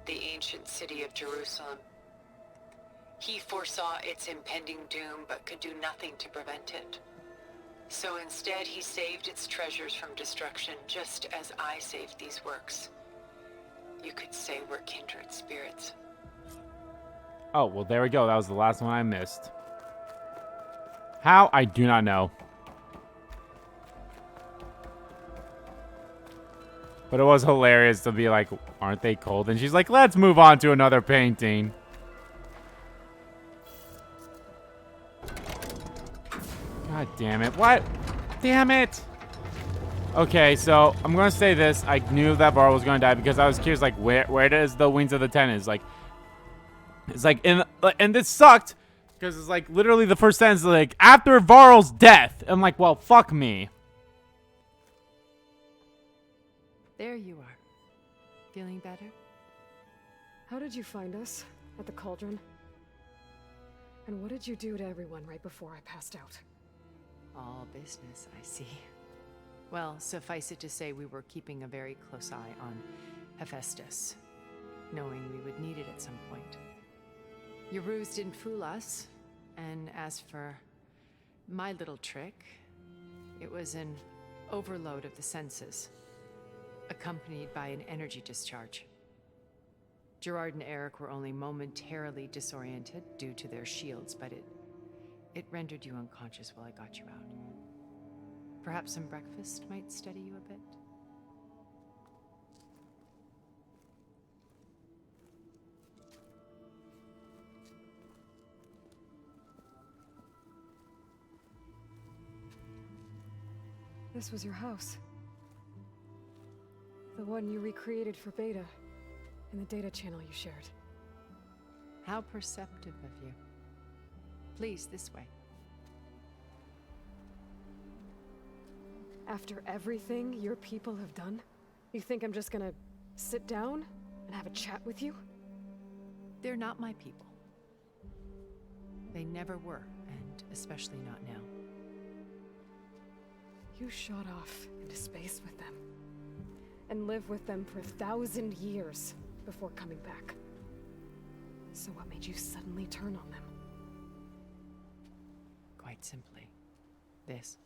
The ancient city of Jerusalem. He foresaw its impending doom, but could do nothing to prevent it. So instead, he saved its treasures from destruction, just as I saved these works. You could say we're kindred spirits.
Oh, well, there we go. That was the last one I missed. How? I do not know. But it was hilarious to be like, aren't they cold? And she's like, let's move on to another painting. God damn it. What? Damn it. Okay, so I'm going to say this. I knew that Varl was going to die because I was curious, like, where does the Wings of the Ten is? Like, it's like, and this sucked because it's like literally the first sentence, like, after Varl's death. I'm like, well, fuck me.
There you are. Feeling better?
How did you find us? At the cauldron? And what did you do to everyone right before I passed out?
All business, I see. Well, suffice it to say we were keeping a very close eye on Hephaestus, knowing we would need it at some point. Your ruse didn't fool us, and as for my little trick, it was an overload of the senses, accompanied by an energy discharge. Gerard and Eric were only momentarily disoriented due to their shields, but it rendered you unconscious while I got you out. Perhaps some breakfast might steady you a bit?
this was your house. The one you recreated for Beta, in the data channel you shared.
How perceptive of you. Please, this way.
After everything your people have done, you think I'm just gonna sit down and have a chat with you?
They're not my people. They never were, and especially not now.
You shot off into space with them, and lived with them for 1,000 years before coming back. So what made you suddenly turn on them?
Quite simply, this.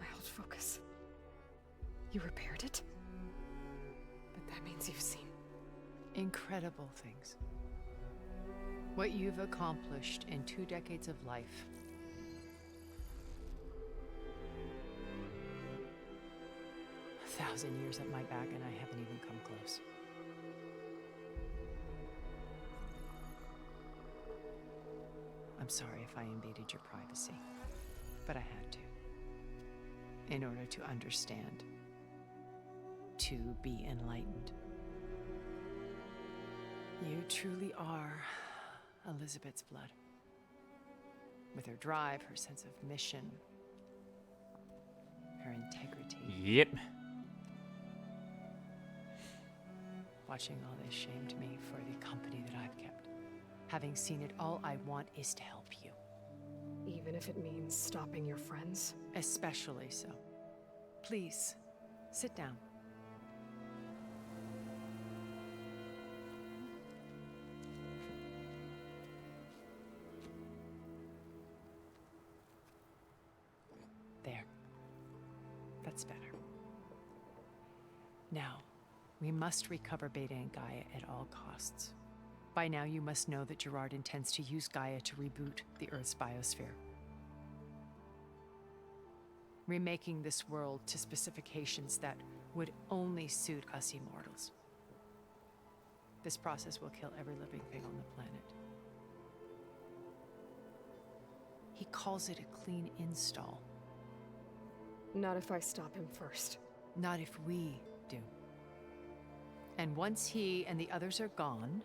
My old focus. You repaired it? But that means you've seen
incredible things. What you've accomplished in 2 decades of life. A 1,000 years at my back, and I haven't even come close. I'm sorry if I invaded your privacy, but I had to. In order to understand. To be enlightened. You truly are Elizabeth's blood. With her drive, her sense of mission, her integrity.
Yep.
Watching all this shamed me for the company that I've kept. Having seen it, all I want is to help you.
Even if it means stopping your friends?
Especially so. Please, sit down. There. That's better. Now, we must recover Beta and Gaia at all costs. By now, you must know that Gerard intends to use Gaia to reboot the Earth's biosphere. Remaking this world to specifications that would only suit us immortals. This process will kill every living thing on the planet. He calls it a clean install.
Not if I stop him first.
Not if we do. And once he and the others are gone,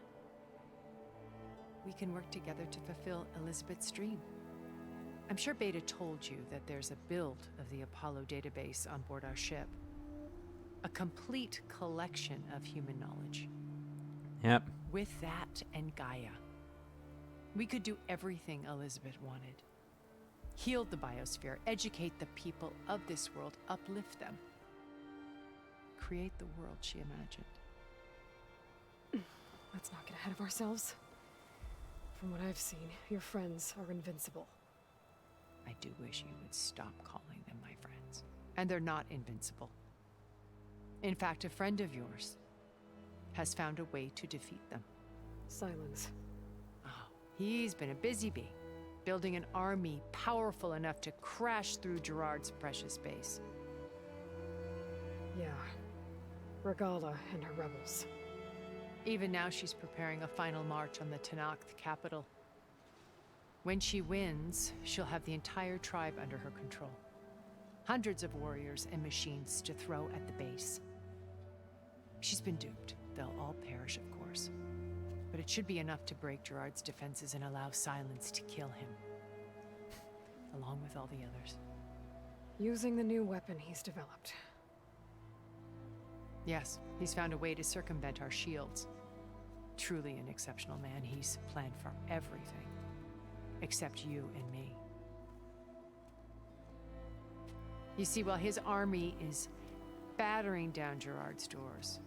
we can work together to fulfill Elizabeth's dream. I'm sure Beta told you that there's a build of the Apollo database on board our ship. A complete collection of human knowledge.
Yep.
With that and Gaia, we could do everything Elizabeth wanted. Heal the biosphere, educate the people of this world, uplift them. Create the world she imagined.
Let's not get ahead of ourselves. From what I've seen, your friends are invincible.
I do wish you would stop calling them my friends. And they're not invincible. In fact, a friend of yours has found a way to defeat them.
Silence.
Oh, he's been a busy bee, building an army powerful enough to crash through Gerard's precious base.
Yeah. Regala and her rebels.
Even now, she's preparing a final march on the Tenakth capital. When she wins, she'll have the entire tribe under her control. Hundreds of warriors and machines to throw at the base. She's been duped. They'll all perish, of course. But it should be enough to break Gerard's defenses and allow Silence to kill him. Along with all the others.
Using the new weapon he's developed.
Yes, he's found a way to circumvent our shields. Truly an exceptional man. He's planned for everything. Except you and me. You see, while his army is battering down Gerard's doors,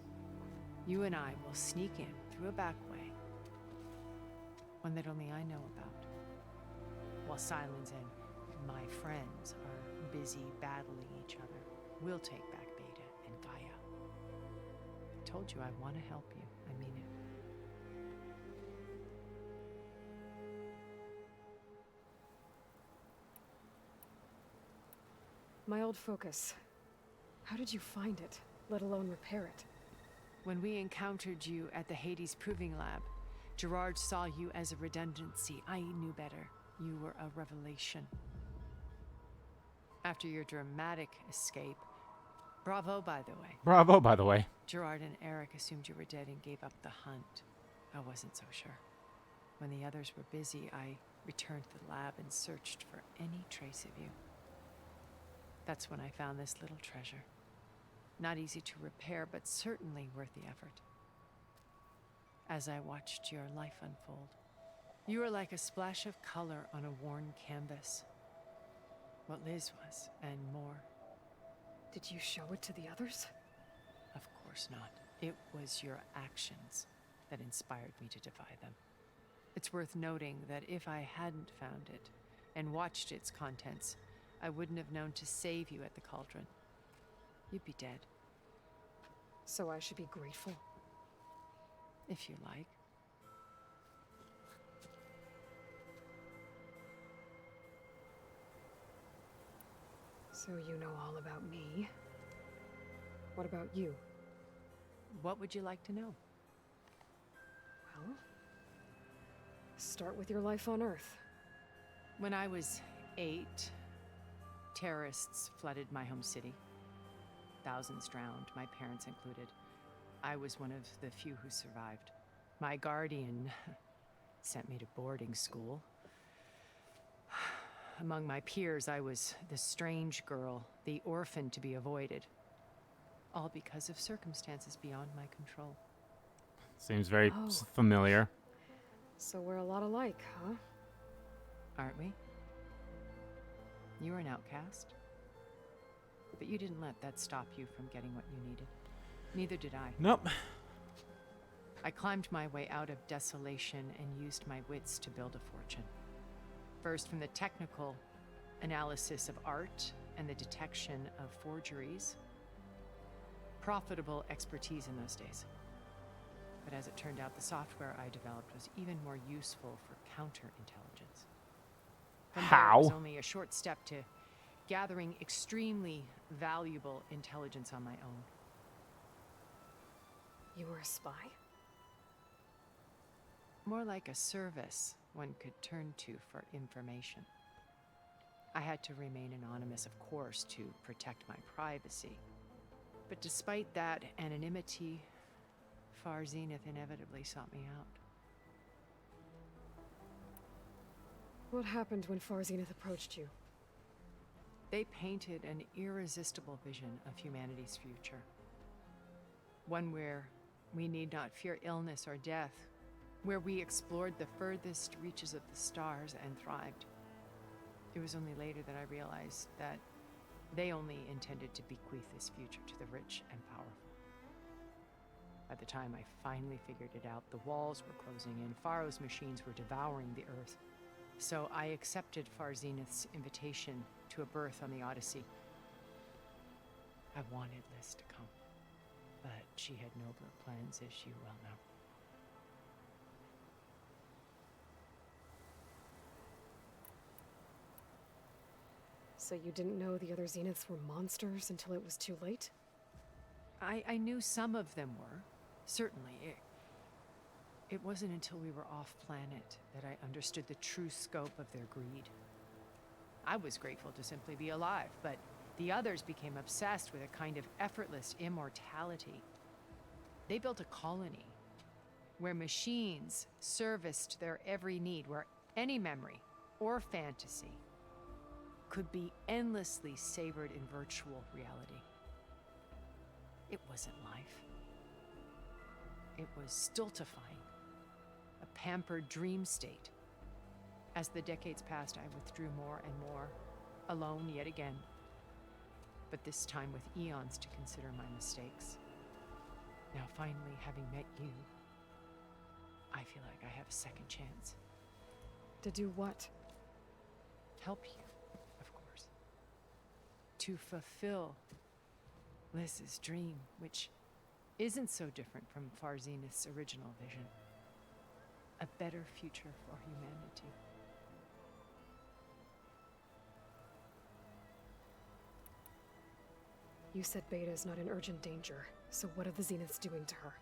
you and I will sneak in through a back way. One that only I know about. While Silence and my friends are busy battling each other, we'll take back Beta and Gaia. I told you I want to help you. I mean it.
My old focus. How did you find it, let alone repair it?
When we encountered you at the Hades Proving Lab, Gerard saw you as a redundancy. I knew better. You were a revelation. After your dramatic escape, bravo, by the way.
Bravo, by the way.
Gerard and Eric assumed you were dead and gave up the hunt. I wasn't so sure. When the others were busy, I returned to the lab and searched for any trace of you. That's when I found this little treasure. Not easy to repair, but certainly worth the effort. As I watched your life unfold, you were like a splash of color on a worn canvas. What Liz was, and more.
Did you show it to the others?
Of course not. It was your actions that inspired me to defy them. It's worth noting that if I hadn't found it and watched its contents, I wouldn't have known to save you at the cauldron. You'd be dead.
So I should be grateful?
If you like.
So you know all about me. What about you?
What would you like to know?
Well, start with your life on Earth.
When I was 8, terrorists flooded my home city. Thousands drowned, my parents included. I was one of the few who survived. My guardian sent me to boarding school. Among my peers, I was the strange girl, the orphan to be avoided. All because of circumstances beyond my control.
Seems very familiar.
So we're a lot alike, huh?
Aren't we? You were an outcast. But you didn't let that stop you from getting what you needed. Neither did I.
Nope.
I climbed my way out of desolation and used my wits to build a fortune. First from the technical analysis of art and the detection of forgeries. Profitable expertise in those days. But as it turned out, the software I developed was even more useful for counterintelligence. From there, it was only a short step to gathering extremely valuable intelligence on my own.
You were a spy?
More like a service one could turn to for information. I had to remain anonymous, of course, to protect my privacy. But despite that anonymity, Far Zenith inevitably sought me out.
What happened when Far Zenith approached you?
They painted an irresistible vision of humanity's future. One where we need not fear illness or death, where we explored the furthest reaches of the stars and thrived. It was only later that I realized that they only intended to bequeath this future to the rich and powerful. By the time I finally figured it out, the walls were closing in, Faro's machines were devouring the Earth. So I accepted Far Zenith's invitation to a berth on the Odyssey. I wanted Liz to come, but she had nobler plans, as you well know.
So you didn't know the other Zeniths were monsters until it was too late?
I knew some of them were, certainly. It wasn't until we were off-planet that I understood the true scope of their greed. I was grateful to simply be alive, but the others became obsessed with a kind of effortless immortality. They built a colony where machines serviced their every need, where any memory or fantasy could be endlessly savored in virtual reality. It wasn't life. It was stultifying, a pampered dream state. As the decades passed, I withdrew more and more, alone yet again, but this time with eons to consider my mistakes. Now finally, having met you, I feel like I have a second chance.
To do what?
Help you, of course. To fulfill Liz's dream, which isn't so different from Far Zenith's original vision. A better future for humanity.
You said Beta is not in urgent danger, so what are the Zeniths doing to her?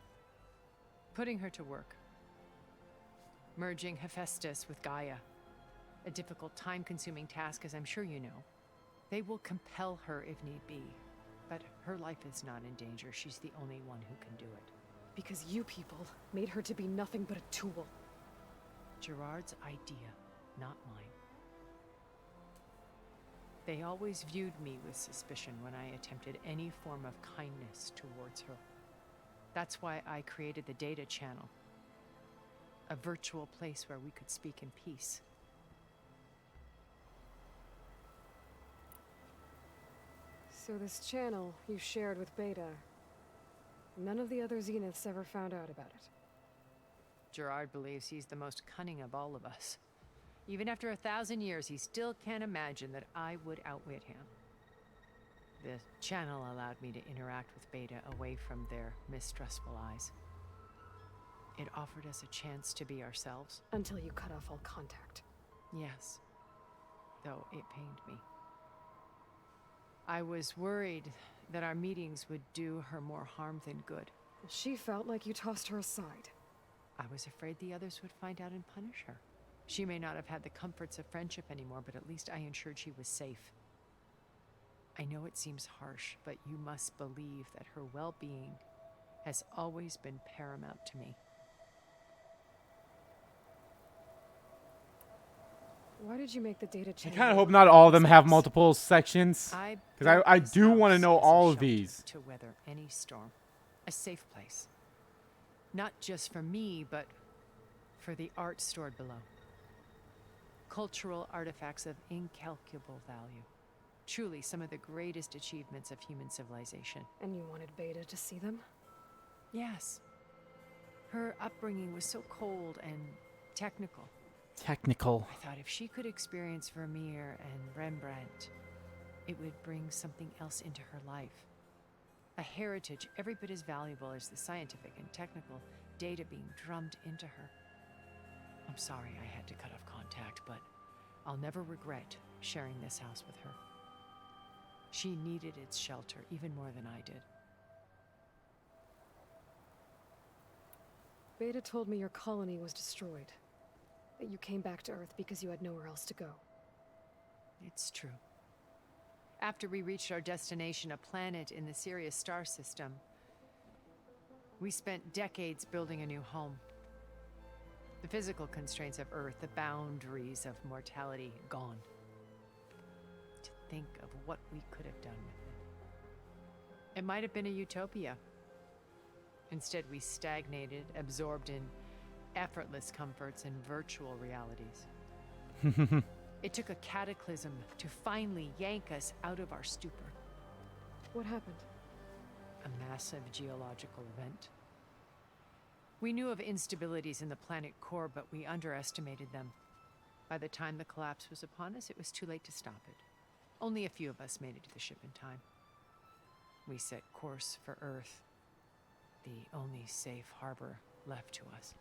Putting her to work. Merging Hephaestus with Gaia. a difficult, time-consuming task, as I'm sure you know. They will compel her if need be. But her life is not in danger. She's the only one who can do it.
Because you people made her to be nothing but a tool.
Gerard's idea, not mine. They always viewed me with suspicion when I attempted any form of kindness towards her. That's why I created the data channel. A virtual place where we could speak in peace.
So this channel you shared with Beta, none of the other Zeniths ever found out about it.
Gerard believes he's the most cunning of all of us. Even after 1,000 years, he still can't imagine that I would outwit him. The channel allowed me to interact with Beta away from their mistrustful eyes. It offered us a chance to be ourselves.
Until you cut off all contact.
Yes. Though it pained me. I was worried that our meetings would do her more harm than good.
She felt like you tossed her aside.
I was afraid the others would find out and punish her. She may not have had the comforts of friendship anymore, but at least I ensured she was safe. I know it seems harsh, but you must believe that her well-being has always been paramount to me.
Why did you make the data
I
channel?
kind of hope not all of them have multiple sections. Because I do want to know all of these.
To weather any storm. A safe place. Not just for me, but for the art stored below. Cultural artifacts of incalculable value. Truly some of the greatest achievements of human civilization.
And you wanted Beta to see them?
Yes. Her upbringing was so cold and technical.
Technical.
I thought if she could experience Vermeer and Rembrandt, it would bring something else into her life. A heritage every bit as valuable as the scientific and technical data being drummed into her. I'm sorry I had to cut off contact, but I'll never regret sharing this house with her. She needed its shelter even more than I did.
Beta told me your colony was destroyed. That you came back to Earth because you had nowhere else to go.
It's true. After we reached our destination, a planet in the Sirius star system, we spent decades building a new home. The physical constraints of Earth, the boundaries of mortality, gone. To think of what we could have done with it. It might have been a utopia. Instead, we stagnated, absorbed in effortless comforts and virtual realities. It took a cataclysm to finally yank us out of our stupor.
What happened?
A massive geological event. We knew of instabilities in the planet core, but we underestimated them. By the time the collapse was upon us, it was too late to stop it. Only a few of us made it to the ship in time. We set course for Earth, the only safe harbor left to us.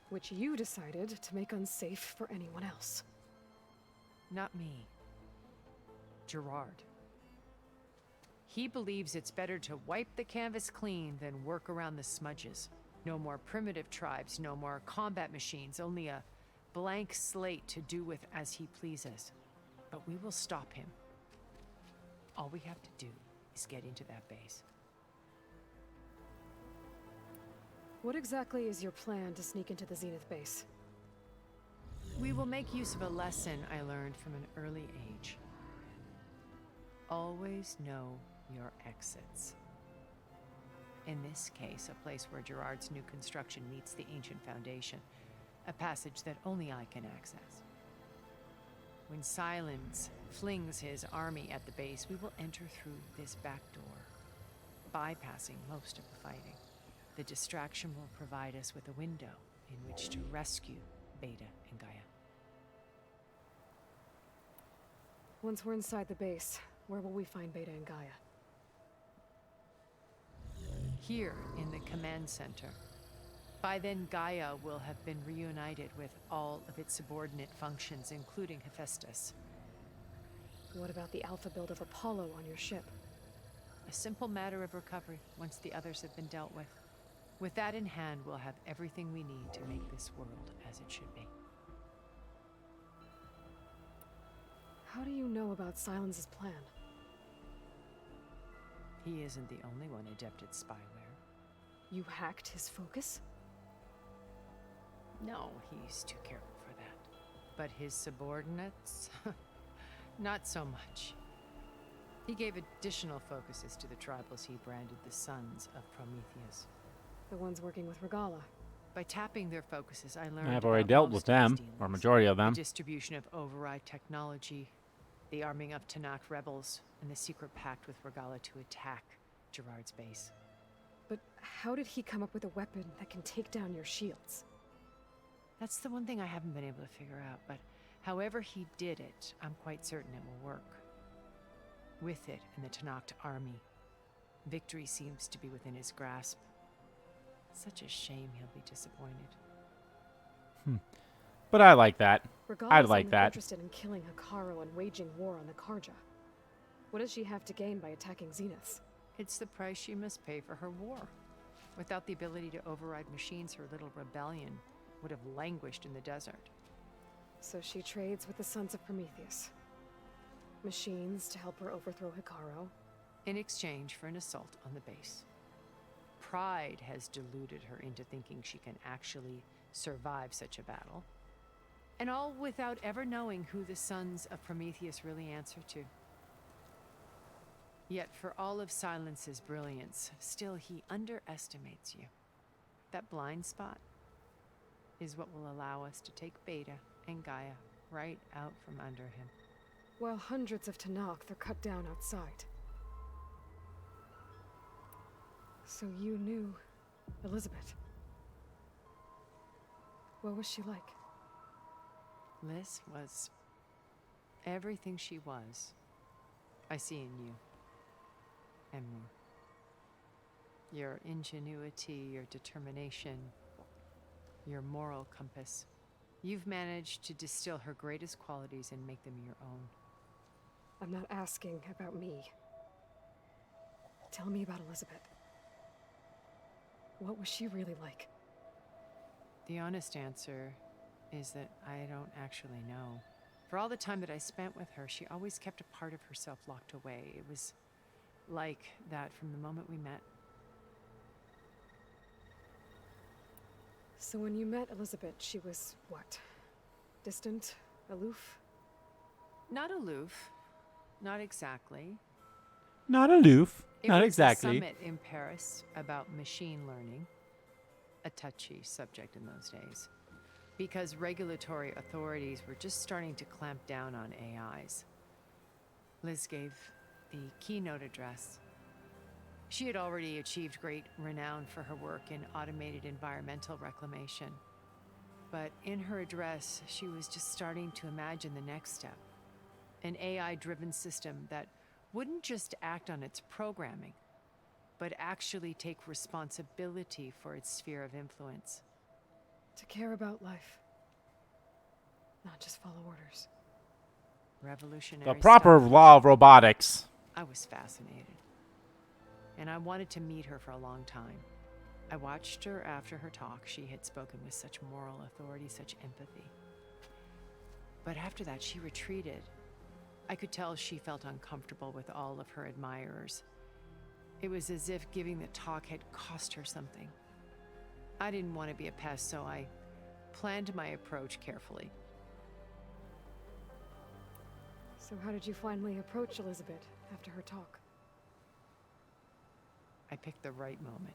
Which you decided to make unsafe for anyone else.
Not me. Gerard. He believes it's better to wipe the canvas clean than work around the smudges. No more primitive tribes, no more combat machines, only a blank slate to do with as he pleases. But we will stop him. All we have to do is get into that base.
What exactly is your plan to sneak into the Zenith base?
We will make use of a lesson I learned from an early age. Always know your exits. In this case, a place where Gerard's new construction meets the ancient foundation, a passage that only I can access. When Silence flings his army at the base, we will enter through this back door, bypassing most of the fighting. The distraction will provide us with a window in which to rescue Beta and Gaia.
Once we're inside the base, where will we find Beta and Gaia?
Here in the command center. By then, Gaia will have been reunited with all of its subordinate functions, including Hephaestus.
What about the alpha build of Apollo on your ship?
A simple matter of recovery once the others have been dealt with. With that in hand, we'll have everything we need to make this world as it should be.
How do you know about Silence's plan?
He isn't the only one adept at spyware.
You hacked his focus?
No, he's too careful for that. But his subordinates? Not so much. He gave additional focuses to the tribals he branded the Sons of Prometheus.
The ones working with Regala.
By tapping their focuses, I learned
I've already
about
dealt
most
with
of his
them,
dealings.
or majority of them.
The distribution of override technology, the arming of Tanakh rebels, and the secret pact with Regala to attack Gerard's base.
But how did he come up with a weapon that can take down your shields?
That's the one thing I haven't been able to figure out, but however he did it, I'm quite certain it will work. With it and the Tanakh army, victory seems to be within his grasp. Such a shame he'll be disappointed.
But I like that.
Regala's
I'd like
only
that.
interested in killing Hekarro and waging war on the Karja. What does she have to gain by attacking Zenith?
It's the price she must pay for her war. Without the ability to override machines, her little rebellion would have languished in the desert.
So she trades with the Sons of Prometheus. Machines to help her overthrow Hekarro.
In exchange for an assault on the base. Pride has deluded her into thinking she can actually survive such a battle. And all without ever knowing who the Sons of Prometheus really answer to. Yet for all of Silence's brilliance, still he underestimates you. That blind spot is what will allow us to take Beta and Gaia right out from under him.
While hundreds of Tanakh are cut down outside. So you knew Elizabeth. What was she like?
Liz was everything she was. I see in you. And more. Your ingenuity, your determination, your moral compass. You've managed to distill her greatest qualities and make them your own.
I'm not asking about me. Tell me about Elizabeth. What was she really like?
The honest answer is that I don't actually know. For all the time that I spent with her, she always kept a part of herself locked away. It was like that from the moment we met.
So when you met Elizabeth, she was what? Distant? Aloof?
Not aloof. Not exactly.
Not aloof.
It
Not
was
exactly.
A summit in Paris about machine learning. A touchy subject in those days. Because regulatory authorities were just starting to clamp down on AIs. Liz gave the keynote address. She had already achieved great renown for her work in automated environmental reclamation. But in her address, she was just starting to imagine the next step. An AI-driven system that wouldn't just act on its programming, but actually take responsibility for its sphere of influence.
To care about life. Not just follow orders.
Revolutionary
The proper
stuff.
law of robotics.
I was fascinated. And I wanted to meet her for a long time. I watched her after her talk. She had spoken with such moral authority, such empathy. But after that, she retreated. I could tell she felt uncomfortable with all of her admirers. It was as if giving the talk had cost her something. I didn't want to be a pest, so I planned my approach carefully.
So how did you finally approach Elizabeth after her talk?
I picked the right moment.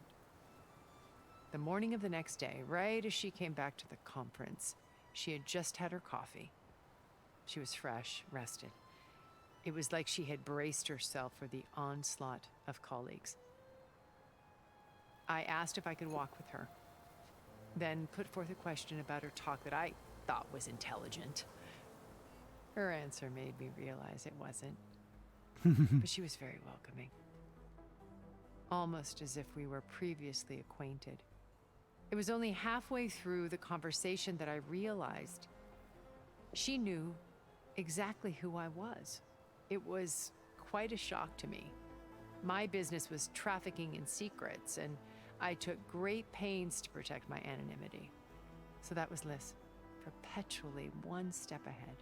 The morning of the next day, right as she came back to the conference, she had just had her coffee. She was fresh, rested. It was like she had braced herself for the onslaught of colleagues. I asked if I could walk with her, then put forth a question about her talk that I thought was intelligent. Her answer made me realize it wasn't, but she was very welcoming. Almost as if we were previously acquainted. It was only halfway through the conversation that I realized she knew exactly who I was. It was quite a shock to me. My business was trafficking in secrets, and I took great pains to protect my anonymity. So that was Liz, perpetually one step ahead.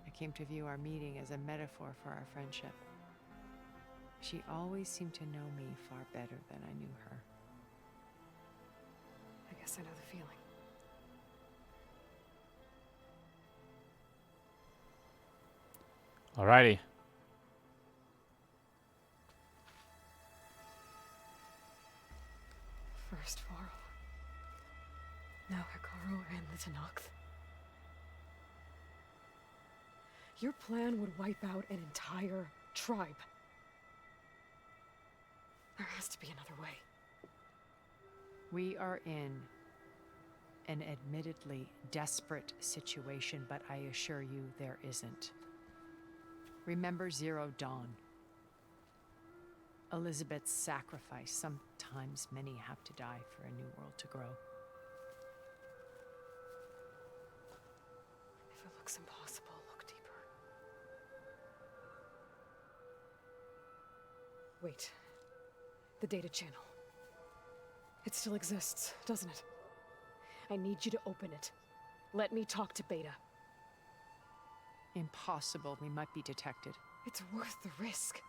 I came to view our meeting as a metaphor for our friendship. She always seemed to know me far better than I knew her.
I guess I know the feeling.
Alrighty.
First Varl. Now Hikaru and the Tenakth. Your plan would wipe out an entire tribe. There has to be another way.
We are in an admittedly desperate situation, but I assure you there isn't. Remember Zero Dawn. Elizabeth's sacrifice. Sometimes many have to die for a new world to grow.
If it looks impossible, look deeper. Wait. The data channel. It still exists, doesn't it? I need you to open it. Let me talk to Beta.
Impossible. We might be detected.
It's worth the risk.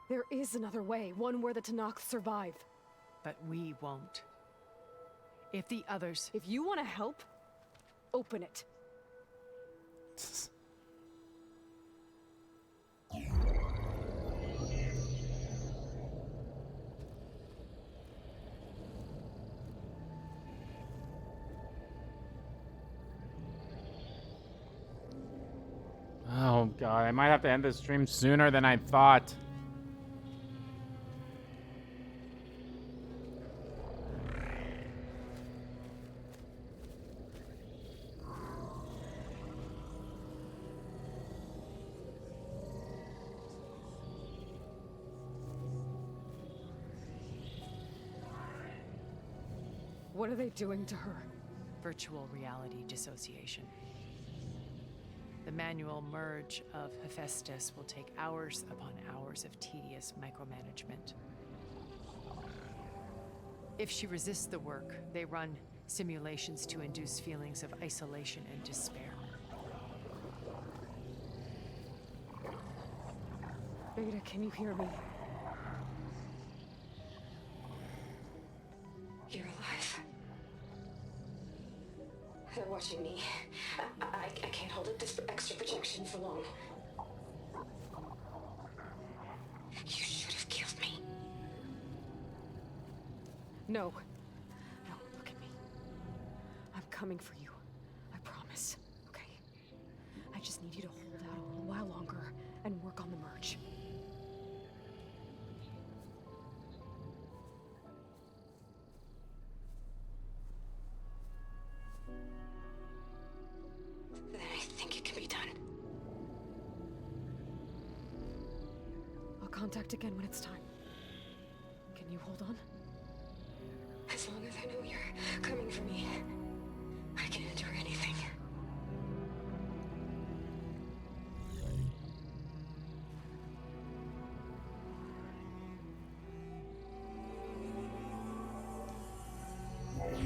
There is another way, one where the Tenakth survive.
But we won't. If the others...
If you want to help, open it.
Oh god, I might have to end this stream sooner than I thought.
What are they doing to her?
Virtual reality dissociation. The manual merge of Hephaestus will take hours upon hours of tedious micromanagement. If she resists the work, they run simulations to induce feelings of isolation and despair.
Beta, can you hear me?
You're alive. They're watching me. I can't hold up this extra projection for long. You should have killed me.
No. No, look at me. I'm coming for you. I promise. Okay? I just need you to hold out a little while longer and work on the merge.
Then I think it can be done.
I'll contact again when it's time. Can you hold on?
As long as I know you're coming for me, I can endure anything.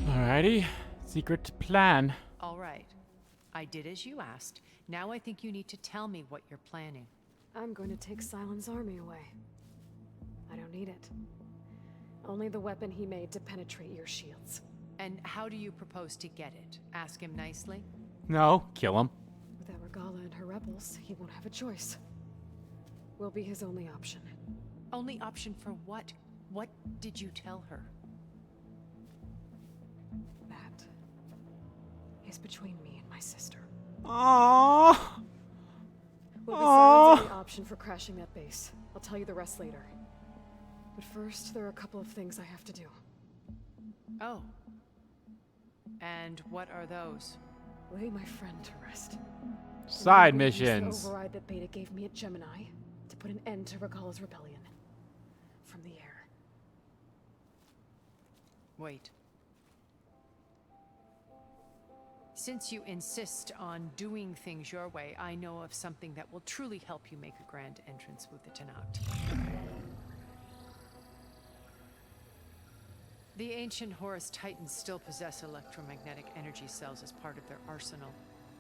Alrighty. Secret plan.
All right. I did as you asked. Now I think you need to tell me what you're planning.
I'm going to take Silent's army away. I don't need it. Only the weapon he made to penetrate your shields.
And how do you propose to get it? Ask him nicely?
No, kill him.
Without Regala and her rebels, he won't have a choice. We'll be his only option.
Only option for what? What did you tell her?
That is between me and my sister.
Aww.
We'll be Silent's only option for crashing that base. I'll tell you the rest later. But first, there are a couple of things I have to do.
Oh. And what are those?
Lay my friend to rest.
Side
I'm gonna use
missions.
the override that Beta gave me at Gemini to put an end to Regala's rebellion. From the air.
Wait. Since you insist on doing things your way, I know of something that will truly help you make a grand entrance with the Tenakth. The ancient Horus Titans still possess electromagnetic energy cells as part of their arsenal.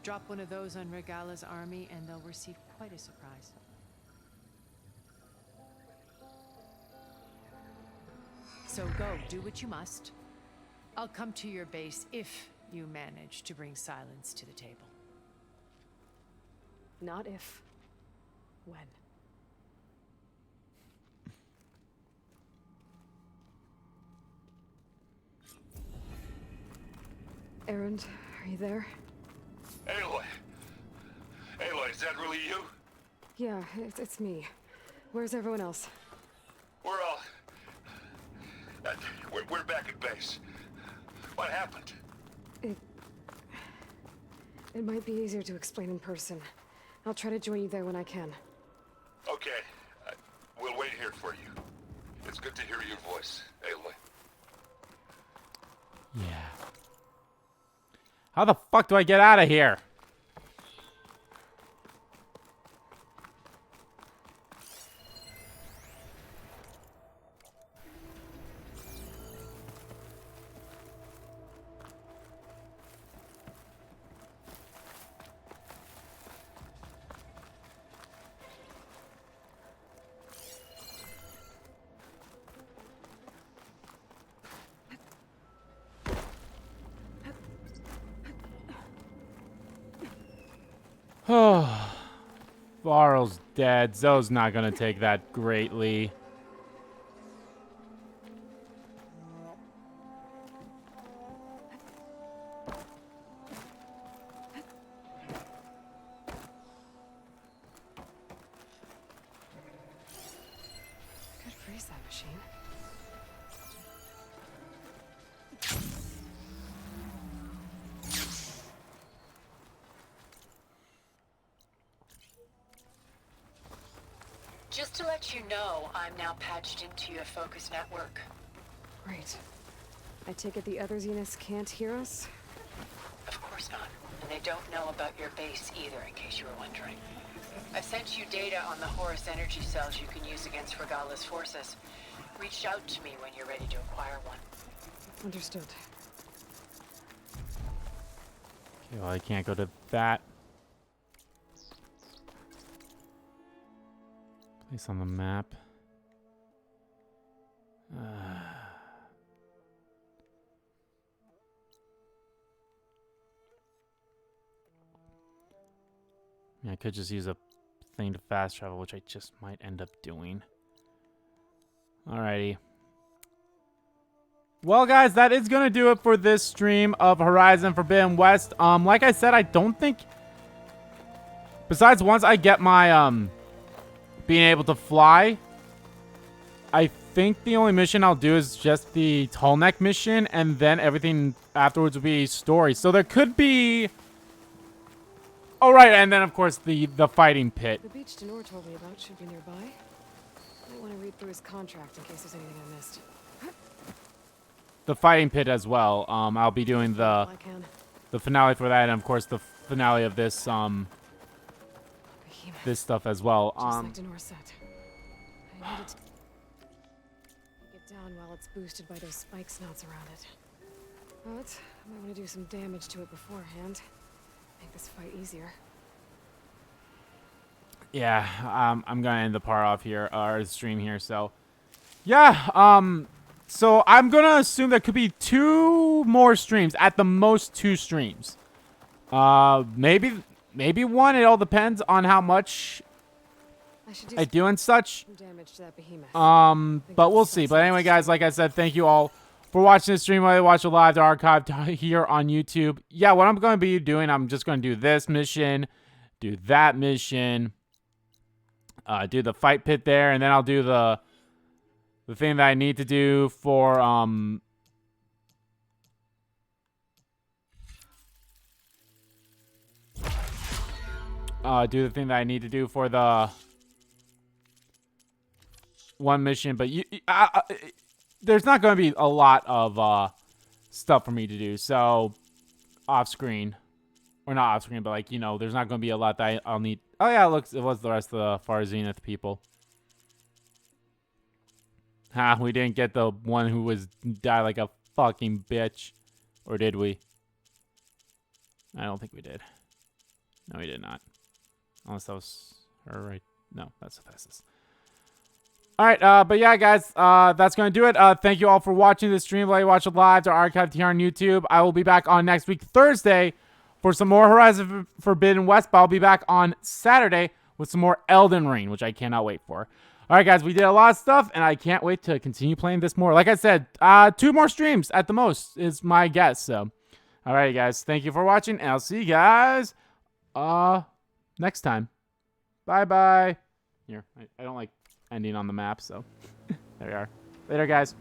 Drop one of those on Regala's army and they'll receive quite a surprise. So go, do what you must. I'll come to your base if you manage to bring silence to the table.
Not if. When. Erend, are you there?
Aloy! Aloy, is that really you?
Yeah, it's me. Where's everyone else?
We're all... we're back at base. What happened?
It might be easier to explain in person. I'll try to join you there when I can.
Okay. We'll wait here for you. It's good to hear your voice, Aloy.
Yeah. How the fuck do I get out of here? Oh, Varl's dead. Zoe's not gonna take that greatly.
Could freeze that machine.
Just to let you know, I'm now patched into your focus network.
Great. I take it the other Zeniths can't hear us?
Of course not. And they don't know about your base either, in case you were wondering. I've sent you data on the Horus energy cells you can use against Regala's forces. Reach out to me when you're ready to acquire one.
Understood.
Okay, well, I can't go to that. Place on the map. I could just use a thing to fast travel, which I just might end up doing. Alrighty. Well, guys, that is going to do it for this stream of Horizon Forbidden West. Like I said, I don't think... Besides, once I get my, being able to fly, I think the only mission I'll do is just the tall neck mission, and then everything afterwards will be story. So there could be... Oh, right, and then, of course, the fighting pit.
The beach Denor told me about should be nearby. Might want to read through his contract in case there's anything I missed.
The fighting pit as well. I'll be doing the finale for that, and of course the finale of this this stuff as well.
Just like Denor said. I needed to get down while it's boosted by those spike snouts around it. But I might want to do some damage to it beforehand. Make this fight easier.
Yeah, I'm gonna end the part off here, or the stream here. So, yeah, so I'm gonna assume there could be 2 more streams, at the most 2 streams. Maybe 1. It all depends on how much I do and such.
Damage to that behemoth.
But we'll see. But anyway, guys, like I said, thank you all for watching this stream, whether you watch it live or archived here on YouTube. Yeah, what I'm going to be doing, I'm just going to do this mission, do that mission, do the fight pit there, and then I'll do the thing that I need to do for, do the thing that I need to do for the one mission. But there's not going to be a lot of stuff for me to do, so off screen, or not off screen, but like, you know, there's not going to be a lot that I'll need. Oh yeah, it was the rest of the Far Zenith people. Ha, we didn't get the one who died like a fucking bitch, or did we? I don't think we did. No, he did not. Unless that was her, right? No, that's Hephaestus. All right, but yeah, guys, that's going to do it. Thank you all for watching this stream. Let you watch it live to archive here on YouTube. I will be back on next week, Thursday, for some more Horizon Forbidden West, but I'll be back on Saturday with some more Elden Ring, which I cannot wait for. All right, guys, we did a lot of stuff, and I can't wait to continue playing this more. Like I said, 2 more streams at the most is my guess. So, all right, guys, thank you for watching, and I'll see you guys next time. Bye-bye. Here, I don't like ending on the map, so there we are. Later, guys.